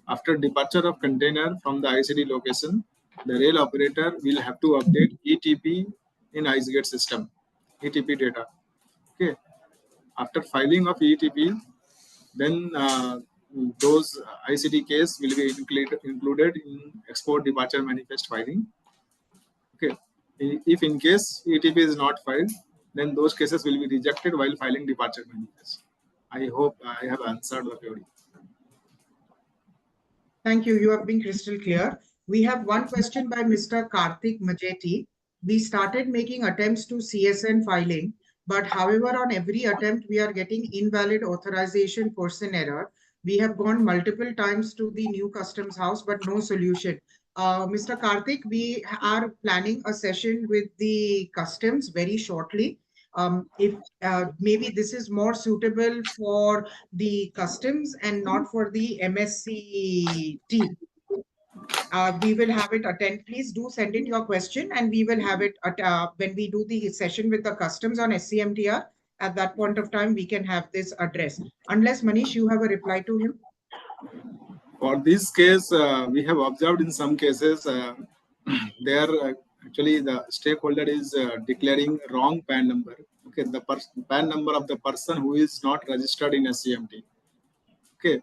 S10: after departure of container from the ICD location, the rail operator will have to update ETP in IceGate system, ETP data. Okay. After filing of ETP, then those ICD case will be included in export departure manifest filing. Okay. If in case ETP is not filed, then those cases will be rejected while filing departure manifest. I hope I have answered the query.
S1: Thank you. You have been crystal clear. We have one question by Mr. Karthik Majeti. We started making attempts to CSN filing, but however, on every attempt, we are getting invalid authorization person error. We have gone multiple times to the new customs house, but no solution. Mr. Karthik, we are planning a session with the customs very shortly. If maybe this is more suitable for the customs and not for the MSc team. We will have it attend. Please do send in your question and we will have it when we do the session with the customs on SCMTR. At that point of time, we can have this address. Unless Manish, you have a reply to him.
S10: For this case, we have observed in some cases, there actually the stakeholder is declaring wrong PAN number. Okay, the PAN number of the person who is not registered in SCMT. Okay,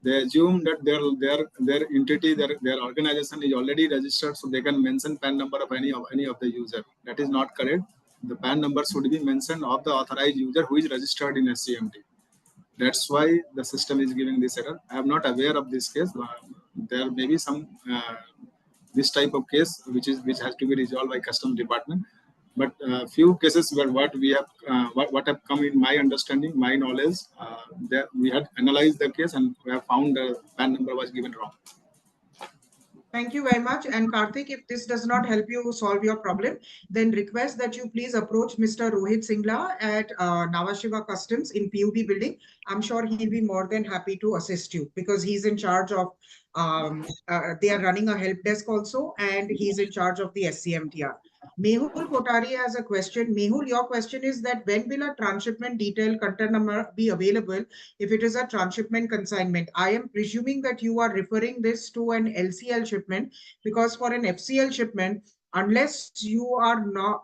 S10: they assume that their entity, their organization is already registered, so they can mention PAN number of any of the user. That is not correct. The PAN number should be mentioned of the authorized user who is registered in SCMT. That's why the system is giving this error. I am not aware of this case. There may be some this type of case which has to be resolved by customs department. But few cases where what have come in my understanding, my knowledge, that we had analyzed the case and we have found the PAN number was given wrong.
S1: Thank you very much. And Karthik, if this does not help you solve your problem, then request that you please approach Mr. Rohit Singla at Navashiva Customs in PUB building. I'm sure he'll be more than happy to assist you because he's in charge of, they are running a help desk also, and he's in charge of the SCMTR. Mehul Kotari has a question. Mehul, your question is that when will a transshipment detail container number be available if it is a transshipment consignment? I am presuming that you are referring this to an LCL shipment, because for an FCL shipment, unless you are not,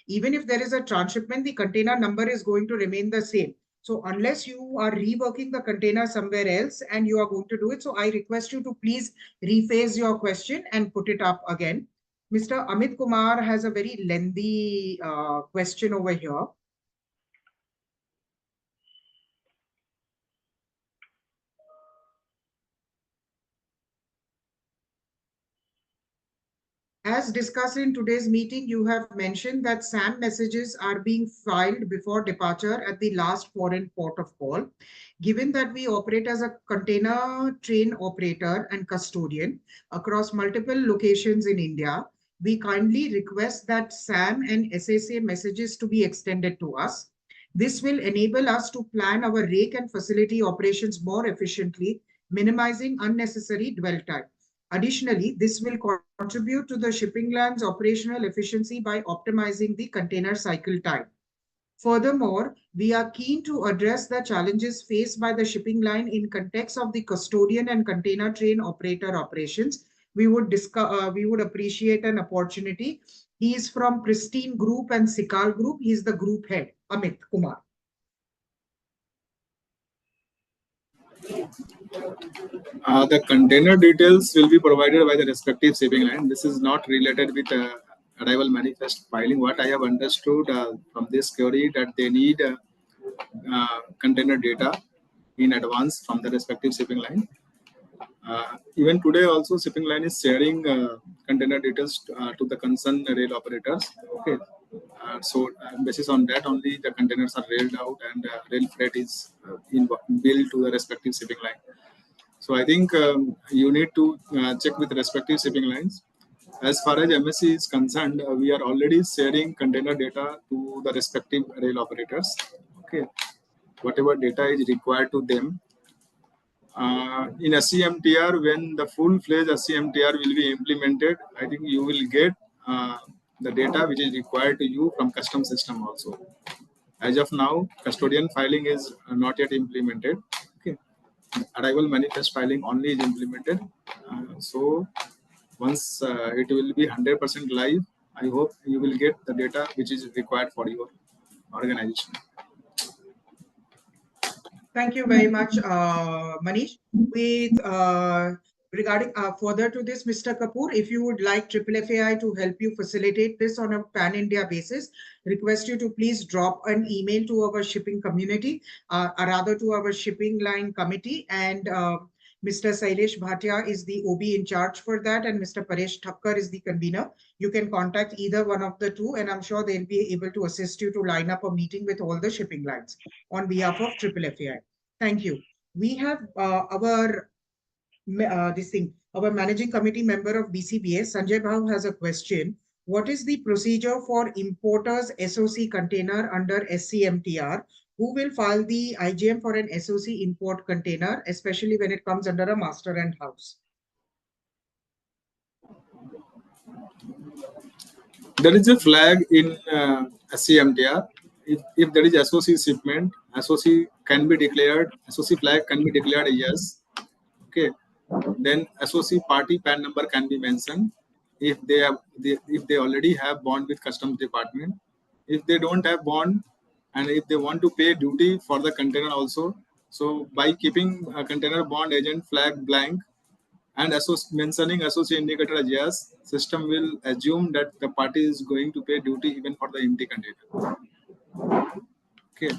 S1: even if there is a transshipment, the container number is going to remain the same. So unless you are reworking the container somewhere else and you are going to do it, so I request you to please rephrase your question and put it up again. Mr. Amit Kumar has a very lengthy question over here. As discussed in today's meeting, you have mentioned that SAM messages are being filed before departure at the last foreign port of call. Given that we operate as a container train operator and custodian across multiple locations in India, we kindly request that SAM and SSA messages to be extended to us. This will enable us to plan our rake and facility operations more efficiently, minimizing unnecessary dwell time. Additionally, this will contribute to the shipping line's operational efficiency by optimizing the container cycle time. Furthermore, we are keen to address the challenges faced by the shipping line in context of the custodian and container train operator operations. We would appreciate an opportunity. He is from Pristine Group and Sikal Group. He is the group head, Amit Kumar.
S10: The container details will be provided by the respective shipping line. This is not related with arrival manifest filing. What I have understood from this query that they need container data in advance from the respective shipping line. Even today also shipping line is sharing container details to the concerned rail operators. Okay. So basis on that only the containers are railed out and rail freight is billed to the respective shipping line. So I think you need to check with respective shipping lines. As far as MSC is concerned, we are already sharing container data to the respective rail operators. Okay, whatever data is required to them. In SCMTR, when the full-fledged SCMTR will be implemented, I think you will get the data which is required to you from custom system also. As of now, custodian filing is not yet implemented. Okay. Arrival manifest filing only is implemented. So once it will be 100% live, I hope you will get the data which is required for your organization.
S1: Thank you very much, Manish. With regarding further to this, Mr. Kapoor, if you would like FFAI to help you facilitate this on a pan-India basis, request you to please drop an email to our shipping community, or rather to our shipping line committee, and Mr. Sailesh Bhatia is the OB in charge for that, and Mr. Paresh Thakkar is the convener. You can contact either one of the two, and I'm sure they'll be able to assist you to line up a meeting with all the shipping lines on behalf of FFAI. Thank you. We have our managing committee member of BCBA, Sanjay Bhav, has a question. What is the procedure for importers SOC container under SCMTR? Who will file the IGM for an SOC import container, especially when it comes under a master and house?
S10: There is a flag in SCMTR. If there is SOC shipment, SOC can be declared, SOC flag can be declared a yes. Okay. Then SOC party PAN number can be mentioned if they already have bond with Customs Department. If they don't have bond and if they want to pay duty for the container also, so by keeping a container bond agent flag blank and mentioning associate indicator as yes, system will assume that the party is going to pay duty even for the empty container. Okay.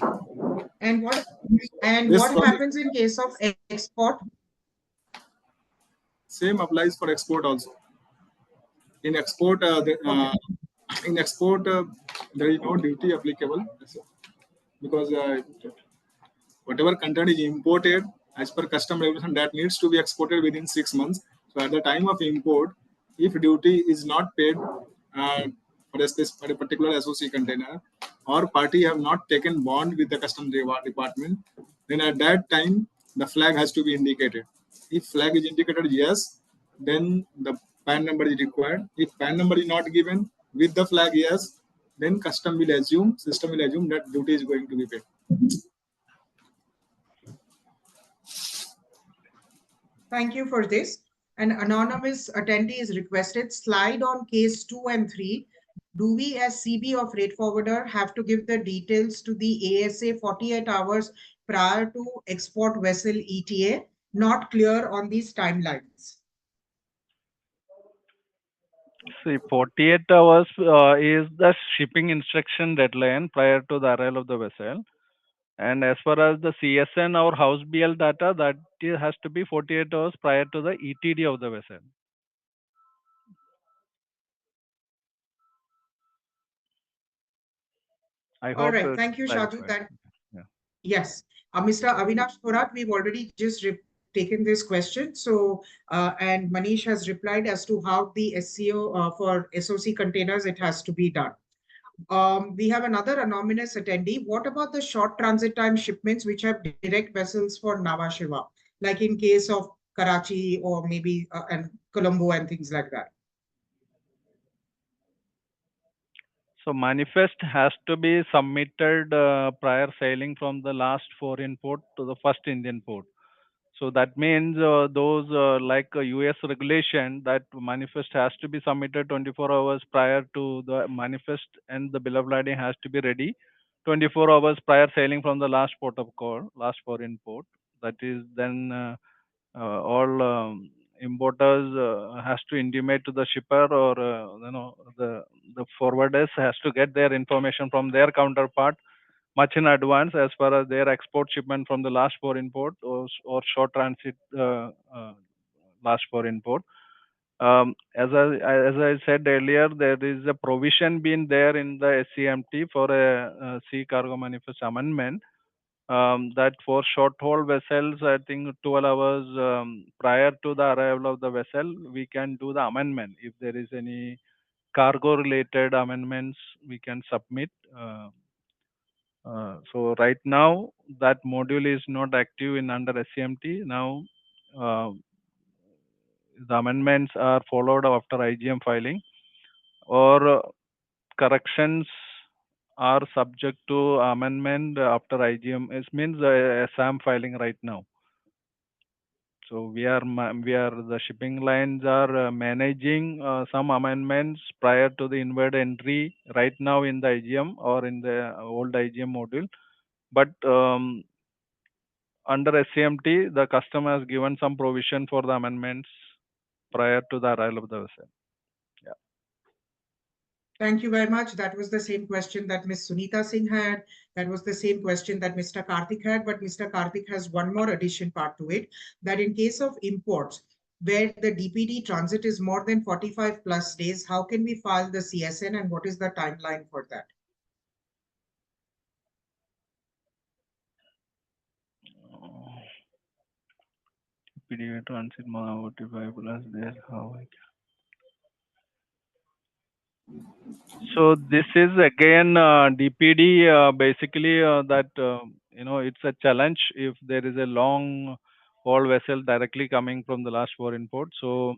S1: And what happens in case of export?
S10: Same applies for export also. In export, there is no duty applicable because whatever content is imported as per custom regulation that needs to be exported within 6 months. So at the time of import, if duty is not paid for a particular SOC container or party have not taken bond with the Customs Department, then at that time the flag has to be indicated. If flag is indicated yes, then the PAN number is required. If PAN number is not given with the flag yes, then system will assume that duty is going to be paid.
S1: Thank you for this. An anonymous attendee is requested. Slide on case 2 and 3. do we as CB of freight forwarder have to give the details to the ASA 48 hours prior to export vessel ETA? Not clear on these timelines.
S9: See, 48 hours is the shipping instruction deadline prior to the arrival of the vessel. And as far as the CSN or house BL data, that has to be 48 hours prior to the ETD of the vessel. I hope.
S1: All right. Thank you, Shaju. That
S9: yeah.
S1: Yes. Mr. Avinash Thorat, we've already just taken this question. So, and Manish has replied as to how the SCO for SOC containers, it has to be done. We have another anonymous attendee. What about the short transit time shipments which have direct vessels for Nhava Sheva, like in case of Karachi or maybe and Colombo and things like that?
S9: So manifest has to be submitted prior sailing from the last foreign port to the first Indian port. So that means those like US regulation, that manifest has to be submitted 24 hours prior to the manifest, and the bill of lading has to be ready 24 hours prior sailing from the last port of call, last foreign port. That is then all importers has to intimate to the shipper, or the forwarders has to get their information from their counterpart much in advance as far as their export shipment from the last foreign port or short transit last foreign port. As I said earlier, there is a provision being there in the SCMT for a sea cargo manifest amendment. That for short haul vessels, I think 12 hours prior to the arrival of the vessel, we can do the amendment. If there is any cargo related amendments, we can submit. So right now that module is not active in under SCMT. Now the amendments are followed after IGM filing, or corrections are subject to amendment after IGM. It means SAM filing right now. So we are the shipping lines are managing some amendments prior to the inward entry right now in the IGM or in the old IGM module. But under SCMT, the customer has given some provision for the amendments prior to the arrival of the vessel. Yeah.
S1: Thank you very much. That was the same question that Ms. Sunita Singh had. That was the same question that Mr. Karthik had, but Mr. Karthik has one more addition part to it, that in case of imports, where the DPD transit is more than 45 plus days, how can we file the CSN and what is the timeline for that?
S9: DPD transit more 45 plus days, how I can. So this is again DPD basically that it's a challenge if there is a long haul vessel directly coming from the last foreign port. So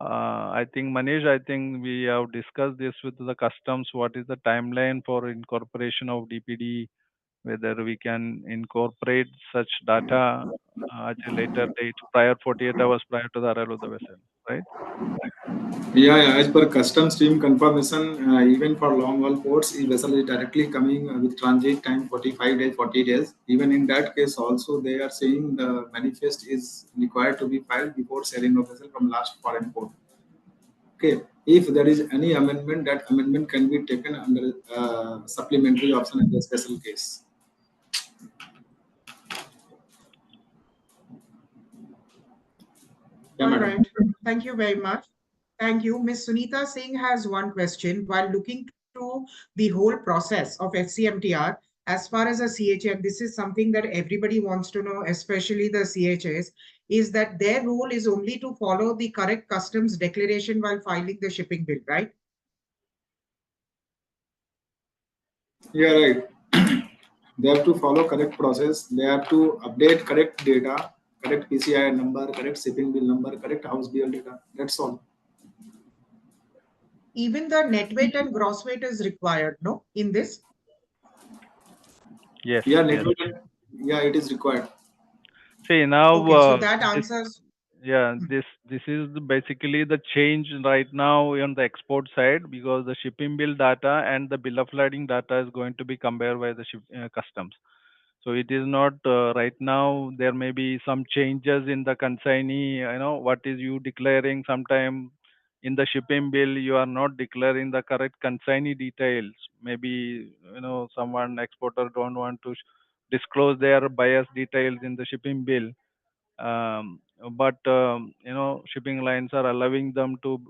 S9: I think Manish, I think we have discussed this with the customs. What is the timeline for incorporation of DPD? Whether we can incorporate such data at a later date, prior 48 hours prior to the arrival of the vessel, right?
S10: Yeah, as per customs team confirmation, even for long haul ports, if vessel is directly coming with transit time 45 days, 40 days, even in that case also they are saying the manifest is required to be filed before sailing of vessel from last foreign port. Okay, if there is any amendment, that amendment can be taken under supplementary option in the special case. Yeah,
S1: all right. Thank you very much. Thank you. Ms. Sunita Singh has one question. While looking through the whole process of SCMTR, as far as a CHM, this is something that everybody wants to know, especially the CHS, is that their role is only to follow the correct customs declaration while filing the shipping bill, right?
S10: Yeah, right. They have to follow correct process. They have to update correct data, correct PCI number, correct shipping bill number, correct house bill data. That's all.
S1: Even the net weight and gross weight is required, no, in this?
S9: Yes.
S10: Yeah,
S9: yes.
S10: yeah, it is required.
S9: See now.
S1: Okay, so that answers.
S9: Yeah, this is basically the change right now on the export side, because the shipping bill data and the bill of lading data is going to be compared by the customs. So it is not right now. There may be some changes in the consignee. What is you declaring? Sometime in the shipping bill you are not declaring the correct consignee details. Maybe someone exporter don't want to disclose their buyer's details in the shipping bill, but shipping lines are allowing them to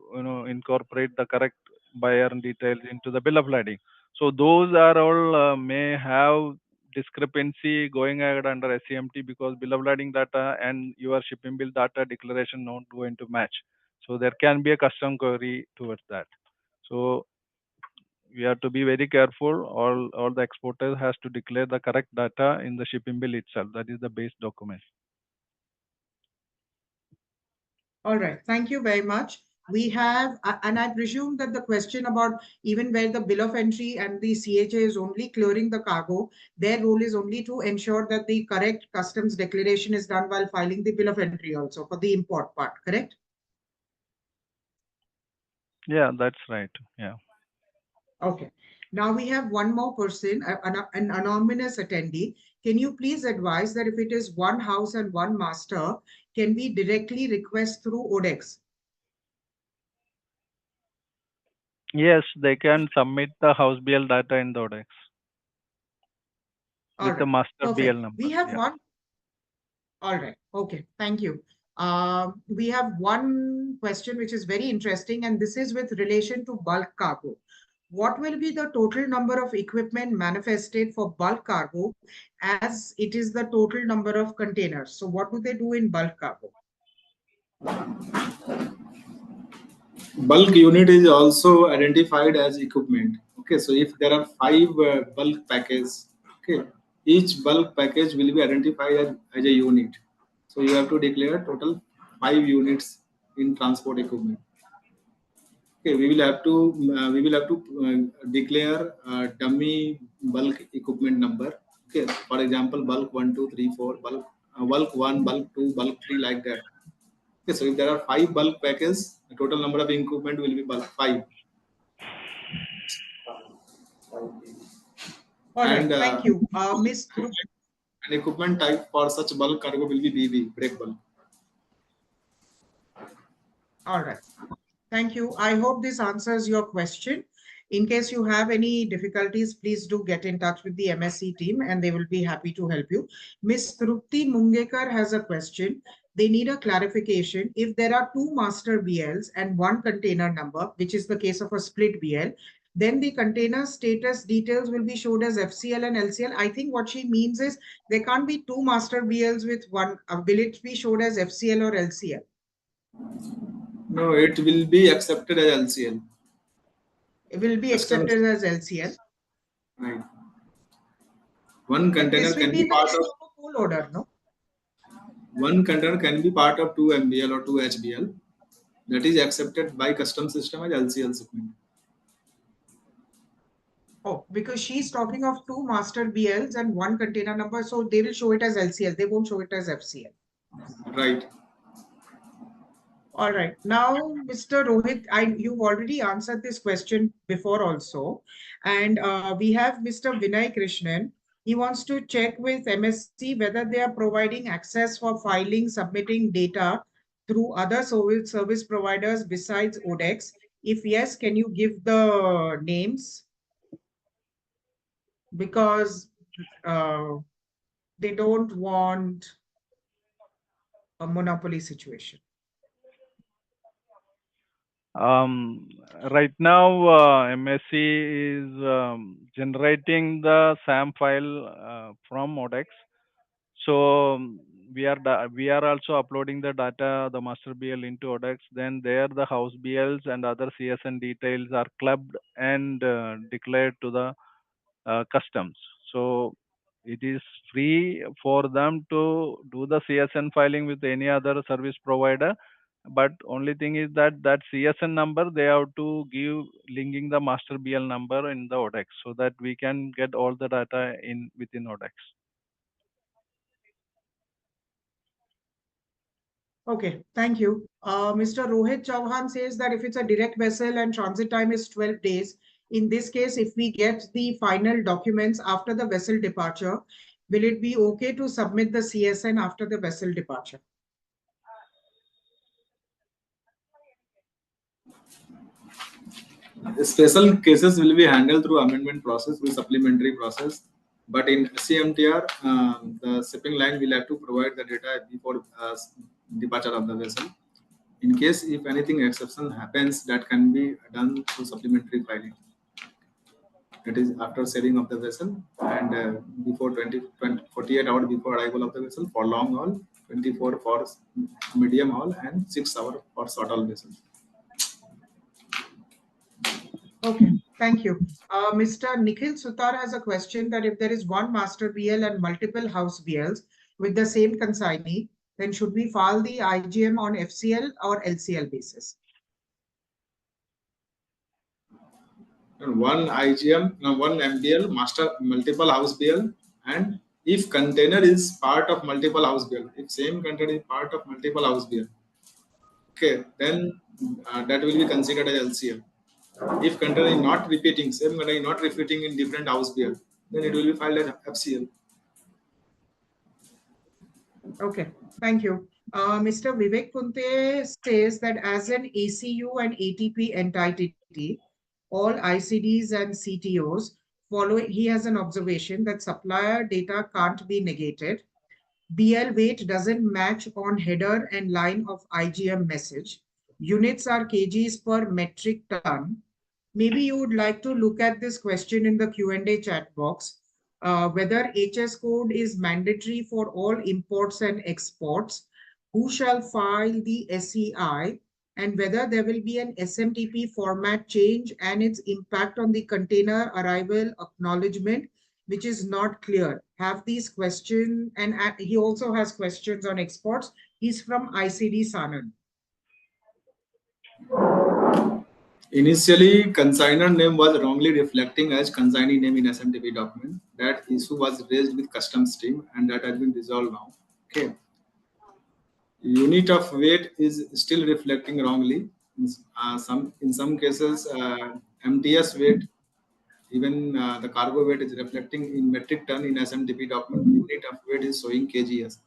S9: incorporate the correct buyer details into the bill of lading. So those are all may have discrepancy going ahead under SCMT, because bill of lading data and your shipping bill data declaration not going to match. So there can be a custom query towards that. So we have to be very careful. All the exporters has to declare the correct data in the shipping bill itself. That is the base document.
S1: All right, thank you very much. We have, and I presume that the question about even where the bill of entry and the CHA is only clearing the cargo, their role is only to ensure that the correct customs declaration is done while filing the bill of entry also for the import part, correct?
S9: Yeah, that's right. Yeah.
S1: Okay. Now we have one more person, an anonymous attendee. Can you please advise that if it is one house and one master, can we directly request through ODEX?
S9: Yes, they can submit the house BL data in the ODEX with the master BL
S1: Perfect.
S9: number.
S1: We have
S9: Yeah.
S1: one. All right. Okay. Thank you. We have one question which is very interesting, and this is with relation to bulk cargo. What will be the total number of equipment manifested for bulk cargo as it is the total number of containers? So what do they do in bulk cargo?
S10: Bulk unit is also identified as equipment. Okay, so if there are 5 bulk packages, okay, each bulk package will be identified as a unit. So you have to declare total 5 units in transport equipment. Okay, we will have to declare dummy bulk equipment number. Okay, for example, bulk 1, 2, 3, 4, bulk 1, bulk 2, bulk 3, like that. Okay, so if there are 5 bulk packages, the total number of equipment will be bulk 5.
S1: All right,
S10: And
S1: thank you. Miss
S10: an equipment type for such bulk cargo will be BB, break bulk.
S1: All right. Thank you. I hope this answers your question. In case you have any difficulties, please do get in touch with the MSc team and they will be happy to help you. Ms. Trupti Mungekar has a question. They need a clarification. If there are 2 master BLs and 1 container number, which is the case of a split BL, then the container status details will be showed as FCL and LCL. I think what she means is there can't be 2 master BLs with one. Will it be showed as FCL or LCL?
S10: No, it will be accepted as LCL.
S1: It will be accepted as LCL.
S10: Right. One container
S1: This will
S10: can
S1: be
S10: be
S1: in the
S10: part
S1: case
S10: of
S1: of a full order, no?
S10: one container can be part of 2 MBL or 2 HBL. That is accepted by custom system as LCL shipment.
S1: Oh, because she's talking of 2 master BLs and 1 container number, so they will show it as LCL. They won't show it as FCL.
S10: Right.
S1: All right. Now, Mr. Rohit, you've already answered this question before also. And we have Mr. Vinay Krishnan. He wants to check with MSc whether they are providing access for filing, submitting data through other service providers besides ODEX. If yes, can you give the names? Because they don't want a monopoly situation.
S9: Right now, MSc is generating the SAM file from ODEX. So we are also uploading the data, the master BL into ODEX. Then there the house BLs and other CSN details are clubbed and declared to the customs. So it is free for them to do the CSN filing with any other service provider. But only thing is that CSN number they have to give linking the master BL number in the ODEX so that we can get all the data within ODEX.
S1: Okay, thank you. Mr. Rohit Chauhan says that if it's a direct vessel and transit time is 12 days, in this case, if we get the final documents after the vessel departure, will it be okay to submit the CSN after the vessel departure?
S10: Special cases will be handled through amendment process, through supplementary process. But in SCMTR, the shipping line will have to provide the data before departure of the vessel. In case if anything exception happens, that can be done through supplementary filing. That is after sailing of the vessel and before 48 hours before arrival of the vessel for long haul, 24 for medium haul, and 6 hours for short haul vessels.
S1: Okay, thank you. Mr. Nikhil Sutar has a question that if there is one master BL and multiple house BLs with the same consignee, then should we file the IGM on FCL or LCL basis?
S10: And one IGM, one MBL, master multiple house BL, and if container is part of multiple house BL, if same container is part of multiple house BL, okay, then that will be considered as LCL. If container is not repeating, same container is not repeating in different house BL, then it will be filed as FCL.
S1: Okay, thank you. Mr. Vivek Kunte says that as an ACU and ATP entity, all ICDs and CTOs following, he has an observation that supplier data can't be negated. BL weight doesn't match on header and line of IGM message. Units are kgs per metric ton. Maybe you would like to look at this question in the Q&A chat box. Whether HS code is mandatory for all imports and exports, who shall file the SEI, and whether there will be an SMTP format change and its impact on the container arrival acknowledgement, which is not clear. Have these questions, and he also has questions on exports. He's from ICD Sanand.
S10: Initially, consignor name was wrongly reflecting as consignee name in SMTP document. That issue was raised with customs team and that has been resolved now. Okay. Unit of weight is still reflecting wrongly. In some cases, MTS weight, even the cargo weight is reflecting in metric ton in SMTP document. Unit of weight is showing kgs.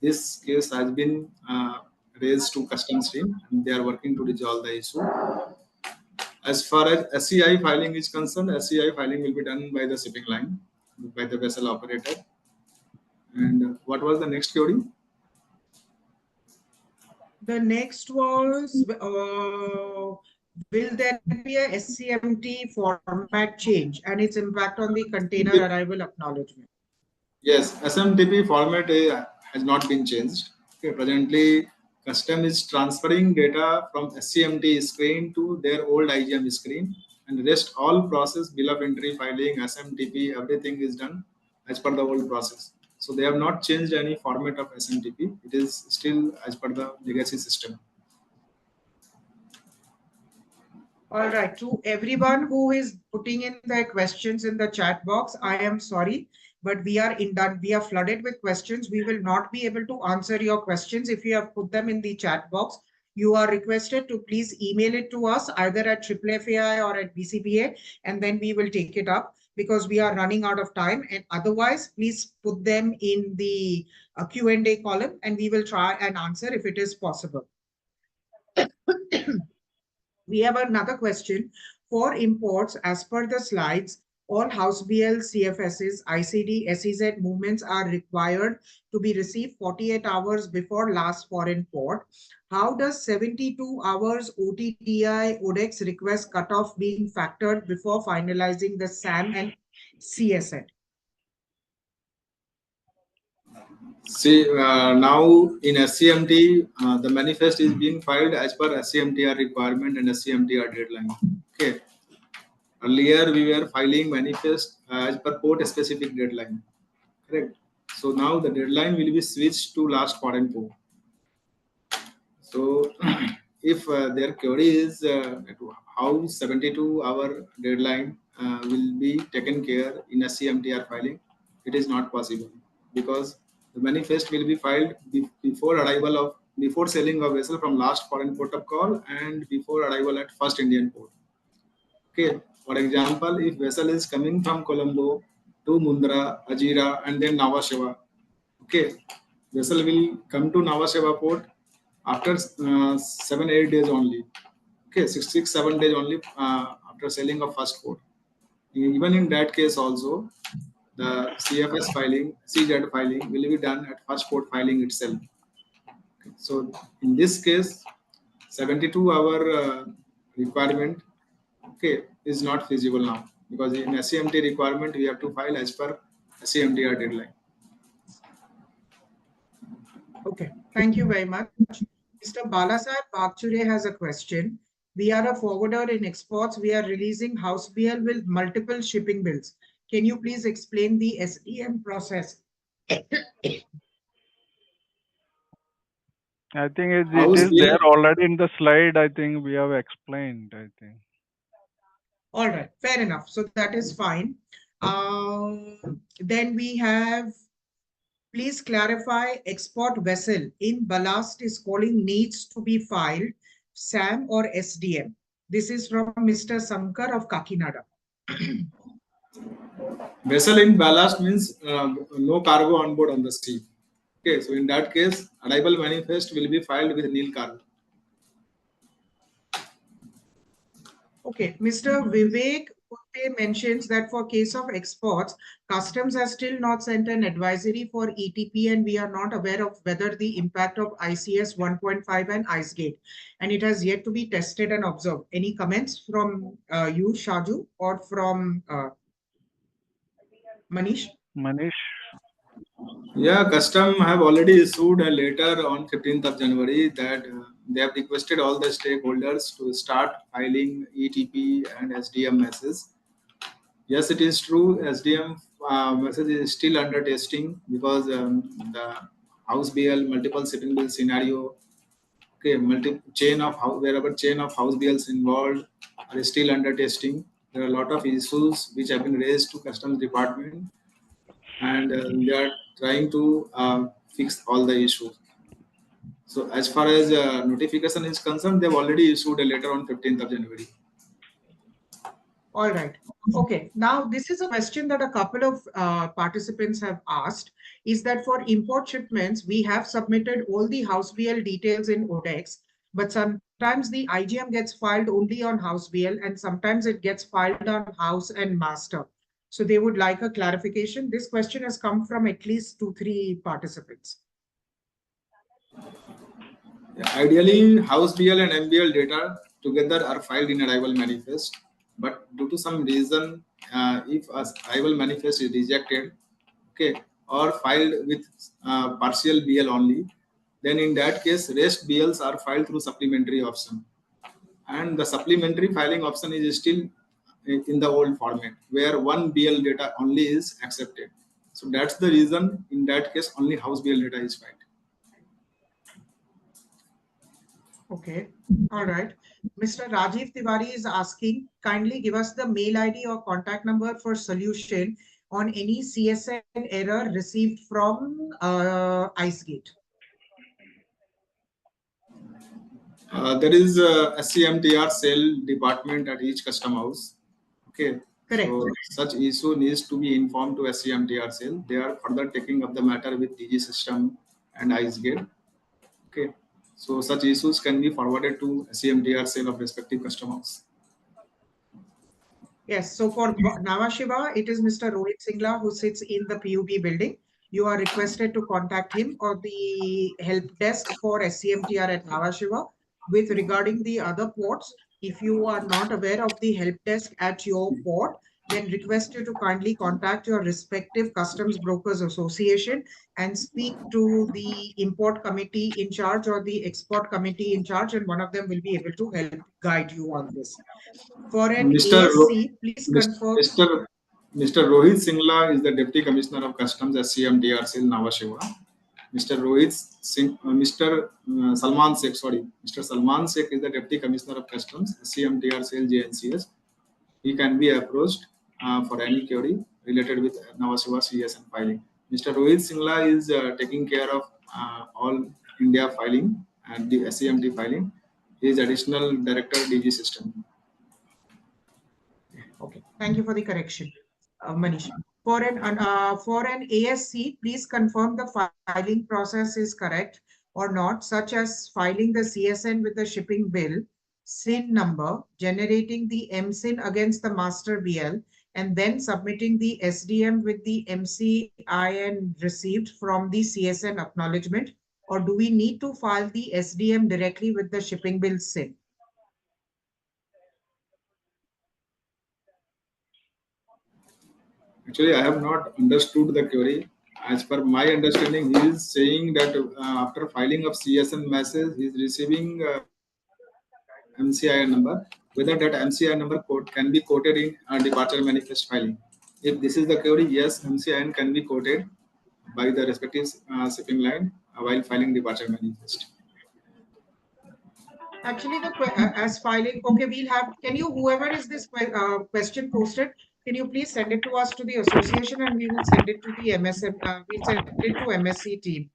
S10: This case has been raised to customs team and they are working to resolve the issue. As far as SCI filing is concerned, SCI filing will be done by the shipping line, by the vessel operator. And what was the next query?
S1: The next was, will there be a SCMT format change and its impact on the container arrival acknowledgement?
S10: Yes, SMTP format has not been changed. Okay, presently, custom is transferring data from SCMT screen to their old IGM screen, and rest all process, bill of entry, filing, SMTP, everything is done as per the old process. So they have not changed any format of SMTP. It is still as per the legacy system.
S1: All right, to everyone who is putting in their questions in the chat box, I am sorry, but we are flooded with questions. We will not be able to answer your questions if you have put them in the chat box. You are requested to please email it to us either at FFI or at BCBA, and then we will take it up because we are running out of time. And otherwise, please put them in the Q&A column and we will try and answer if it is possible. We have another question. For imports, as per the slides, all house BL, CFSs, ICD, SEZ movements are required to be received 48 hours before last foreign port. How does 72 hours OTDI ODEX request cutoff being factored before finalizing the SAM and CSN?
S10: See, now in SCMT, the manifest is being filed as per SCMTR requirement and SCMTR deadline. Okay. Earlier, we were filing manifest as per port specific deadline. Correct. So now the deadline will be switched to last foreign port. So if their query is how 72-hour deadline will be taken care in SCMTR filing, it is not possible because the manifest will be filed before arrival of before sailing of vessel from last foreign port of call and before arrival at first Indian port. Okay, for example, if vessel is coming from Colombo to Mundra, Ajira, and then Nhava Sheva, okay, vessel will come to Nhava Sheva port after 7-8 days only. Okay, 6-7 days only after sailing of first port. Even in that case also, the CFS filing, CZ filing will be done at first port filing itself. Okay. So in this case, 72-hour requirement, okay, is not feasible now, because in SCMT requirement we have to file as per SCMTR deadline.
S1: Okay, thank you very much. Mr. Balasaheb Bagchure has a question. We are a forwarder in exports. We are releasing house BL with multiple shipping bills. Can you please explain the SDM process?
S9: I think it is there already in the slide. I think we have explained, I think.
S1: All right, fair enough. So that is fine. Then we have, please clarify export vessel in ballast is calling needs to be filed, SAM or SDM. This is from Mr. Sankar of Kakinada.
S10: Vessel in ballast means no cargo on board on the sea. Okay, so in that case, arrival manifest will be filed with nil cargo.
S1: Okay, Mr. Vivek Putte mentions that for case of exports, customs has still not sent an advisory for ETP, and we are not aware of whether the impact of ICS 1.5 and IceGate, and it has yet to be tested and observed. Any comments from you, Shaju, or from Manish?
S9: Manish?
S10: Yeah, custom have already issued a letter on 15th of January that they have requested all the stakeholders to start filing ETP and SDM messages. Yes, it is true. SDM message is still under testing because the house BL multiple shipping bill scenario, okay, wherever chain of house BLs involved are still under testing. There are a lot of issues which have been raised to customs department, and they are trying to fix all the issues. So as far as notification is concerned, they've already issued a letter on 15th of January.
S1: All right. Okay. Now, this is a question that a couple of participants have asked, is that for import shipments, we have submitted all the house BL details in ODEX, but sometimes the IGM gets filed only on house BL and sometimes it gets filed on house and master. So they would like a clarification. This question has come from at least 2-3 participants.
S10: Ideally, house BL and MBL data together are filed in arrival manifest, but due to some reason, if a arrival manifest is rejected, okay, or filed with partial BL only, then in that case, rest BLs are filed through supplementary option, and the supplementary filing option is still in the old format where one BL data only is accepted. So that's the reason in that case only house BL data is filed.
S1: Okay, all right. Mr. Rajiv Tiwari is asking, kindly give us the mail ID or contact number for solution on any CSN error received from IceGate.
S10: There is a SCMTR cell department at each custom house. Okay.
S1: Correct.
S10: So such issue needs to be informed to SCMTR cell. They are further taking up the matter with DG system and IceGate. Okay. So such issues can be forwarded to SCMTR cell of respective custom house.
S1: Yes. So for Nhava Sheva, it is Mr. Rohit Singla who sits in the PUB building. You are requested to contact him or the help desk for SCMTR at Nhava Sheva. With regarding the other ports, if you are not aware of the help desk at your port, then request you to kindly contact your respective Customs Brokers Association and speak to the import committee in charge or the export committee in charge, and one of them will be able to help guide you on this. For an ASC, please confirm.
S10: Mr. Rohit Singla is the Deputy Commissioner of Customs at SCMTR cell Nhava Sheva. Mr. Salman Sheikh, Mr. Salman Sheikh is the Deputy Commissioner of Customs, SCMTR cell JNCS. He can be approached for any query related with Nhava Sheva CSN filing. Mr. Rohit Singla is taking care of all India filing at the SCMT filing. He is additional director DG system.
S1: Okay, thank you for the correction, Manish. For an ASC, please confirm the filing process is correct or not, such as filing the CSN with the shipping bill, SIN number, generating the MSIN against the master BL, and then submitting the SDM with the MCIN received from the CSN acknowledgement, or do we need to file the SDM directly with the shipping bill SIN?
S10: Actually, I have not understood the query. As per my understanding, he is saying that after filing of CSN message, he is receiving MCIN number. Whether that MCIN number code can be quoted in departure manifest filing. If this is the query, yes, MCIN can be quoted by the respective shipping line while filing departure manifest.
S1: Actually, as filing, okay, we'll have, can you, whoever is this question posted, can you please send it to us to the association and we will send it to the MSM, we'll send it to MSC team.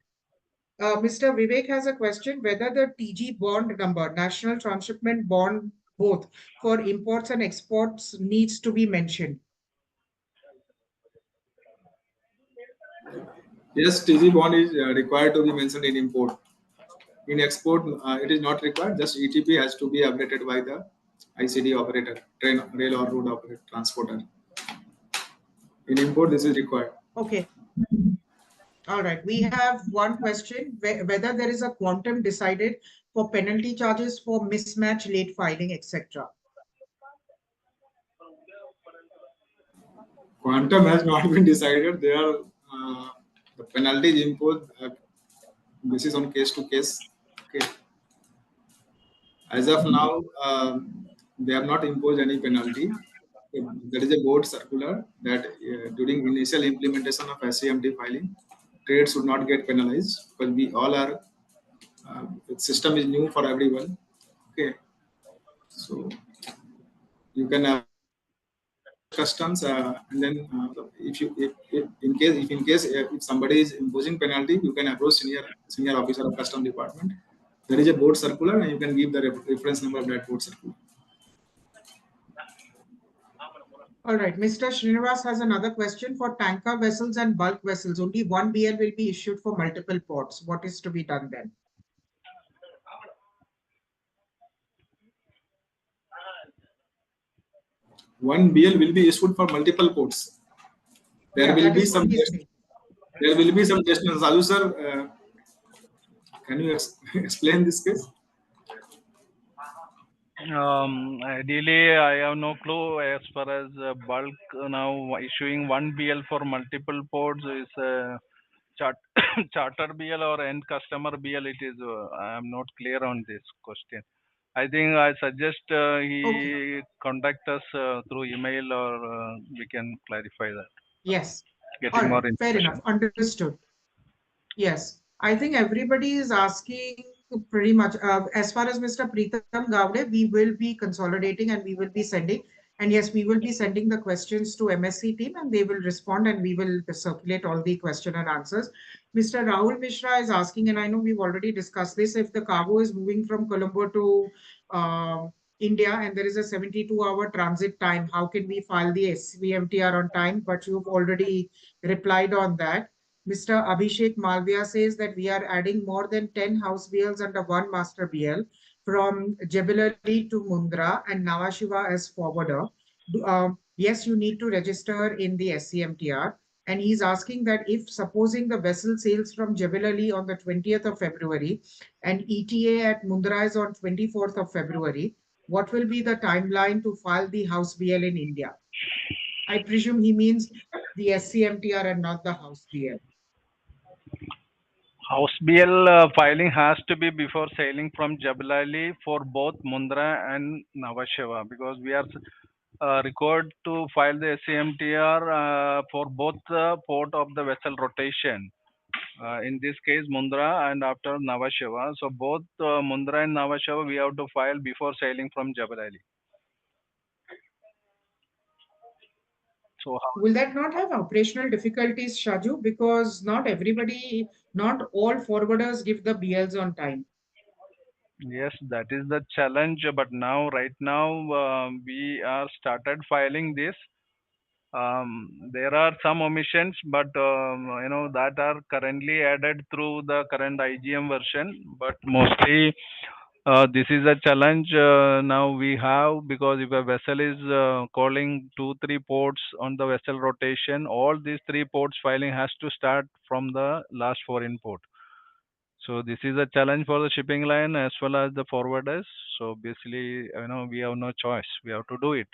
S1: Mr. Vivek has a question whether the TG bond number, National Transshipment Bond, both for imports and exports needs to be mentioned.
S10: Yes, TG bond is required to be mentioned in import. In export, it is not required. Just ETP has to be updated by the ICD operator, train, rail or road operator, transporter. In import, this is required.
S1: Okay. All right. We have one question, whether there is a quantum decided for penalty charges for mismatch, late filing, etc.
S10: Quantum has not been decided. There are the penalties imposed. This is on case to case. Okay. As of now, they have not imposed any penalty. There is a board circular that during initial implementation of SCMT filing, trade should not get penalized because we all are. The system is new for everyone. Okay, so you can customs and then if somebody is imposing penalty, you can approach senior officer of custom department. There is a board circular and you can give the reference number of that board circular.
S1: All right, Mr. Srinivas has another question. For tanker vessels and bulk vessels, only one BL will be issued for multiple ports. What is to be done then?
S10: One BL will be issued for multiple ports. There will be some questions. Salu sir, can you explain this case?
S9: Ideally, I have no clue as far as bulk now issuing one BL for multiple ports is charter BL or end customer BL. It is I am not clear on this question. I think I suggest he contact us through email or we can clarify that.
S1: Yes.
S9: Getting
S1: All
S9: more
S1: right. Fair enough. Understood. Yes. I think everybody is asking pretty much. As far as Mr. Preetham Gowde, we will be consolidating and we will be sending. And yes, we will be sending the questions to MSC team and they will respond and we will circulate all the question and answers. Mr. Rahul Mishra is asking, and I know we've already discussed this, if the cargo is moving from Colombo to India and there is a 72-hour transit time, how can we file the SCMTR on time? But you've already replied on that. Mr. Abhishek Malviya says that we are adding more than 10 house BLs under one master BL from Jebel to Mundra and Nhava Sheva as forwarder. Yes, you need to register in the SCMTR. And he's asking that if supposing the vessel sails from Jebel on the 20th of February and ETA at Mundra is on 24th of February, what will be the timeline to file the house BL in India? I presume he means the SCMTR and not the house BL.
S9: House BL filing has to be before sailing from Jebel Ali for both Mundra and Nhava Sheva because we are required to file the SCMTR for both the port of the vessel rotation. In this case, Mundra and after Nhava Sheva. So both Mundra and Nhava Sheva we have to file before sailing from Jebel Ali. So
S1: will that not have operational difficulties, Shaju? Because not all forwarders give the BLs on time.
S9: Yes, that is the challenge. But now, right now, we are started filing this. There are some omissions, but that are currently added through the current IGM version. But mostly, this is a challenge now we have, because if a vessel is calling 2-3 ports on the vessel rotation, all these 3 ports filing has to start from the last foreign port. So this is a challenge for the shipping line as well as the forwarders. So basically, we have no choice. We have to do it.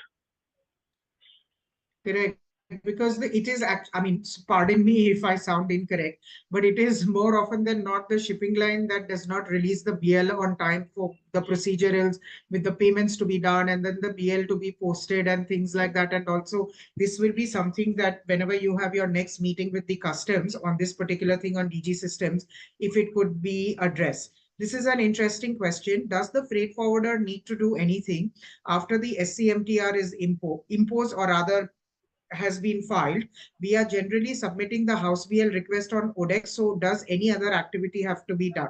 S1: Correct, because it is I mean, pardon me if I sound incorrect, but it is more often than not the shipping line that does not release the BL on time for the procedurals with the payments to be done and then the BL to be posted and things like that. And also, this will be something that whenever you have your next meeting with the customs on this particular thing on DG systems, if it could be addressed. This is an interesting question. Does the freight forwarder need to do anything after the SCMTR is imposed, or rather has been filed? We are generally submitting the House BL request on ODEX. So does any other activity have to be done?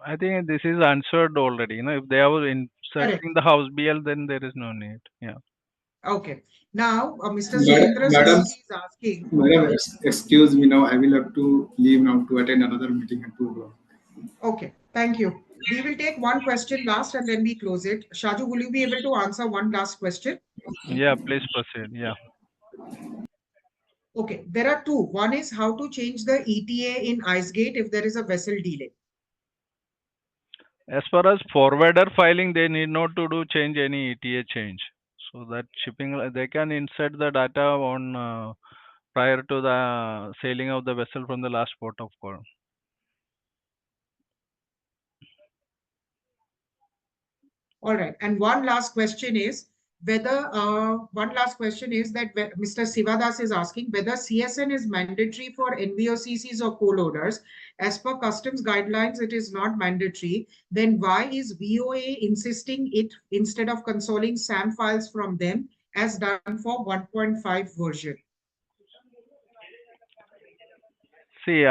S9: I think this is answered already. If they are inserting the House BL, then there is no need. Yeah.
S1: Okay. Now, Mr.
S10: Madam,
S1: Surendra
S10: Madam,
S1: Singh is asking.
S10: Madam, excuse me now. I will have to leave now to attend another meeting at 2 o'clock.
S1: Okay, thank you. We will take one question last and then we close it. Shaju, will you be able to answer one last question?
S9: Yeah, please proceed. Yeah.
S1: Okay, there are two. One is how to change the ETA in IceGate if there is a vessel delay.
S9: As far as forwarder filing, they need not to do change any ETA change. So that shipping, they can insert the data on prior to the sailing of the vessel from the last port of call.
S1: All right. And one last question is whether Mr. Sivadas is asking whether CSN is mandatory for NVOCCs or co-loaders. As per customs guidelines, it is not mandatory. Then why is VOA insisting it instead of consoling SAM files from them as done for 1.5 version?
S9: See,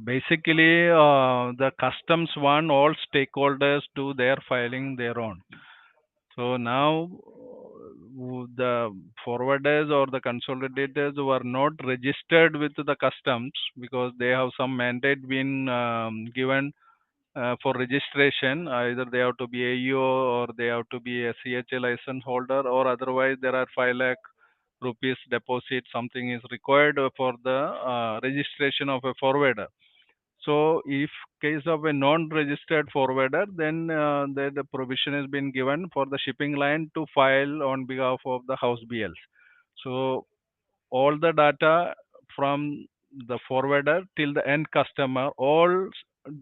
S9: basically, the customs want all stakeholders do their filing their own. So now the forwarders or the consolidators were not registered with the customs because they have some mandate been given for registration. Either they have to be AEO or they have to be a CHA license holder, or otherwise there are 5 lakh rupees deposit, something is required for the registration of a forwarder. So if case of a non-registered forwarder, then the provision has been given for the shipping line to file on behalf of the house BLs. So all the data from the forwarder till the end customer, all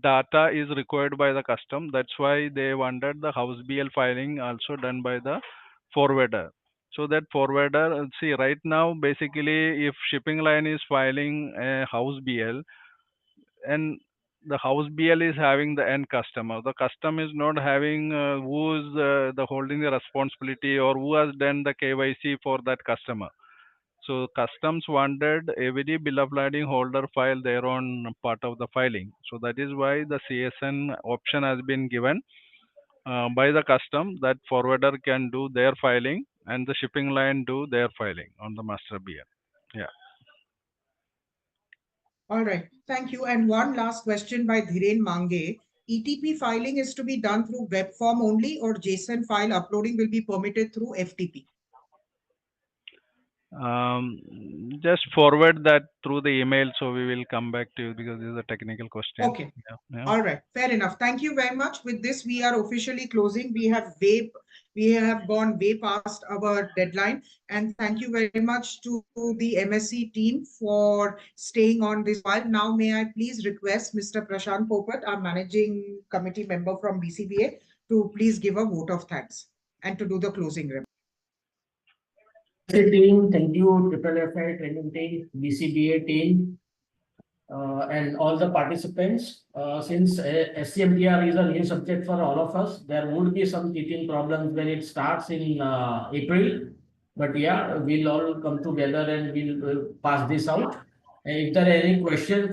S9: data is required by the custom. That's why they wanted the house BL filing also done by the forwarder. So that forwarder, see right now, basically if shipping line is filing a house BL and the house BL is having the end customer, the custom is not having who is the holding the responsibility or who has done the KYC for that customer. So customs wanted every bill of lading holder file their own part of the filing. So that is why the CSN option has been given by the custom that forwarder can do their filing and the shipping line do their filing on the master BL. Yeah.
S1: All right, thank you. And one last question by Dhiren Mange. ETP filing is to be done through web form only, or JSON file uploading will be permitted through FTP?
S9: Just forward that through the email, so we will come back to you because this is a technical question.
S1: Okay.
S9: Yeah.
S1: All right, fair enough. Thank you very much. With this, we are officially closing. We have gone way past our deadline. And thank you very much to the MSc team for staying on this while. Now, may I please request Mr. Prashant Popat, our managing committee member from BCBA, to please give a vote of thanks and to do the closing remarks.
S17: Team, thank you, FFI training team, BCBA team, and all the participants. Since SCMTR is a new subject for all of us, there would be some teaching problems when it starts in April. But yeah, we'll all come together and we'll pass this out. If there are any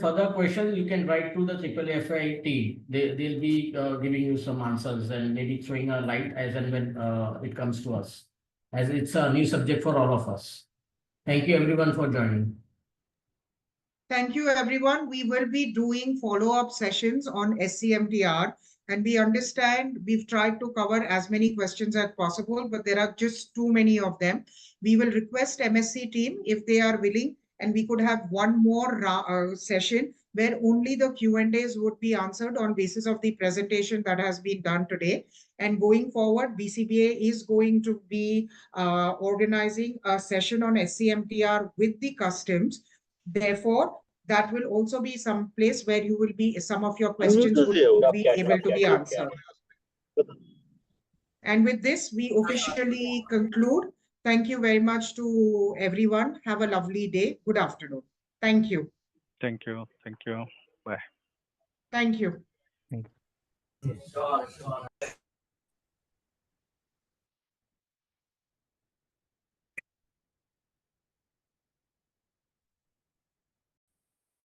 S17: further questions, you can write to the FI team. They'll be giving you some answers and maybe throwing a light as and when it comes to us, as it's a new subject for all of us. Thank you everyone for joining.
S1: Thank you, everyone. We will be doing follow-up sessions on SCMTR, and we understand we've tried to cover as many questions as possible, but there are just too many of them. We will request MSc team if they are willing, and we could have one more session where only the Q&As would be answered on basis of the presentation that has been done today. And going forward, BCBA is going to be organizing a session on SCMTR with the customs. Therefore, that will also be some place where you will be, some of your questions would be able to be answered. And with this, we officially conclude. Thank you very much to everyone. Have a lovely day. Good afternoon. Thank you.
S9: Thank you. Thank you. Bye.
S1: Thank you.
S15: Thank you.